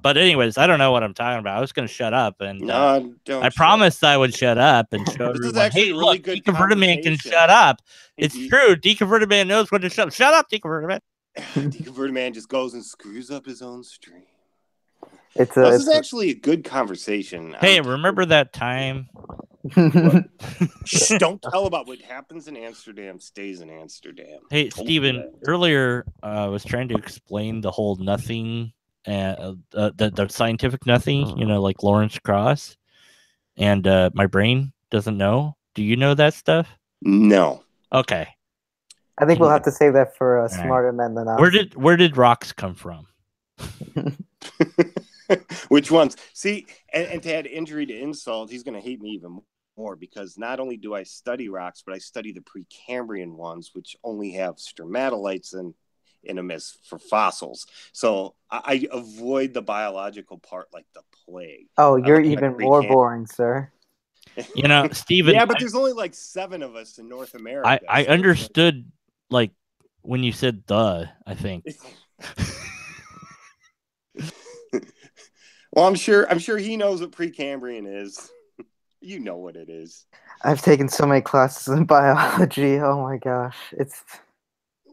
but anyways, I don't know what I'm talking about. I was going to shut up and I promised I would shut up and show this everyone, is actually hey, a really look, good Deconverted Man can shut up. It's true. Deconverted Man knows when to shut up. Shut up, Deconverted Man. Deconverted Man just goes and screws up his own stream. This is actually a good conversation. Hey, remember that time? Shh, don't tell about what happens in Amsterdam stays in Amsterdam. Hey, Steven, earlier I was trying to explain the whole nothing, the scientific nothing, like Lawrence Krauss, and my brain doesn't know. Do you know that stuff? No. Okay. I think we'll have to save that for smarter men than us. Where did rocks come from? Which ones? See, and to add injury to insult, he's going to hate me even more because not only do I study rocks, but I study the Precambrian ones, which only have stromatolites in them as for fossils. So I avoid the biological part like the plague. Oh, you're even more boring, sir. Steven. Yeah, but there's only like 7 of us in North America. I understood like when you said I think. Well, I'm sure he knows what Precambrian is. You know what it is. I've taken so many classes in biology. Oh my gosh, it's.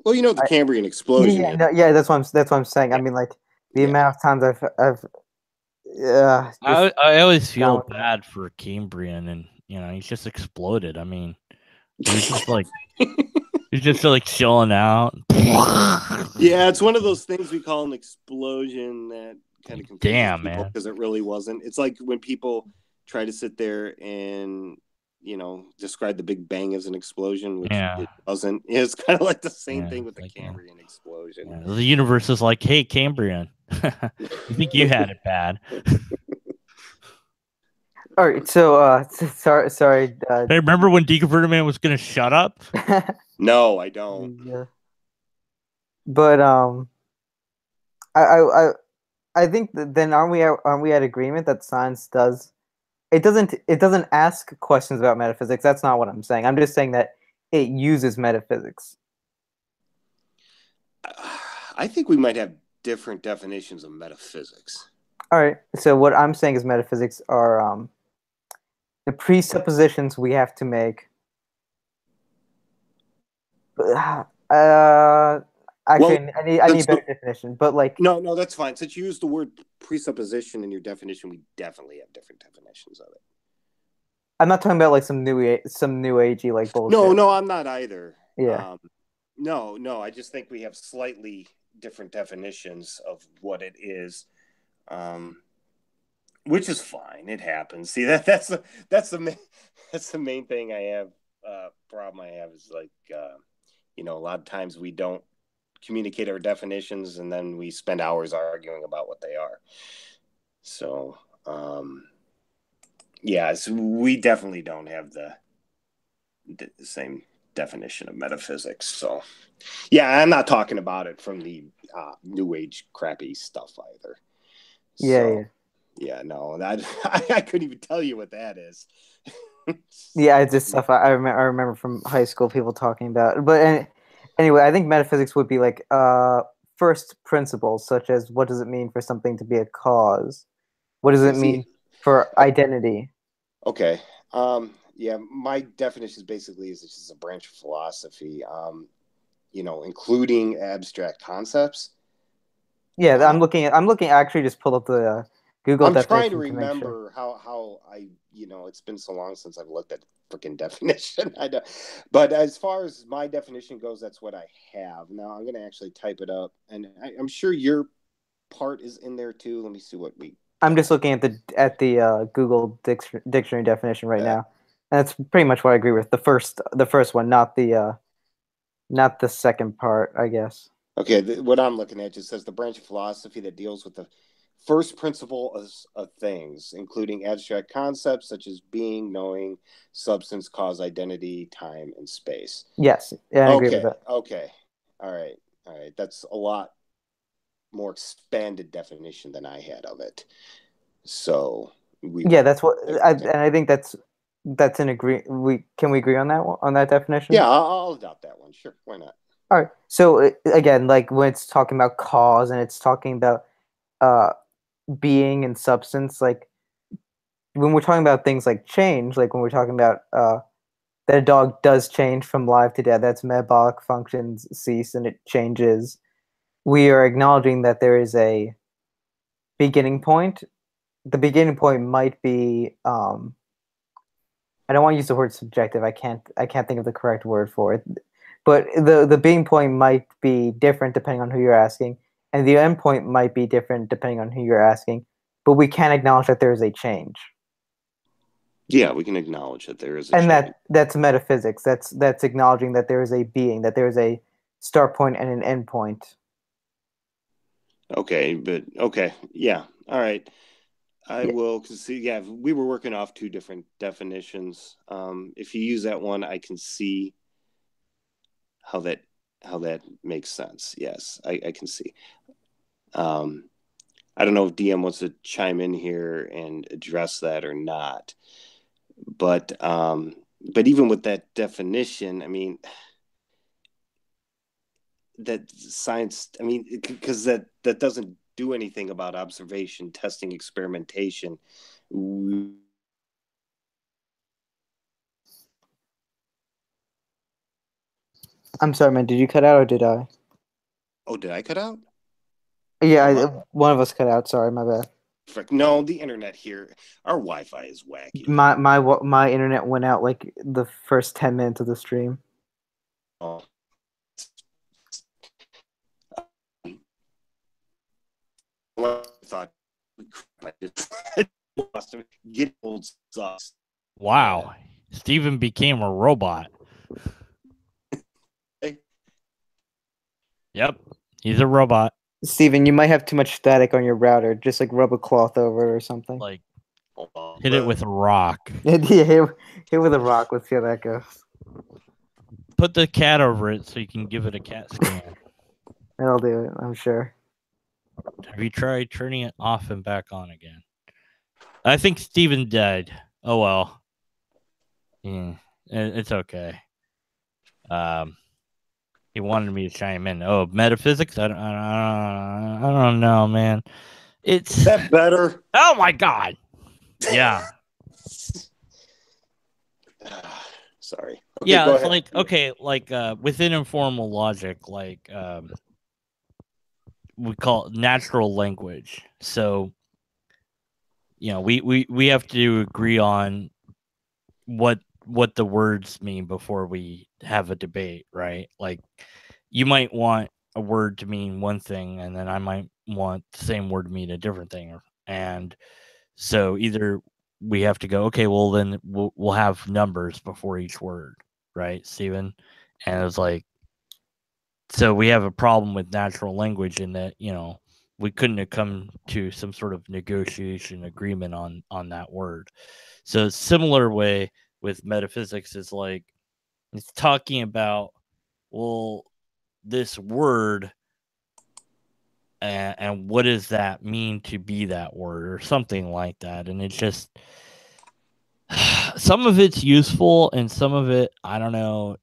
Well, the Cambrian explosion. Yeah, that's what I'm saying. Yeah. I mean, like the amount of times I've. I always feel bad for Cambrian, and he's just exploded. I mean, he's just like he's just like chilling out. Yeah, it's one of those things we call an explosion that kind of confuses people because it really wasn't. It's like when people try to sit there and describe the Big Bang as an explosion, which it wasn't. It's kind of like the same thing with the Cambrian explosion. Yeah. The universe is like, hey, Cambrian, you think you had it bad? All right, so sorry. Hey, remember when Deconverted Man was gonna shut up? No, I don't. Yeah. But I think then aren't we at agreement that science does. It doesn't ask questions about metaphysics. That's not what I'm saying. I'm just saying that it uses metaphysics. I think we might have different definitions of metaphysics. All right. So what I'm saying is metaphysics are the presuppositions we have to make. Actually, I need a better definition. But like, no, that's fine. Since you used the word presupposition in your definition, we definitely have different definitions of it. I'm not talking about like some new agey like bullshit. No, I'm not either. Yeah. No. I just think we have slightly different definitions of what it is, which is fine. It happens. See, that's the main thing I have. Problem I have is like, a lot of times we don't communicate our definitions, and then we spend hours arguing about what they are. So, so we definitely don't have the same definition of metaphysics. So, yeah, I'm not talking about it from the new age crappy stuff either. No, I couldn't even tell you what that is. Yeah, it's just stuff I remember from high school people talking about. But anyway, I think metaphysics would be like first principles, such as what does it mean for something to be a cause? What does it mean for identity? Okay. My definition basically is it's just a branch of philosophy, including abstract concepts. Yeah, I'm looking. I actually just pulled up the Google. I'm trying to remember how I, it's been so long since I've looked at the freaking definition. I know, but as far as my definition goes, that's what I have. Now I'm going to actually type it up, and I'm sure your part is in there too. Let me see what we. I'm just looking at the Google dictionary definition right now, and that's pretty much what I agree with. The first one, not the second part, I guess. Okay, what I'm looking at just says the branch of philosophy that deals with the first principle of things, including abstract concepts such as being, knowing, substance, cause, identity, time, and space. Yes, yeah, I agree with that. Okay, all right. That's a lot more expanded definition than I had of it. So that's what, and I think that's an agree. Can we agree on that definition? Yeah, I'll adopt that one. Sure, why not? All right. So again, like when it's talking about cause and it's talking about being and substance, like when we're talking about things like change, like when we're talking about that a dog does change from live to dead, that's metabolic functions cease and it changes. We are acknowledging that there is a beginning point. The beginning point might be I don't want to use the word subjective. I can't think of the correct word for it. But the beginning point might be different depending on who you're asking, and the end point might be different depending on who you're asking. But we can acknowledge that there is a change. Yeah, we can acknowledge that there is a change. And that's metaphysics. That's acknowledging that there is a being, that there is a start point and an end point. Okay, yeah, all right. I will, because we were working off two different definitions. If you use that one, I can see how that makes sense. Yes, I can see. I don't know if DM wants to chime in here and address that or not, but even with that definition, I mean, that science, I mean, because that doesn't do anything about observation, testing, experimentation. I'm sorry, man. Did you cut out or did I? Oh, did I cut out? Yeah, one of us cut out. Sorry, my bad. Frick, no, the internet here, our Wi-Fi is wacky. My internet went out like the first 10 minutes of the stream. Oh. I thought get old sucks. Wow, Steven became a robot. Yep, he's a robot. Steven, you might have too much static on your router. Just like rub a cloth over it or something. Like hit it with a rock. Yeah, hit with a rock. Let's see how that goes. Put the cat over it so you can give it a cat scan. That'll do it, I'm sure. Have you tried turning it off and back on again? I think Steven died. Oh well. Yeah, it's okay. He wanted me to chime in. Oh, metaphysics? I don't know, man. It's that better. Oh my god. Yeah. Sorry. Okay, yeah, it's ahead. Like okay, like within informal logic, like we call natural language. So, we have to agree on what the words mean before we have a debate, right? Like, you might want a word to mean one thing, and then I might want the same word to mean a different thing. And so either we have to go, okay, well, then we'll have numbers before each word, right, Steven? And it's like, so we have a problem with natural language in that, we couldn't have come to some sort of negotiation agreement on that word. So similar way with metaphysics is like, it's talking about, well, this word, and what does that mean to be that word, or something like that. And it's just, some of it's useful and some of it, I don't know,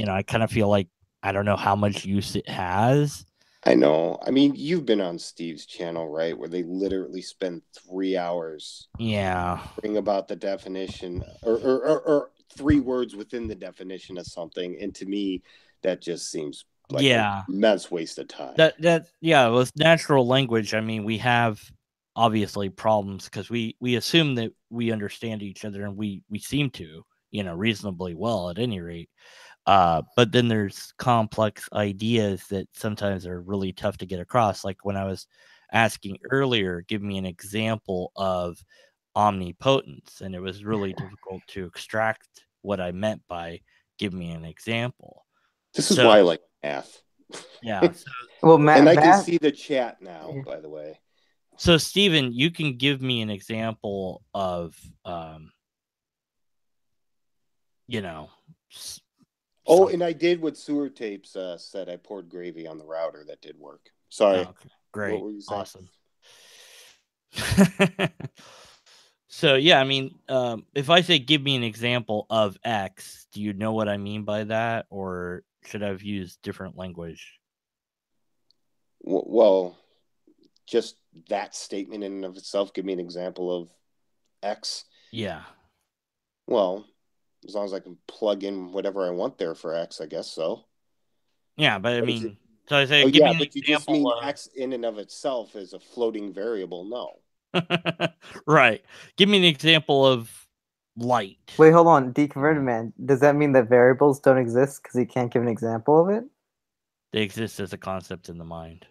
I kind of feel like I don't know how much use it has. I know. I mean, you've been on Steve's channel, right? Where they literally spend 3 hours bring about the definition or 3 words within the definition of something. And to me, that just seems like a immense waste of time. With natural language, I mean, we have obviously problems because we assume that we understand each other, and we seem to, reasonably well at any rate. But then there's complex ideas that sometimes are really tough to get across. Like when I was asking earlier, give me an example of omnipotence, and it was really difficult to extract what I meant by give me an example. This is why I like math. Yeah. Well, and I can see the chat now, by the way. So, Steven, you can give me an example of, Oh, and I did what Sewer Tapes said. I poured gravy on the router. That did work. Sorry. Oh, okay. Great. What were you saying? Awesome. So, yeah, I mean, if I say give me an example of X, do you know what I mean by that? Or should I have used different language? Well, just that statement in and of itself, give me an example of X. Yeah. Well, as long as I can plug in whatever I want there for X, I guess so. Yeah, but I mean, so I say, give me an example. You just mean X in and of itself is a floating variable. No. Right. Give me an example of light. Wait, hold on. Deconverted Man. Does that mean that variables don't exist because he can't give an example of it? They exist as a concept in the mind.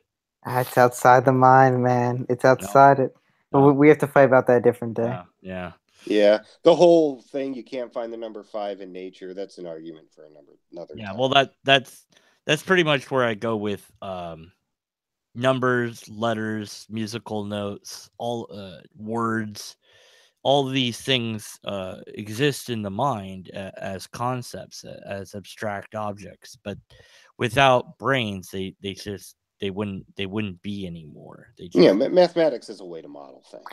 It's outside the mind, man. It's outside it. But we have to fight about that a different day. Yeah. The whole thing, you can't find the number 5 in nature. That's an argument for another time. Well, that's pretty much where I go with numbers, letters, musical notes, all words. All these things exist in the mind as concepts, as abstract objects, but without brains, they wouldn't be anymore. Mathematics is a way to model things.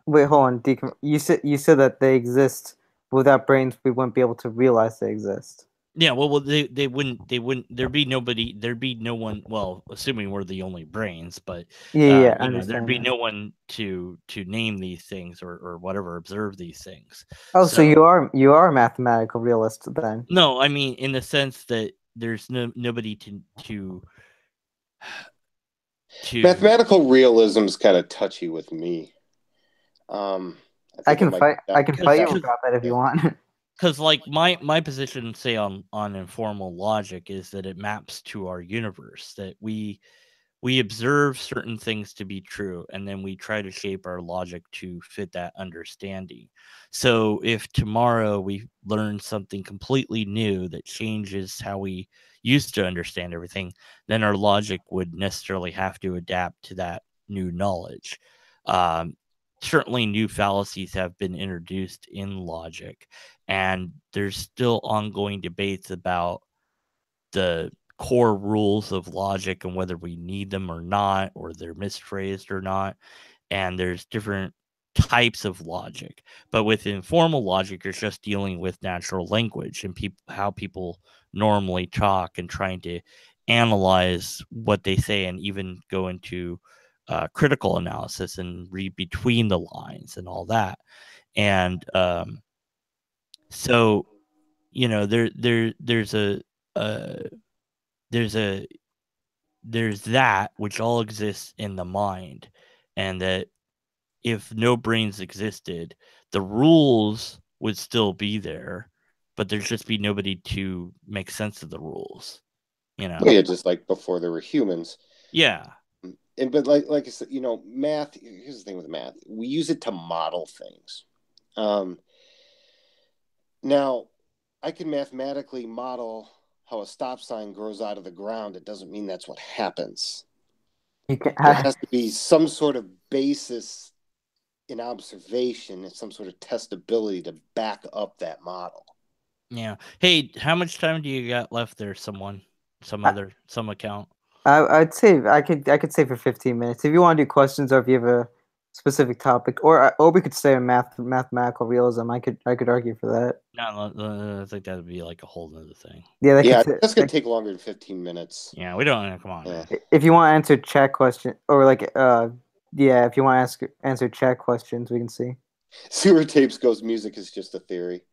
Wait, hold on. You said that they exist without brains. We wouldn't be able to realize they exist. Yeah, well, they wouldn't. There'd be no one. Well, assuming we're the only brains, but there'd be no one to name these things or whatever, observe these things. Oh, so you are a mathematical realist then? No, I mean in the sense that there's nobody to mathematical realism is kind of touchy with me. I can fight you about that if you want. Because like my position, say on informal logic, is that it maps to our universe, that we observe certain things to be true, and then we try to shape our logic to fit that understanding. So if tomorrow we learn something completely new that changes how we used to understand everything, then our logic would necessarily have to adapt to that new knowledge. Certainly new fallacies have been introduced in logic, and there's still ongoing debates about the core rules of logic and whether we need them or not, or they're misphrased or not. And there's different types of logic, but with informal logic, you're just dealing with natural language and how people normally talk, and trying to analyze what they say, and even go into critical analysis and read between the lines and all that. And so there's a there's that which all exists in the mind, and that if no brains existed, the rules would still be there, but there'd just be nobody to make sense of the rules. Yeah, just like before there were humans. Yeah. But like I said, math. Here's the thing with math: we use it to model things. Now, I can mathematically model how a stop sign grows out of the ground. It doesn't mean that's what happens. There has to be some sort of basis in observation and some sort of testability to back up that model. Yeah. Hey, how much time do you got left there? Some account. I'd say I could say for 15 minutes if you want to do questions or if you have a specific topic, or we could stay on mathematical realism. I could argue for that. No, I think that would be like a whole other thing. Yeah, that's gonna take longer than 15 minutes. Yeah, we don't. Come on. Yeah. If you want to answer chat question or like if you want to answer chat questions, we can see. Sewer tapes goes. Music is just a theory.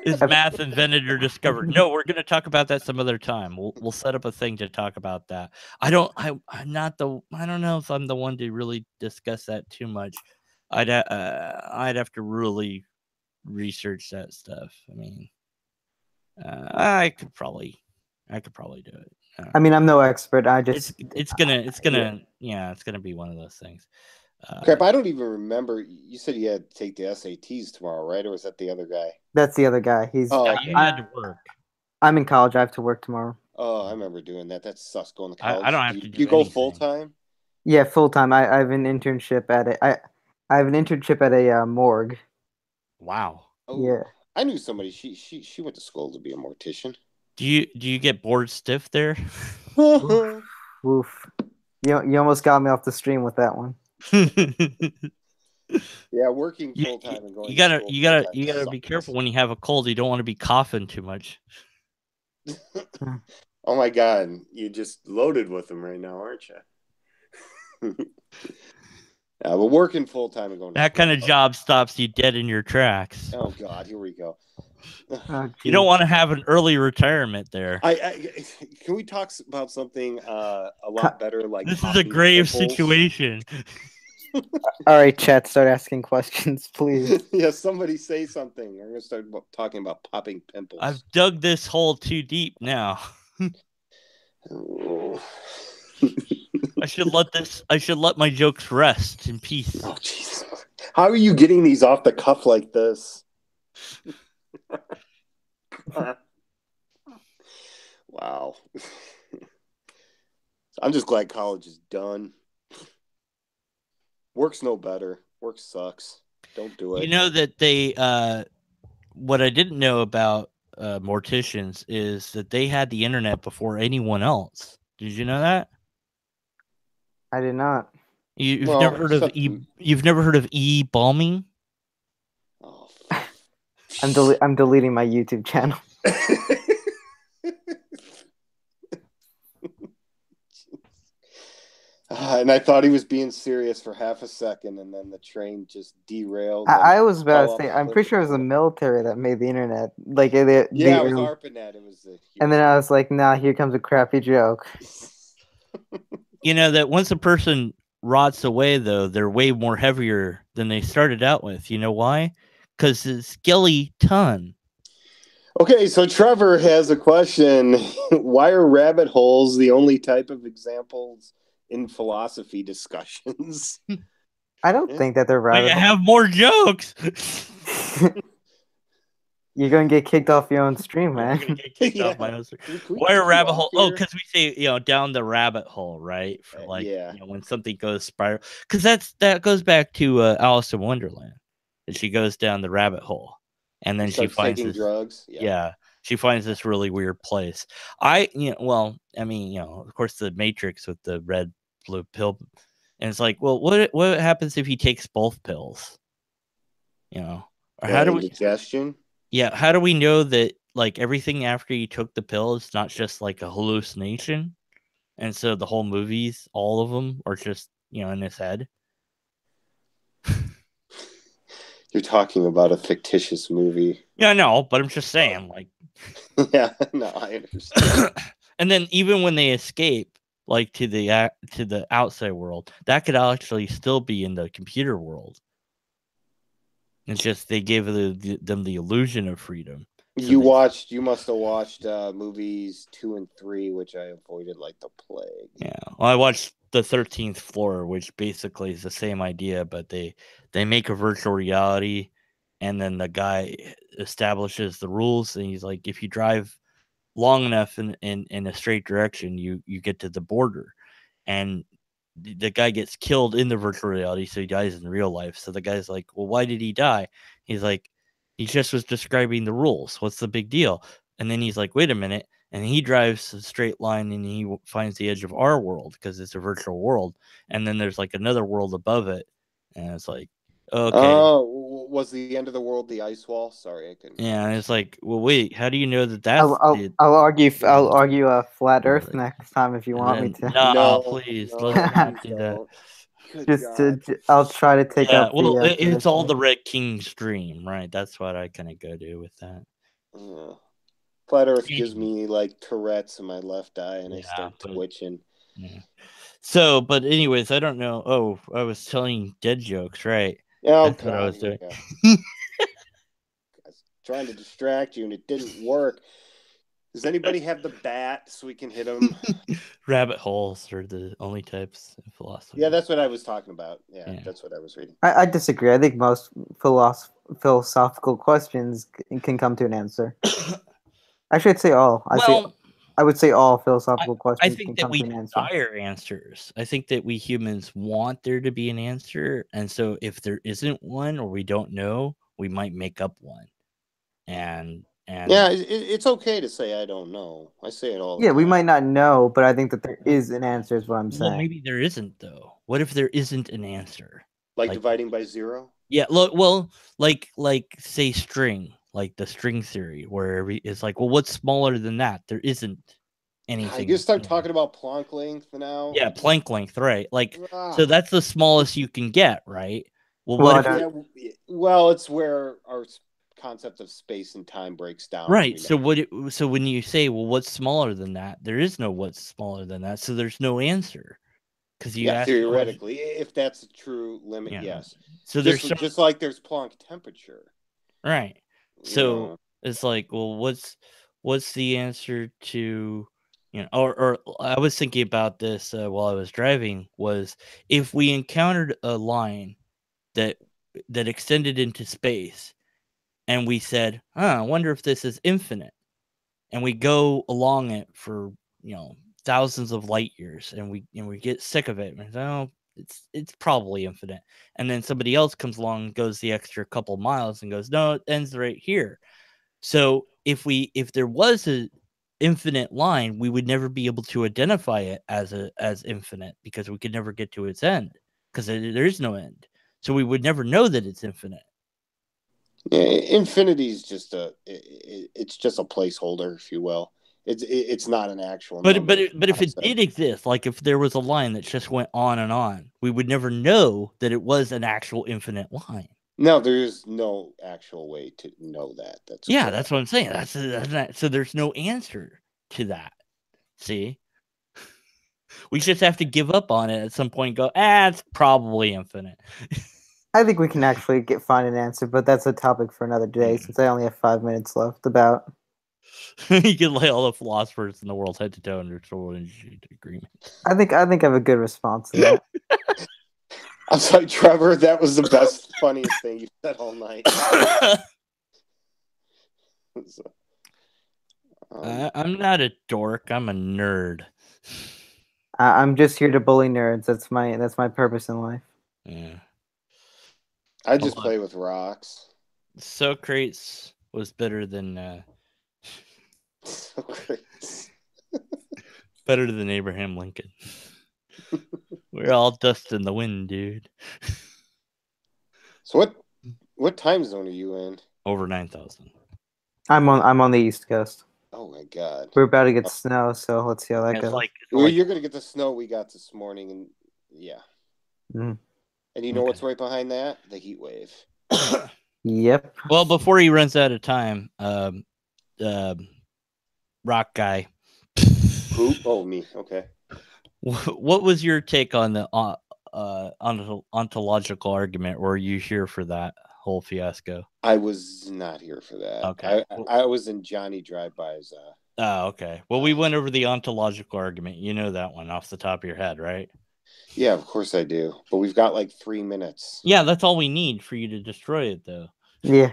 Is math invented or discovered? No, we're going to talk about that some other time. We'll set up a thing to talk about that. I don't know if I'm the one to really discuss that too much. I'd have to really research that stuff. I mean, I could probably do it. I mean, I'm no expert. I just it's gonna be one of those things. Crap, I don't even remember. You said you had to take the SATs tomorrow, right? Or was that the other guy? That's the other guy. You had to work. I'm in college. I have to work tomorrow. Oh, I remember doing that. That sucks going to college. I don't have to do you go full time? Yeah, full time. I have an internship at a morgue. Wow. Oh, yeah. I knew somebody. She went to school to be a mortician. Do you get bored stiff there? Oof. You almost got me off the stream with that one. Yeah, working full time and going. You gotta be careful when you have a cold. You don't want to be coughing too much. Oh my God, you just loaded with them right now, aren't you? But working full time and going. That kind of job stops you dead in your tracks. Oh God, here we go. You don't want to have an early retirement there. Can we talk about something a lot better? Like this is a grave situation. All right, chat, start asking questions, please. Yeah, somebody say something. We're gonna start talking about popping pimples. I've dug this hole too deep now. Oh. I should let my jokes rest in peace. Oh Jesus! How are you getting these off the cuff like this? Wow. I'm just glad college is done. Work's no better. Work sucks. Don't do it. You know that they what I didn't know about morticians is that they had the internet before anyone else. Did you know that? I did not. You've never heard of e-balming? Oh, I'm deleting my YouTube channel. And I thought he was being serious for half a second, and then the train just derailed. I was about to say, I'm pretty sure it was the military that made the internet. Like, it was ARPANET. It was and then I was like, nah, here comes a crappy joke. You know that once a person rots away, though, they're way more heavier than they started out with. You know why? Because it's skeleton. Okay, so Trevor has a question. Why are rabbit holes the only type of examples in philosophy discussions? I don't think that they're rabbit holes. Have more jokes. You're gonna get kicked off your own stream, man. Off my own stream. Why are rabbit hole? Oh, because we say down the rabbit hole, right? For when something goes spiral. Because that goes back to Alice in Wonderland, and she goes down the rabbit hole, and then she finds taking drugs. Yeah, she finds this really weird place. Of course, the Matrix with the red blue pill, and it's like, well, what happens if he takes both pills? Or how do we digestion? Yeah, how do we know that like everything after you took the pill is not just like a hallucination? And so the whole movies, all of them, are just in his head. You're talking about a fictitious movie. Yeah, I know, but I'm just saying, like. Yeah, no, I understand. And then even when they escape, like to the outside world, that could actually still be in the computer world. It's just they gave them the illusion of freedom. So You must have watched movies 2 and 3, which I avoided like the plague. Yeah, well, I watched the 13th Floor, which basically is the same idea, but they make a virtual reality, and then the guy establishes the rules, and he's like, if you drive long enough in a straight direction, you get to the border, and the guy gets killed in the virtual reality, so he dies in real life. So the guy's like, well, why did he die? He's like, he just was describing the rules. What's the big deal? And then he's like, wait a minute. And he drives a straight line and he finds the edge of our world because it's a virtual world. And then there's like another world above it. And it's like, okay. Oh, was the end of the world the ice wall? Sorry, I couldn't. Yeah, and it's like, well, wait, how do you know that that's I'll argue a flat Earth next time if you want me to. No, please, let's not do that. I'll try to take up. Well, it's all the Red King's dream, right? That's what I kind of go to with that. Flat Earth gives me like Tourette's in my left eye, and I start twitching. Yeah. So, but anyways, I don't know. Oh, I was telling dead jokes, right? Oh, that's what I was doing. I was trying to distract you, and it didn't work. Does anybody have the bat so we can hit them? Rabbit holes are the only types of philosophy. Yeah, that's what I was talking about. Yeah. That's what I was reading. I disagree. I think most philosophical questions can come to an answer. Actually, I'd say all. I would say all philosophical questions can come to an answer. I think that we desire answers. I think that we humans want there to be an answer. And so if there isn't one or we don't know, we might make up one. And yeah, it's okay to say I don't know. I say it all the time. We might not know, but I think that there is an answer is what I'm saying. Well, maybe there isn't, though. What if there isn't an answer? Like dividing by zero? Yeah, look, well, like say string, like the string theory, where it's like, well, what's smaller than that? There isn't anything. You start talking about Planck length now. Yeah, Planck length, right? Like, so that's the smallest you can get, right? Well, well, it's where our concept of space and time breaks down. Right. So so when you say, well, what's smaller than that? There is no what's smaller than that. So there's no answer. Because you ask theoretically, if that's a true limit, yes. So there's just like there's Planck temperature. Right. So it's like, well, what's the answer to, or I was thinking about this while I was driving, was if we encountered a line that extended into space, and we said, I wonder if this is infinite. And we go along it for, thousands of light years, and we get sick of it. And oh, it's probably infinite. And then somebody else comes along and goes the extra couple miles and goes, no, it ends right here. So if there was an infinite line, we would never be able to identify it as infinite, because we could never get to its end, because there is no end. So we would never know that it's infinite. Yeah, infinity is just it's just a placeholder, if you will. It's not an actual number. But if it did exist, like if there was a line that just went on and on, we would never know that it was an actual infinite line. No, there is no actual way to know that. That's what I'm saying. That's so there's no answer to that. See, we just have to give up on it at some point and go, it's probably infinite. I think we can actually find an answer, but that's a topic for another day, since I only have 5 minutes left. About you can lay all the philosophers in the world head to toe under total agreement. I think I have a good response to that. I'm sorry, Trevor. That was the best, funniest thing you said all night. I'm not a dork. I'm a nerd. I'm just here to bully nerds. That's my purpose in life. Yeah. I just play with rocks. Socrates was better than Socrates. Better than Abraham Lincoln. We're all dust in the wind, dude. So what time zone are you in? Over 9,000. I'm on the East Coast. Oh my God. We're about to get snow, so let's see how that goes. You're gonna get the snow we got this morning, and yeah. Mm. And you know what's right behind that? The heat wave. Yep. Well, before he runs out of time, rock guy. Who? Oh, me. Okay. What was your take on the ontological argument? Were you here for that whole fiasco? I was not here for that. Okay. I was in Johnny Drive-By's. Oh, okay. Well, we went over the ontological argument. You know that one off the top of your head, right? Yeah, of course I do. But we've got like 3 minutes. Yeah, that's all we need for you to destroy it, though. Yeah.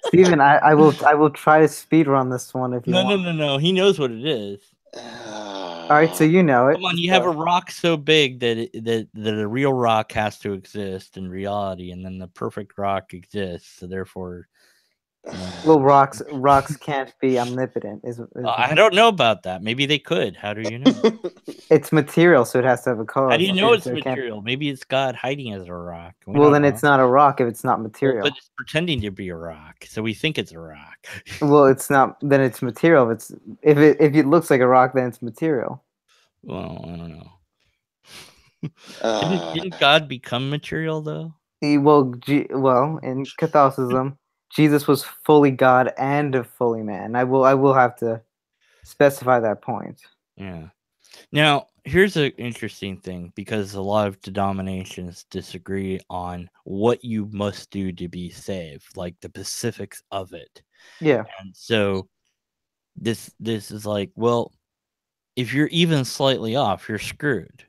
Steven, I will try to speed run this one if you want. No. He knows what it is. All right, so you know it. Come on, you have a rock so big that a real rock has to exist in reality, and then the perfect rock exists. So therefore, well, rocks can't be omnipotent. I don't know about that. Maybe they could. How do you know? It's material, so it has to have a color. How do you know it's material? Maybe it's God hiding as a rock. Well, then it's not a rock if it's not material. Well, but it's pretending to be a rock, so we think it's a rock. Well, it's not. Then it's material. If it looks like a rock, then it's material. Well, I don't know. Didn't God become material though? Well, in Catholicism, Jesus was fully God and fully man. I will have to specify that point. Yeah. Now, here's an interesting thing, because a lot of denominations disagree on what you must do to be saved, like the specifics of it. Yeah. And so this is like, well, if you're even slightly off, you're screwed.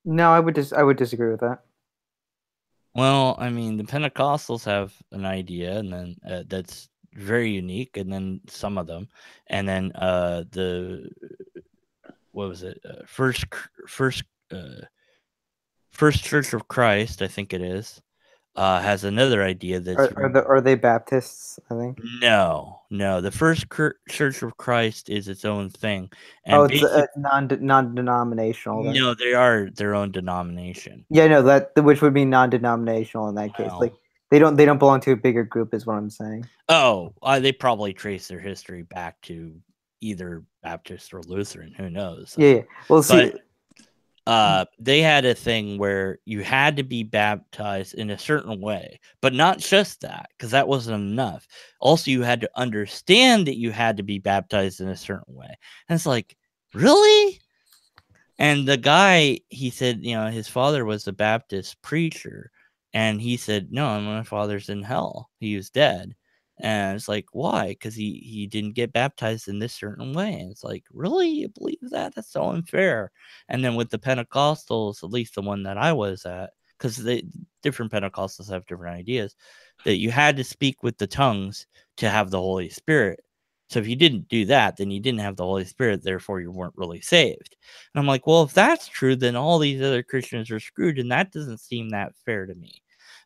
No, I would disagree with that. Well, I mean, the Pentecostals have an idea, and then that's very unique, and then some of them, and then the what was it? First Church of Christ, I think it is, has another idea that's are they Baptists? I think no. The First Church of Christ is its own thing, and it's non-denominational. Then. No, they are their own denomination. Yeah, no, which would be non-denominational in that case. Like they don't belong to a bigger group, is what I'm saying. Oh, they probably trace their history back to either Baptist or Lutheran. Who knows? Yeah. Well, see. They had a thing where you had to be baptized in a certain way, but not just that, because that wasn't enough. Also, you had to understand that you had to be baptized in a certain way. And it's like, really? And the guy, he said, his father was a Baptist preacher. And he said, no, my father's in hell. He was dead. And it's like, why? Because he didn't get baptized in this certain way. And it's like, really? You believe that? That's so unfair. And then with the Pentecostals, at least the one that I was at, because different Pentecostals have different ideas, that you had to speak with the tongues to have the Holy Spirit. So if you didn't do that, then you didn't have the Holy Spirit, therefore you weren't really saved. And I'm like, well, if that's true, then all these other Christians are screwed, and that doesn't seem that fair to me.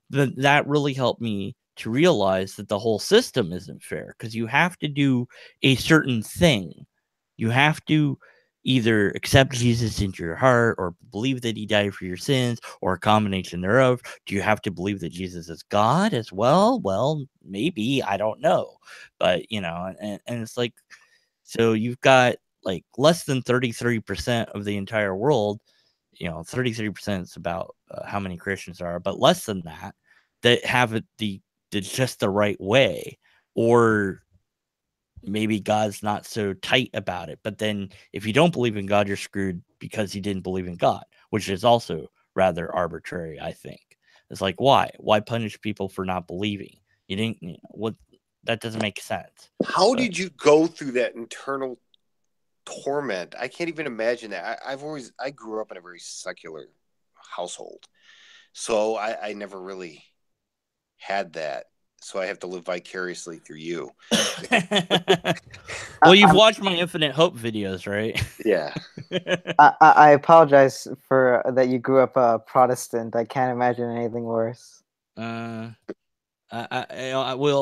But that really helped me to realize that the whole system isn't fair, because you have to do a certain thing. You have to either accept Jesus into your heart, or believe that he died for your sins, or a combination thereof. Do you have to believe that Jesus is God as well? Well, maybe, I don't know. But, and it's like, so you've got like less than 33% of the entire world, 33% is about how many Christians there are, but less than that have it just the right way, or maybe God's not so tight about it. But then if you don't believe in God, you're screwed because you didn't believe in God, which is also rather arbitrary, I think. It's like, why punish people for not believing? You didn't, that doesn't make sense. How did you go through that internal torment? I can't even imagine that. I grew up in a very secular household, so I never really had that. So I have to live vicariously through you. Well, you've watched my Infinite Hope videos, right? Yeah. I apologize for that. You grew up Protestant. I can't imagine anything worse. Well,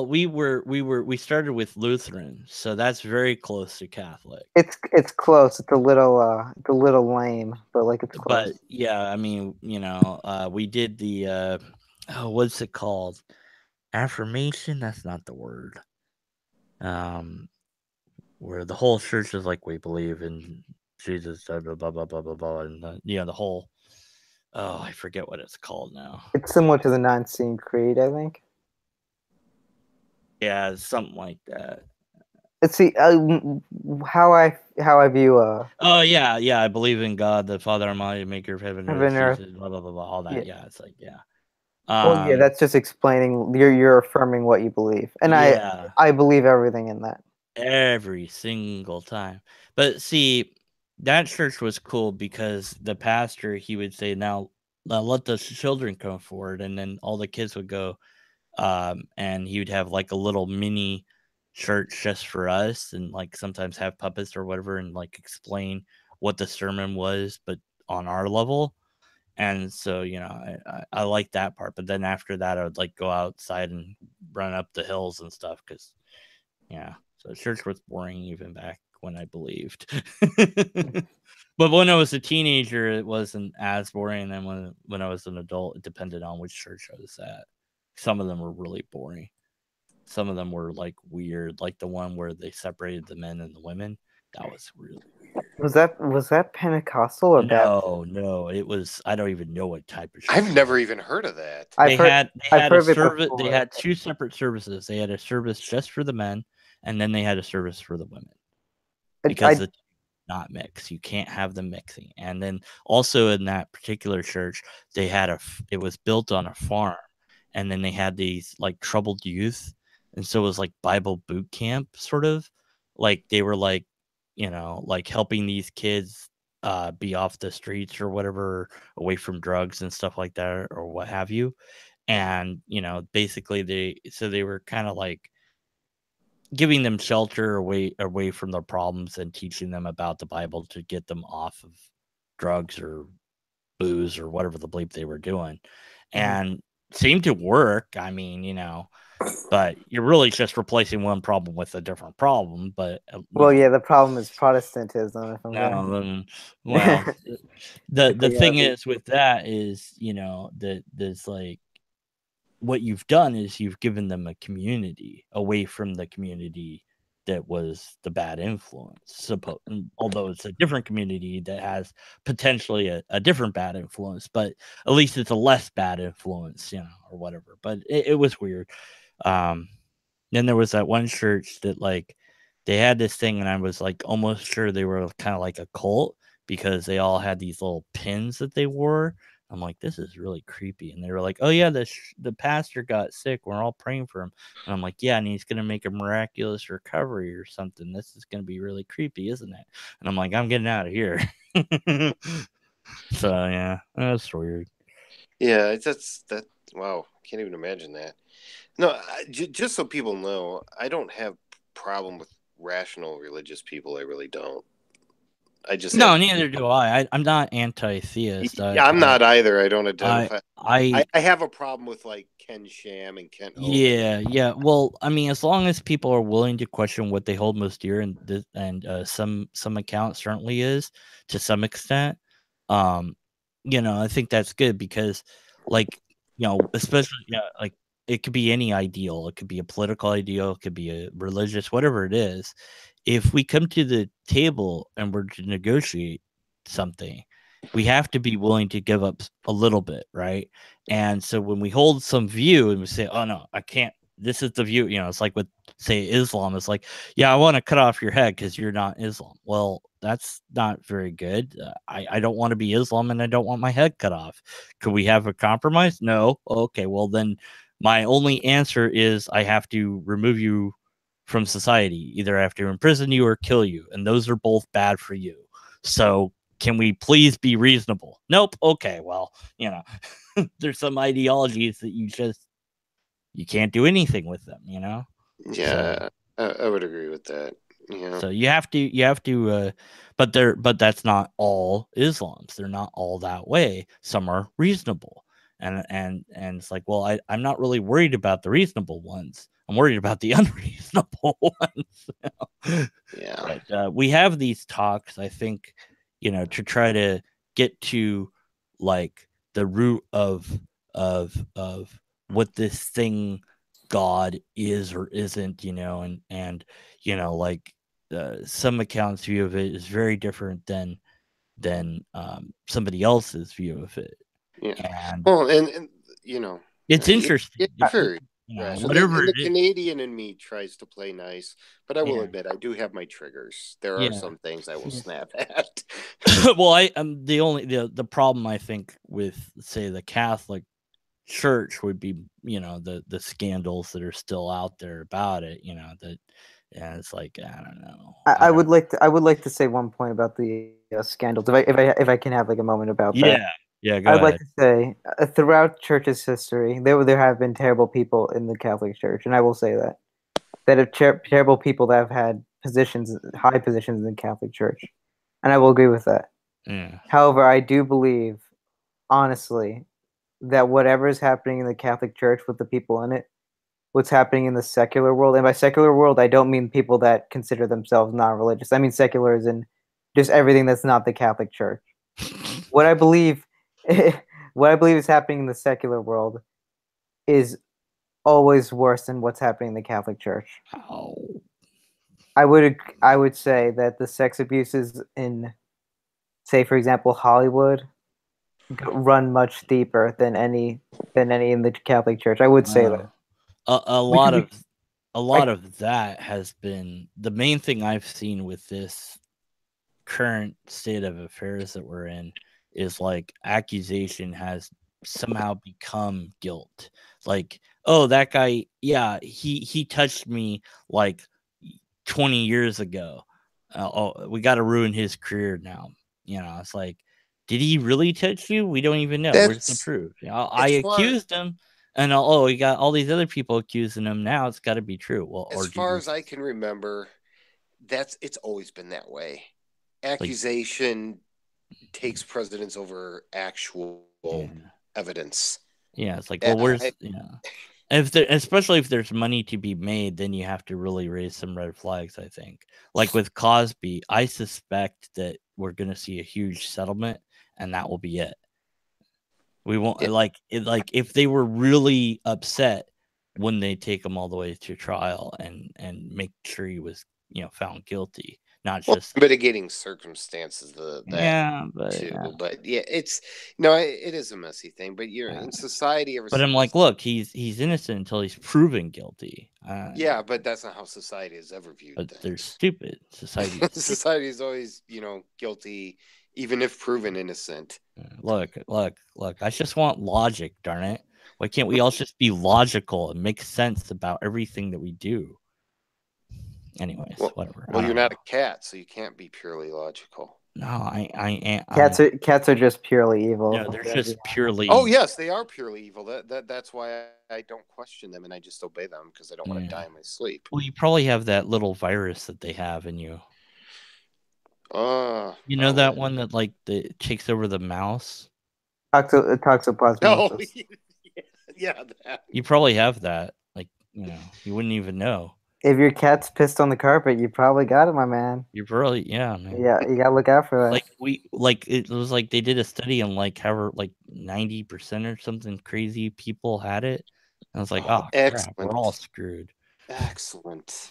we started with Lutheran, so that's very close to Catholic. It's close. It's a little lame, but like it's close. But yeah, I mean, we did the what's it called? Affirmation? That's not the word. Where the whole church is like, we believe in Jesus, blah blah blah blah blah blah, and the whole. Oh, I forget what it's called now. It's similar to the Nicene Creed, I think. Yeah, something like that. let's see. How I view Oh yeah, I believe in God, the Father Almighty, Maker of heaven and heaven earth, and earth. Jesus, blah blah blah, blah all that. Yeah. Yeah, it's like yeah. Well, yeah, that's just explaining. You're affirming what you believe, and yeah, I believe everything in that. every single time. But see, that church was cool because the pastor, he would say, now let the children come forward, and then all the kids would go, and he would have like a little mini church just for us, and like sometimes have puppets or whatever, and like explain what the sermon was, but on our level. And so, I like that part. But then after that, I would like go outside and run up the hills and stuff because, yeah. So church was boring even back when I believed. But when I was a teenager, it wasn't as boring. And then when I was an adult, it depended on which church I was at. Some of them were really boring. Some of them were like weird, like the one where they separated the men and the women. That was really weird. Was that Pentecostal or Baptist? No, it was. I don't even know what type of church. I've never even heard of that. They had I've a heard it service. They before. had two separate services. They had a service just for the men, and then they had a service for the women because the not mix. You can't have them mixing. And then also in that particular church, they had it was built on a farm, and then they had these like troubled youth, and so it was like Bible boot camp sort of, like they were like, like helping these kids be off the streets or whatever, away from drugs and stuff like that or what have you. And basically they were kind of like giving them shelter away from their problems and teaching them about the Bible to get them off of drugs or booze or whatever the bleep they were doing. And seemed to work. I mean, but you're really just replacing one problem with a different problem. But yeah, the problem is Protestantism. If I'm going. Well, the thing Yeah. is with that is, that there's like, what you've done is you've given them a community away from the community that was the bad influence. Although it's a different community that has potentially a different bad influence, but at least it's a less bad influence, or whatever. But it was weird. Then there was that one church that like they had this thing, and I was like almost sure they were kind of like a cult because they all had these little pins that they wore. I'm like, this is really creepy. And they were like, oh yeah, the pastor got sick. We're all praying for him. And I'm like, yeah, and he's gonna make a miraculous recovery or something. This is gonna be really creepy, isn't it? And I'm like, I'm getting out of here. So yeah, that's weird. Yeah, that. Wow, can't even imagine that. No, just so people know, I don't have problem with rational religious people. I really don't. I just neither do I. I'm not anti-theist. I'm not either. I don't identify. I have a problem with like Ken Sham and Kent Hovind. Yeah. Well, I mean, as long as people are willing to question what they hold most dear, and some account certainly is to some extent, I think that's good because, like, especially like it could be any ideal. It could be a political ideal. It could be a religious, whatever it is. If we come to the table and we're to negotiate something, we have to be willing to give up a little bit, right? And so when we hold some view and we say, oh no, I can't, this is the view, it's like with, say, Islam. It's like, yeah, I want to cut off your head because you're not Islam. Well, that's not very good. I don't want to be Islam, and I don't want my head cut off. Could we have a compromise? No. Okay, well then my only answer is I have to remove you from society. Either I have to imprison you or kill you, and those are both bad for you. So can we please be reasonable? Nope. Okay, well, there's some ideologies that you can't do anything with them, Yeah, so, I would agree with that. Yeah. So you have to but that's not all Islams. They're not all that way. Some are reasonable. And it's like, well, I'm not really worried about the reasonable ones. I'm worried about the unreasonable ones. Yeah. But we have these talks, I think, to try to get to like the root of what this thing God is or isn't, and like some accounts view of it is very different than somebody else's view of it. Yeah. And well, and it's interesting. It varies. Right. whatever And it the is. Canadian in me tries to play nice, but I will Yeah. admit I do have my triggers. There Yeah. are some things I will snap at. Well, I'm the problem I think with, say, the Catholic Church would be, the scandals that are still out there about it. That, yeah, it's like, I don't know. I would like to say one point about the scandals. If I can have like a moment about that. Yeah, I go would like ahead. to say, throughout church's history, there have been terrible people in the Catholic Church, and I will say that have terrible people that have had high positions in the Catholic Church, and I will agree with that. Yeah. However, I do believe, honestly, that whatever is happening in the Catholic Church with the people in it, what's happening in the secular world, and by secular world, I don't mean people that consider themselves non-religious. I mean secular as in just everything that's not the Catholic Church. What I believe, what I believe is happening in the secular world is always worse than what's happening in the Catholic Church. Oh. I would say that the sex abuses in, say, for example, Hollywood, run much deeper than any in the Catholic Church. I would say that. A We- lot we- of a lot of that has been the main thing I've seen with this current state of affairs that we're in is like accusation has somehow become guilt. Like, oh, that guy, yeah, he touched me like 20 years ago. We got to ruin his career now. It's like, did he really touch you? We don't even know. Where's the proof? I accused him, and we got all these other people accusing him. Now it's got to be true. Well, as far as I can remember, it's always been that way. Accusation takes precedence over actual evidence. Yeah, it's like, well, where's especially if there's money to be made, then you have to really raise some red flags, I think. Like with Cosby, I suspect that we're going to see a huge settlement, and that will be it. We won't if they were really upset, when they take him all the way to trial and make sure he was found guilty, not just mitigating circumstances. But it's it is a messy thing. But in society, but I'm like, look, he's innocent until he's proven guilty. But that's not how society has ever viewed things. They're stupid. Society is always guilty, even if proven innocent. Look, I just want logic, darn it. Why can't we all just be logical and make sense about everything that we do? Anyways, whatever. Well, you're not a cat, so you can't be purely logical. No, I am. Cats are just purely evil. Yeah, they're just purely. Oh yes, they are purely evil. That's why I don't question them and I just obey them because I don't want to die in my sleep. Well, you probably have that little virus that they have in you. That one that that takes over the mouse? Toxoplasmosis. That. You probably have that. You wouldn't even know. If your cat's pissed on the carpet, you probably got it, my man. You're probably, man. Yeah, you gotta look out for that. It was like they did a study on however 90% or something crazy people had it. And I was like, oh crap, we're all screwed. Excellent.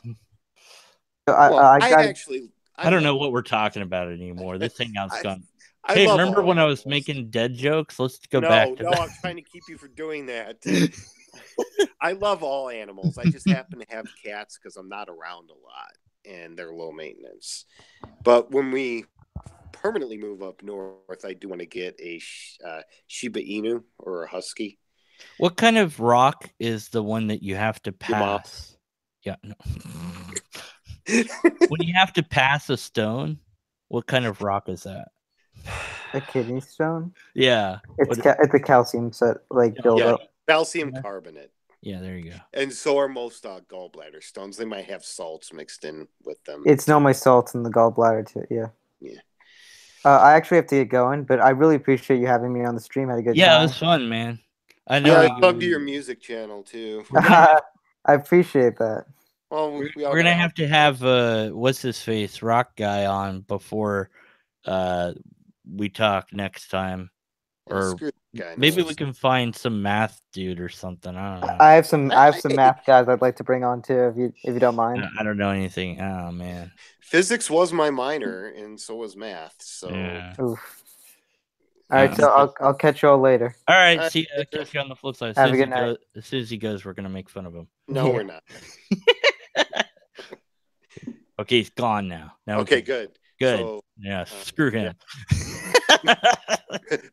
I don't know what we're talking about anymore. This hangout's gone. Hey, remember when I was making dead jokes? Let's go back to that. I'm trying to keep you from doing that. I love all animals. I just happen to have cats because I'm not around a lot and they're low maintenance. But when we permanently move up north, I do want to get a Shiba Inu or a Husky. What kind of rock is the one that you have to pass? Yeah. No. When you have to pass a stone, what kind of rock is that? A kidney stone? Yeah. It's a calcium buildup. Calcium carbonate. Yeah, there you go. And so are most gallbladder stones. They might have salts mixed in with them. It's normally salts in the gallbladder too. Yeah. Yeah. I actually have to get going, but I really appreciate you having me on the stream. I had a good time. Yeah, it was fun, man. I know. I love your music channel too. I appreciate that. Well, we're gonna have to have what's his face rock guy on before we talk next time, or maybe we can find some math dude or something. I don't know. I have some math guys I'd like to bring on too, if you don't mind. I don't know anything. Oh man, physics was my minor, and so was math. So yeah. All right, so I'll catch y'all later. All right, see, catch you on the flip side. Have a good night. As soon as he goes, we're gonna make fun of him. No, we're not. Okay, he's gone now. Okay, good. Good. So, yeah, screw him.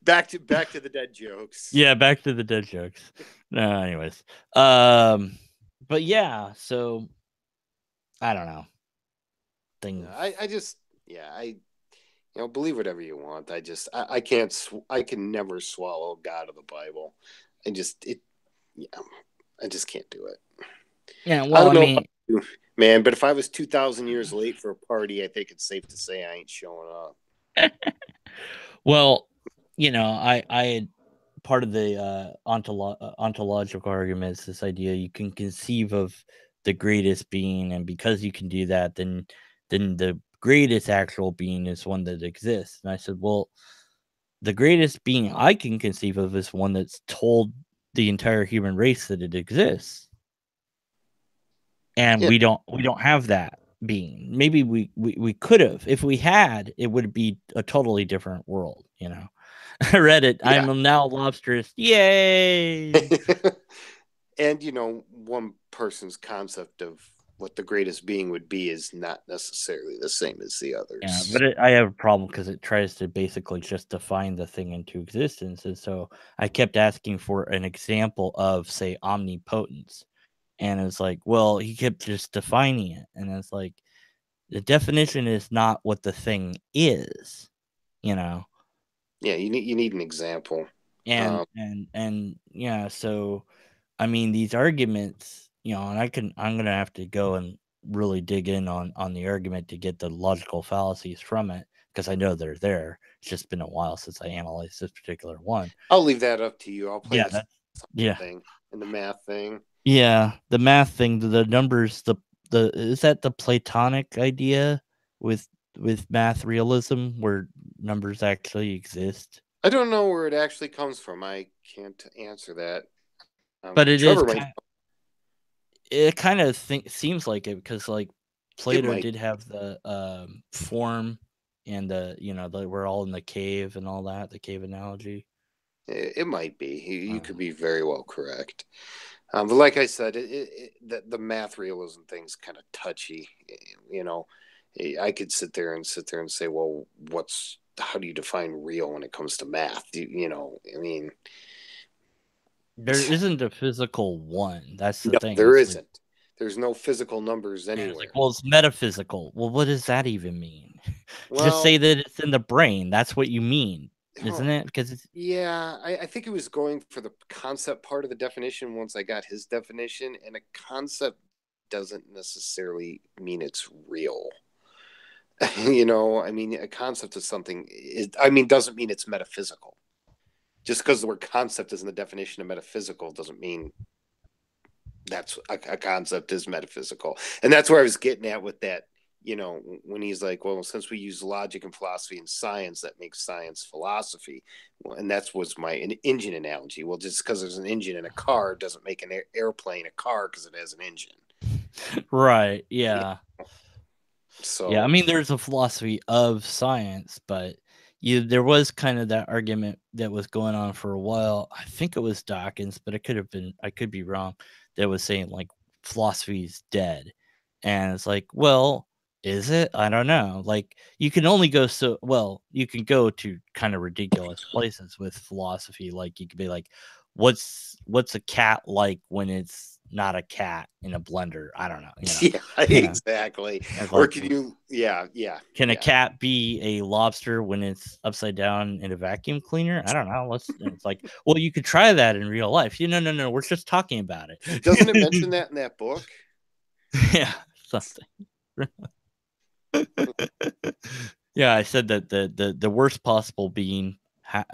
back to the dead jokes. Yeah, back to the dead jokes. No, anyways. But yeah, so I don't know. I just believe whatever you want. I can never swallow God of the Bible. I just can't do it. Yeah, well, I mean, man, but if I was 2,000 years late for a party, I think it's safe to say I ain't showing up. Well, I had part of the ontological argument is this idea you can conceive of the greatest being, and because you can do that, then the greatest actual being is one that exists. And I said, well, the greatest being I can conceive of is one that's told the entire human race that it exists. And we don't have that being. Maybe we could have. If we had, it would be a totally different world, I read it. Yeah. I'm now a lobsterist. Yay! And one person's concept of what the greatest being would be is not necessarily the same as the others. Yeah, but I have a problem because it tries to basically just define the thing into existence. And so I kept asking for an example of, say, omnipotence. And it's like, well, he kept just defining it. And it's like, the definition is not what the thing is, Yeah, you need an example. And yeah, so I mean, these arguments, and I'm gonna have to go and really dig in on the argument to get the logical fallacies from it, because I know they're there. It's just been a while since I analyzed this particular one. I'll leave that up to you. I'll play the thing and the math thing. Yeah, the math thing, the numbers, the is that the Platonic idea with math realism where numbers actually exist? I don't know where it actually comes from. I can't answer that. But it it kind of seems like it, because like Plato did have the form and we're all in the cave and all that, the cave analogy. It might be. You could be very well correct. But like I said, the math realism thing's kind of touchy. I could sit there and say, well, how do you define real when it comes to math? I mean, there isn't a physical one. That's the thing. There isn't. There's no physical numbers anywhere. Well, it's metaphysical. Well, what does that even mean? Just say that it's in the brain. That's what you mean, isn't it? Because it's... Yeah, I think it was going for the concept part of the definition once I got his definition, and a concept doesn't necessarily mean it's real. I mean, a concept of something doesn't mean it's metaphysical. Just because the word concept is in the definition of metaphysical doesn't mean that's a concept is metaphysical. And that's where I was getting at with that, when he's like, well, since we use logic and philosophy and science, that makes science philosophy. Well, and that was my engine analogy. Well, just because there's an engine in a car doesn't make an airplane a car because it has an engine. Right, yeah. So yeah, I mean, there's a philosophy of science, but there was kind of that argument that was going on for a while. I think it was Dawkins, but I could be wrong. That was saying like philosophy is dead, and it's like, well, is it? I don't know. Like, you can only go you can go to kind of ridiculous places with philosophy. Like, you could be like, what's a cat like when it's not a cat in a blender? I don't know. Yeah, exactly. Or can you? Yeah. Can a cat be a lobster when it's upside down in a vacuum cleaner? I don't know. It's like, well, you could try that in real life. No. We're just talking about it. Doesn't it mention that in that book? Yeah, something. Yeah, I said that the worst possible being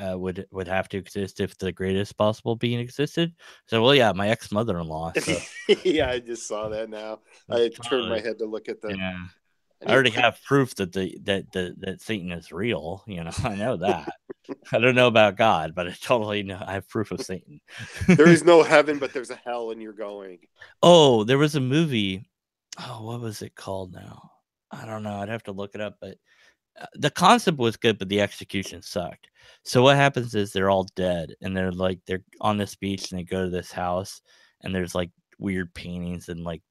would have to exist if the greatest possible being existed. So, well, yeah, my ex-mother-in-law. So. Yeah, I just saw that now. I turned my head to look at the. Yeah. I already have proof that Satan is real. I know that. I don't know about God, but I totally know. I have proof of Satan. There is no heaven, but there's a hell, and you're going. Oh, there was a movie. Oh, what was it called now? I don't know. I'd have to look it up, but the concept was good, but the execution sucked. So what happens is they're all dead, and they're on this beach, and they go to this house, and there's like weird paintings and like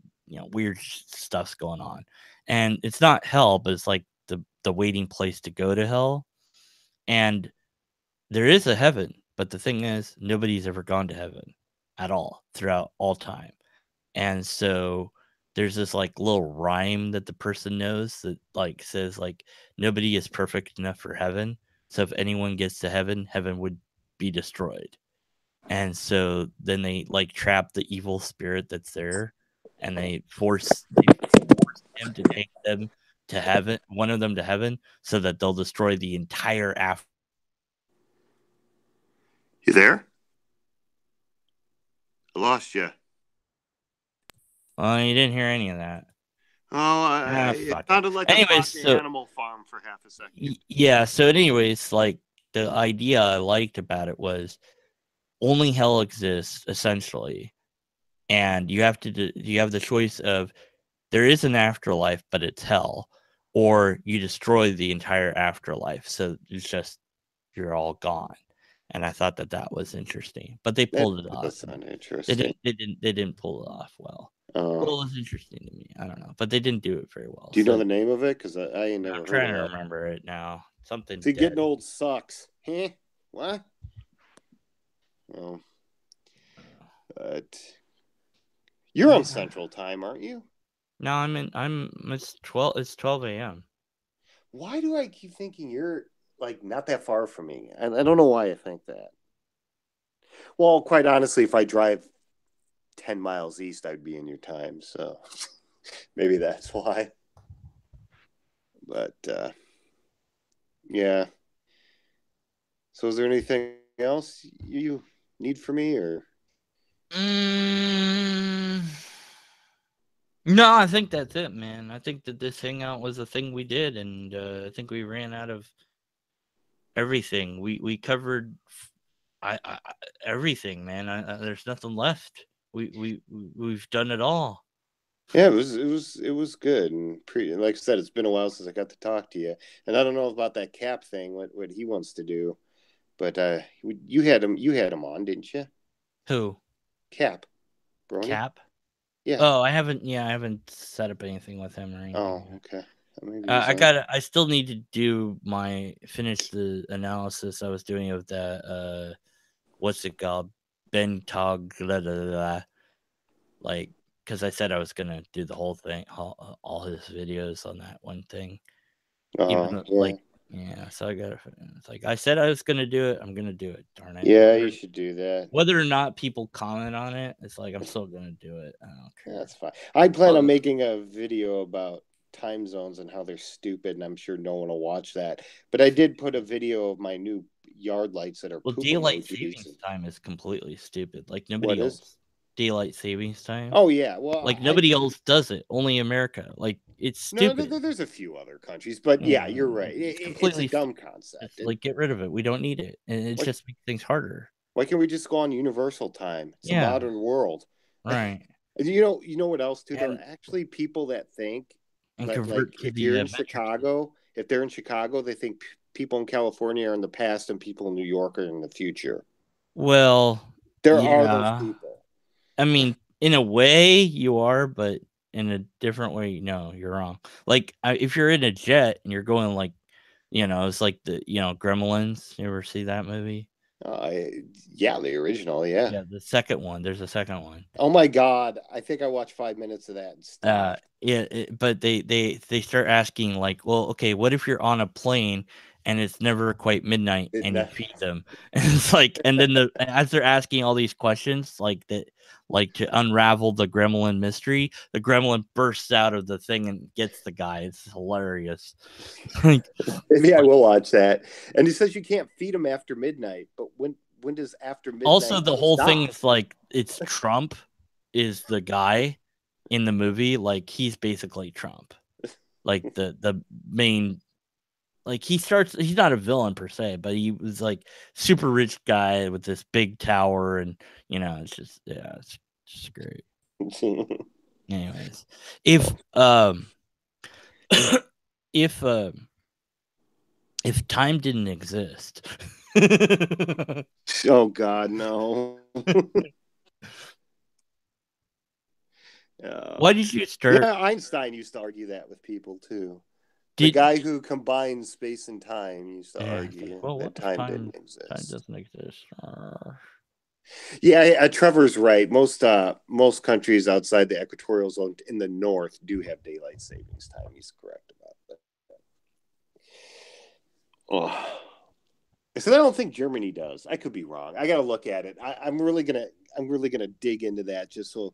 weird stuff's going on, and it's not hell, but it's like the waiting place to go to hell, and there is a heaven, but the thing is, nobody's ever gone to heaven at all throughout all time, and so there's this like little rhyme that the person knows that like says like nobody is perfect enough for heaven. So if anyone gets to heaven, heaven would be destroyed. And so then they like trap the evil spirit that's there, and they force him to take them to heaven, one of them to heaven, so that they'll destroy the entire after. You there? I lost you. Well, you didn't hear any of that. Oh, it sounded like a fucking Animal Farm for half a second. Yeah. So, anyways, like the idea I liked about it was only hell exists essentially, and you have the choice of there is an afterlife, but it's hell, or you destroy the entire afterlife, so it's just you're all gone. And I thought that was interesting, but they pulled it off. That sounded interesting. They didn't pull it off well. Well, it was interesting to me. I don't know, but they didn't do it very well. Do you know the name of it? Because I ain't never heard of it. I'm trying to remember it now. Something. See, getting old sucks. Huh? What? Well, but you're on Central Time, aren't you? No, it's 12 a.m. Why do I keep thinking you're like not that far from me? I don't know why I think that. Well, quite honestly, if I drive 10 miles east, I'd be in your time. So maybe that's why. But yeah. So is there anything else you need from me, or? No, I think that's it, man. I think that this hangout was a thing we did, and I think we ran out of everything. We covered everything, man. There's nothing left. We've done it all. Yeah, it was good, and like I said, it's been a while since I got to talk to you, and I don't know about that Cap thing, what he wants to do, but you had him on, didn't you? Who? Cap. Brony? Cap? Yeah. Oh, I haven't set up anything with him or anything. Oh, okay. I still need to finish the analysis I was doing of that. What's it called? Ben Tog. Like, because I said I was gonna do the whole thing, all his videos on that one thing. Even yeah. So I gotta. It's like I said I was gonna do it. I'm gonna do it. Darn it. Yeah, you should do that. Whether or not people comment on it, it's like I'm still gonna do it. I don't care. That's fine. I plan on making a video about time zones and how they're stupid, and I'm sure no one will watch that. But I did put a video of my new yard lights that are daylight savings time is completely stupid. Like nobody else. Daylight savings time. Oh yeah, well, like nobody else does it. Only America. Like it's stupid. No, there's a few other countries, but yeah, you're right. It's a dumb concept. Like get rid of it. We don't need it, and it just makes things harder. Why can't we just go on universal time? It's a modern world, right? You know what else too? There are actually people that think like if you're in Chicago, if they're in Chicago, they think people in California are in the past and people in New York are in the future. Well, there are those people. I mean, in a way you are, but in a different way, no, you're wrong. Like if you're in a jet and you're going like, it's like the Gremlins. You ever see that movie? Yeah, the original, yeah. Yeah, the second one. There's a second one. Oh my god, I think I watched 5 minutes of that and stopped. But they start asking like, well, okay, what if you're on a plane and it's never quite midnight and you feed them? And it's like, and then as they're asking all these questions, like that, like to unravel the gremlin mystery, the gremlin bursts out of the thing and gets the guy. It's hilarious. Maybe I will watch that. And he says you can't feed him after midnight, but when does after midnight? Also, the whole thing is like it's Trump is the guy in the movie. Like he's basically Trump. Like the main. Like he's not a villain per se, but he was like super rich guy with this big tower, and it's just great. Anyways, if If time didn't exist. Oh God, no. Why did you start? Yeah, Einstein used to argue that with people too. The Did guy who combines space and time used to yeah, it's like, argue well, that what if time time didn't exist. doesn't exist? Yeah, Trevor's right. Most countries outside the equatorial zone in the north do have daylight savings time. He's correct about that. Oh. So I don't think Germany does. I could be wrong. I got to look at it. I'm really gonna dig into that just so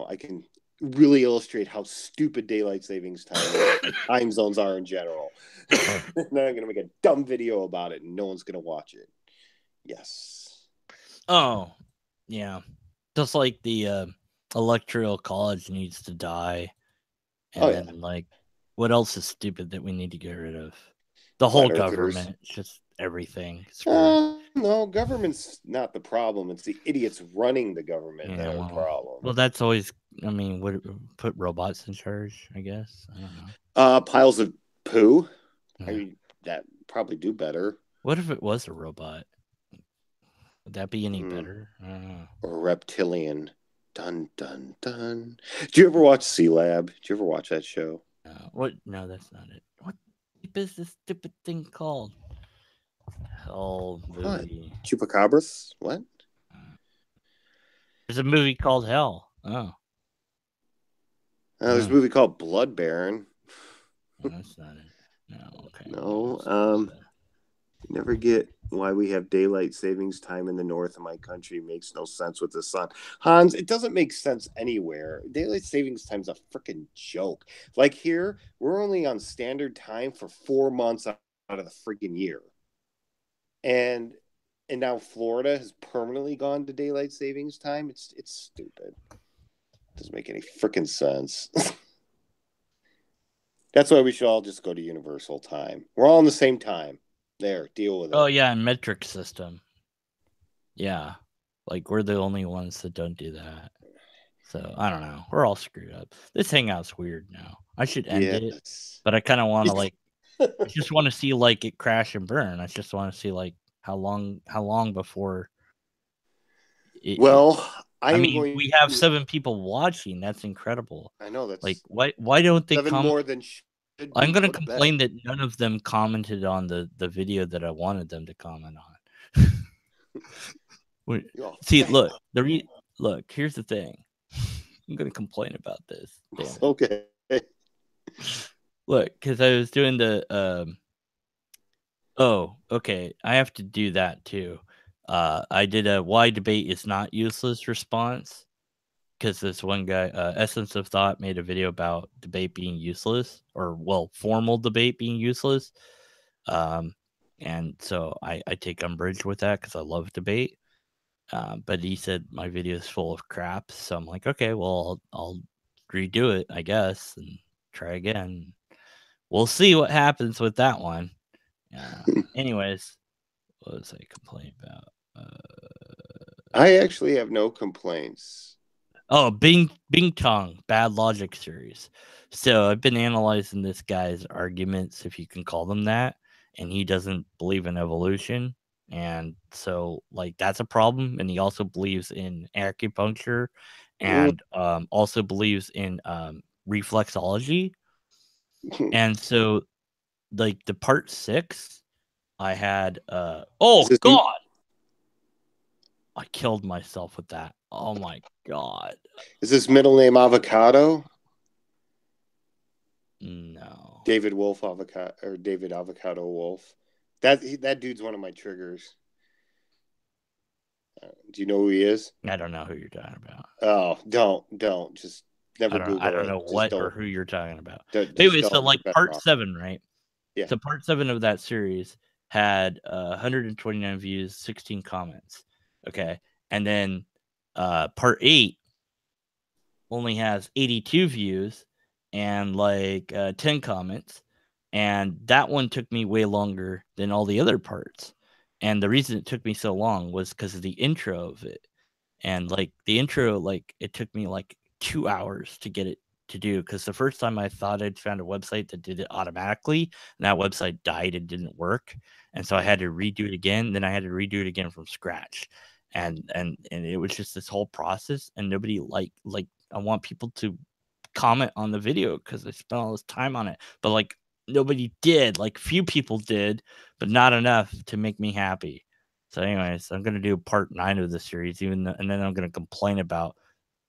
I can really illustrate how stupid daylight savings time zones are in general. And then I'm gonna make a dumb video about it, and no one's gonna watch it. Yes. Oh, yeah. Just like the electoral college needs to die, and then like, what else is stupid that we need to get rid of? The whole government, just everything. No, government's not the problem. It's the idiots running the government that are the problem. Well, that's always. I mean, put robots in charge? I guess I don't know. Piles of poo. I mean, that probably do better. What if it was a robot? Would that be any better? I don't know. Or a reptilian. Dun dun dun. Did you ever watch Sea Lab? Did you ever watch that show? What? No, that's not it. What is this stupid thing called? Hell movie. What? Chupacabras? What? There's a movie called Hell. Oh. There's a movie called Blood Baron. No, that's not it. No, okay. No. You never get why we have daylight savings time in the north of my country. It makes no sense with the sun. Hans, it doesn't make sense anywhere. Daylight savings time's a freaking joke. Like here, we're only on standard time for 4 months out of the freaking year. And now Florida has permanently gone to daylight savings time. It's stupid. It doesn't make any freaking sense. That's why we should all just go to universal time. We're all on the same time. There, deal with it. Oh yeah, metric system. Yeah, like we're the only ones that don't do that. So I don't know. We're all screwed up. This hangout's weird now. I should end it, but I kind of want to like. I just want to see like it crash and burn. I just want to see like how long before. I mean, we have 7 people watching. That's incredible. I know that's like why don't they 7 more than should be. I'm gonna complain that none of them commented on the video that I wanted them to comment on. See, look, look. Here's the thing. I'm gonna complain about this. Okay. Look, because I was doing the Oh, okay. I have to do that too. I did a why debate is not useless response because this one guy, Essence of Thought, made a video about debate being useless, or formal debate being useless. And so I take umbrage with that because I love debate. But he said my video is full of crap, so I'm like, okay, well, I'll redo it, I guess, and try again. We'll see what happens with that one. Anyways, what was I complaining about? I actually have no complaints. Oh, Bing Tong, Bad Logic series. So I've been analyzing this guy's arguments, if you can call them that, and he doesn't believe in evolution. And so, like, that's a problem. And he also believes in acupuncture and also believes in reflexology. And so, like, the part 6, I had, oh, God! I killed myself with that. Oh, my God. Is his middle name Avocado? No. David Wolf Avocado, or David Avocado Wolf. That dude's one of my triggers. Do you know who he is? I don't know who you're talking about. Oh, don't. Just never Google it. I don't know what or who you're talking about. Anyway, so like part 7, right? Yeah. So part 7 of that series had 129 views, 16 comments. Okay. And then part 8 only has 82 views and like 10 comments. And that one took me way longer than all the other parts. And the reason it took me so long was because of the intro of it. And like the intro, like it took me like 2 hours to get it to do, because the first time I thought I'd found a website that did it automatically, and that website died and didn't work, and so I had to redo it again. Then I had to redo it again from scratch, and it was just this whole process, and nobody like I want people to comment on the video because I spent all this time on it, but like nobody did. Like few people did, but not enough to make me happy. So, anyways, I'm gonna do part 9 of the series, and then I'm gonna complain about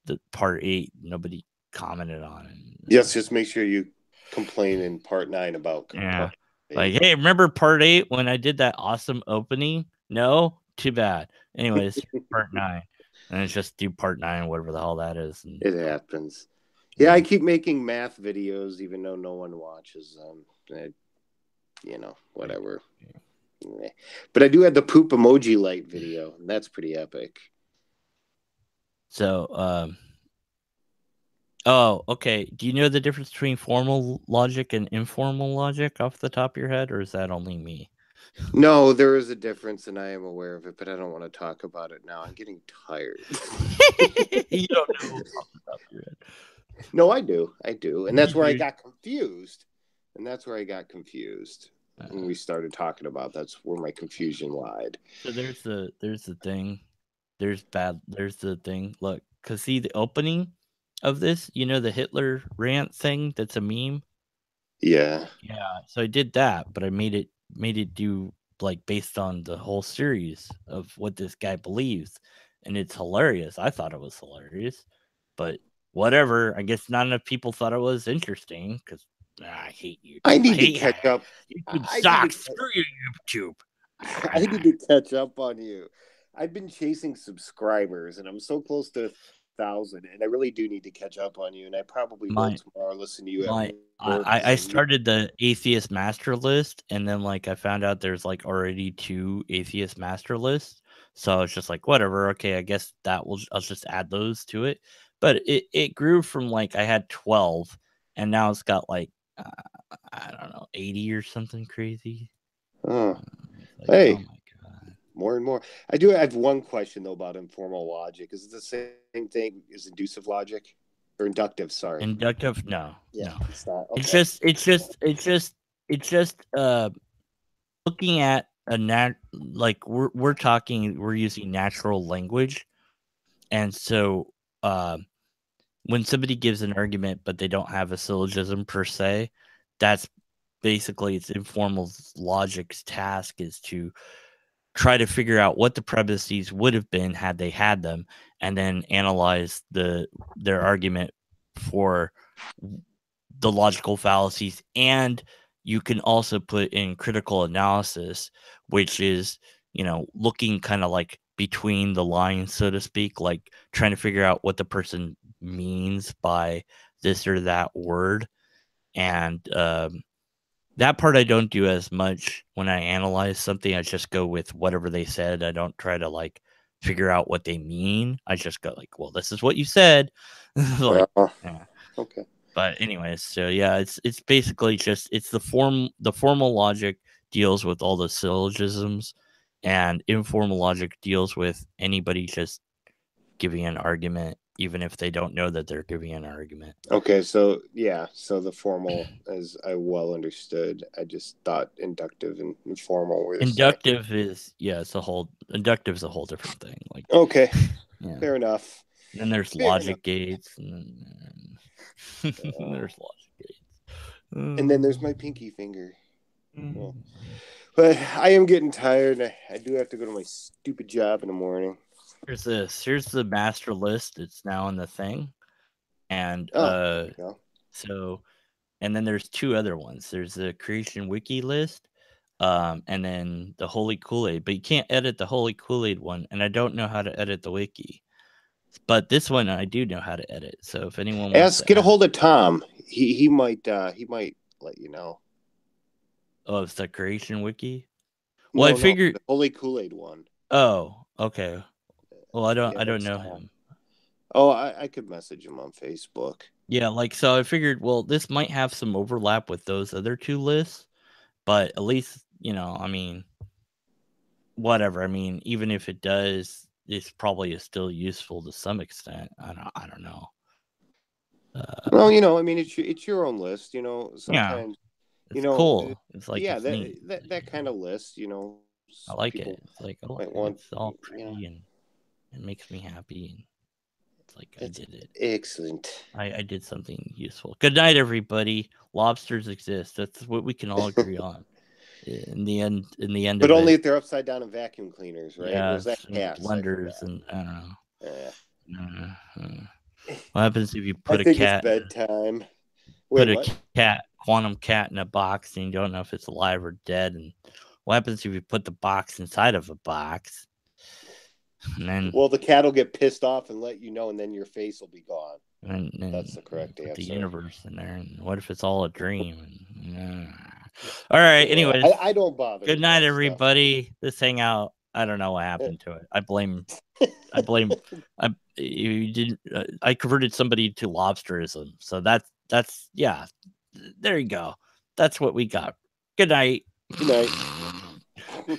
the part 8 nobody commented on it. Yes, just make sure you complain in part 9 about part 8. Like, hey, remember part 8 when I did that awesome opening? No, too bad. Anyways, part 9, and it's just do part 9, whatever the hell that is. And, it happens. Yeah, I keep making math videos, even though no one watches them. Whatever. But I do have the poop emoji light video, and that's pretty epic. So, oh, okay. Do you know the difference between formal logic and informal logic off the top of your head, or is that only me? No, there is a difference, and I am aware of it, but I don't want to talk about it now. I'm getting tired. You don't know off the top of your head. No, I do. And that's where I got confused. When we started talking about that's where my confusion lied. So there's the thing. There's the thing. Look, because see the opening of this, the Hitler rant thing that's a meme? Yeah. Yeah. So I did that, but I made it do like based on the whole series of what this guy believes. And it's hilarious. I thought it was hilarious. But whatever. I guess not enough people thought it was interesting because I hate YouTube. I need to catch up. YouTube sucks. Screw you, YouTube. I need to catch up on you. I've been chasing subscribers, and I'm so close to 1,000, and I really do need to catch up on you. And I probably will tomorrow. Listen to you. I started the atheist master list, and then like I found out there's like already 2 atheist master lists. So I was just like, whatever. Okay, I guess I'll just add those to it. But it grew from like I had 12, and now it's got like I don't know 80 or something crazy. Oh, like, hey. Oh my god. More and more. I do have one question though about informal logic. Is it the same thing as inducive logic or inductive? Sorry, inductive. No, no. It's not. Okay. It's just looking at like we're using natural language, and so when somebody gives an argument but they don't have a syllogism per se, that's basically its informal logic's task is to try to figure out what the premises would have been had they had them, and then analyze their argument for the logical fallacies. And you can also put in critical analysis, which is looking kind of like between the lines, so to speak, like trying to figure out what the person means by this or that word. And that part I don't do as much when I analyze something. I just go with whatever they said. I don't try to like figure out what they mean. I just go like, well, this is what you said. Like, yeah. Okay. But anyways, so yeah, it's basically just it's the formal logic deals with all the syllogisms, and informal logic deals with anybody just giving an argument, even if they don't know that they're giving an argument. Okay, so the formal, as I well understood, I just thought inductive and informal were the inductive same. is inductive is a whole different thing. Like okay, fair enough. And then there's logic gates, and then there's logic gates, and then there's my pinky finger. Yeah. But I am getting tired. I do have to go to my stupid job in the morning. Here's the master list. It's now in the thing, and so, and then there's 2 other ones. There's the creation wiki list, and then the Holy Kool-Aid. But you can't edit the Holy Kool-Aid one, and I don't know how to edit the wiki. But this one I do know how to edit. So if anyone wants to get a hold of Tom, he might let you know. Oh, it's the creation wiki. Well, I figured the Holy Kool-Aid one. Oh, okay. Well, I don't know him. Oh, I could message him on Facebook. Yeah, like so I figured, well, this might have some overlap with those other 2 lists, but at least, I mean, whatever. I mean, even if it does, it's probably still useful to some extent. I don't know. Well, I mean, it's your own list. Sometimes it's cool. It's like yeah, it's neat. that kind of list. I like people it. It's like might want. it's all pretty and it makes me happy. And it's like I did it. Excellent. I did something useful. Good night, everybody. Lobsters exist. That's what we can all agree on. In the end But of only it, if they're upside down in vacuum cleaners, right? yeah, Or is that and cats? blenders and I don't know. Yeah. What happens if you I put a think cat? it's bedtime. Put Wait, a what? quantum cat in a box, and you don't know if it's alive or dead. And what happens if you put the box inside of a box? And then, Well, the cat will get pissed off and let you know, and then your face will be gone. and That's the correct put answer. the universe in there. And what if it's all a dream? All right. Yeah, Anyways, I don't bother. good with night, that everybody. This hangout. I don't know what happened to it. I blame. You didn't. I converted somebody to lobsterism. So that's yeah. There you go. That's what we got. Good night. Good night.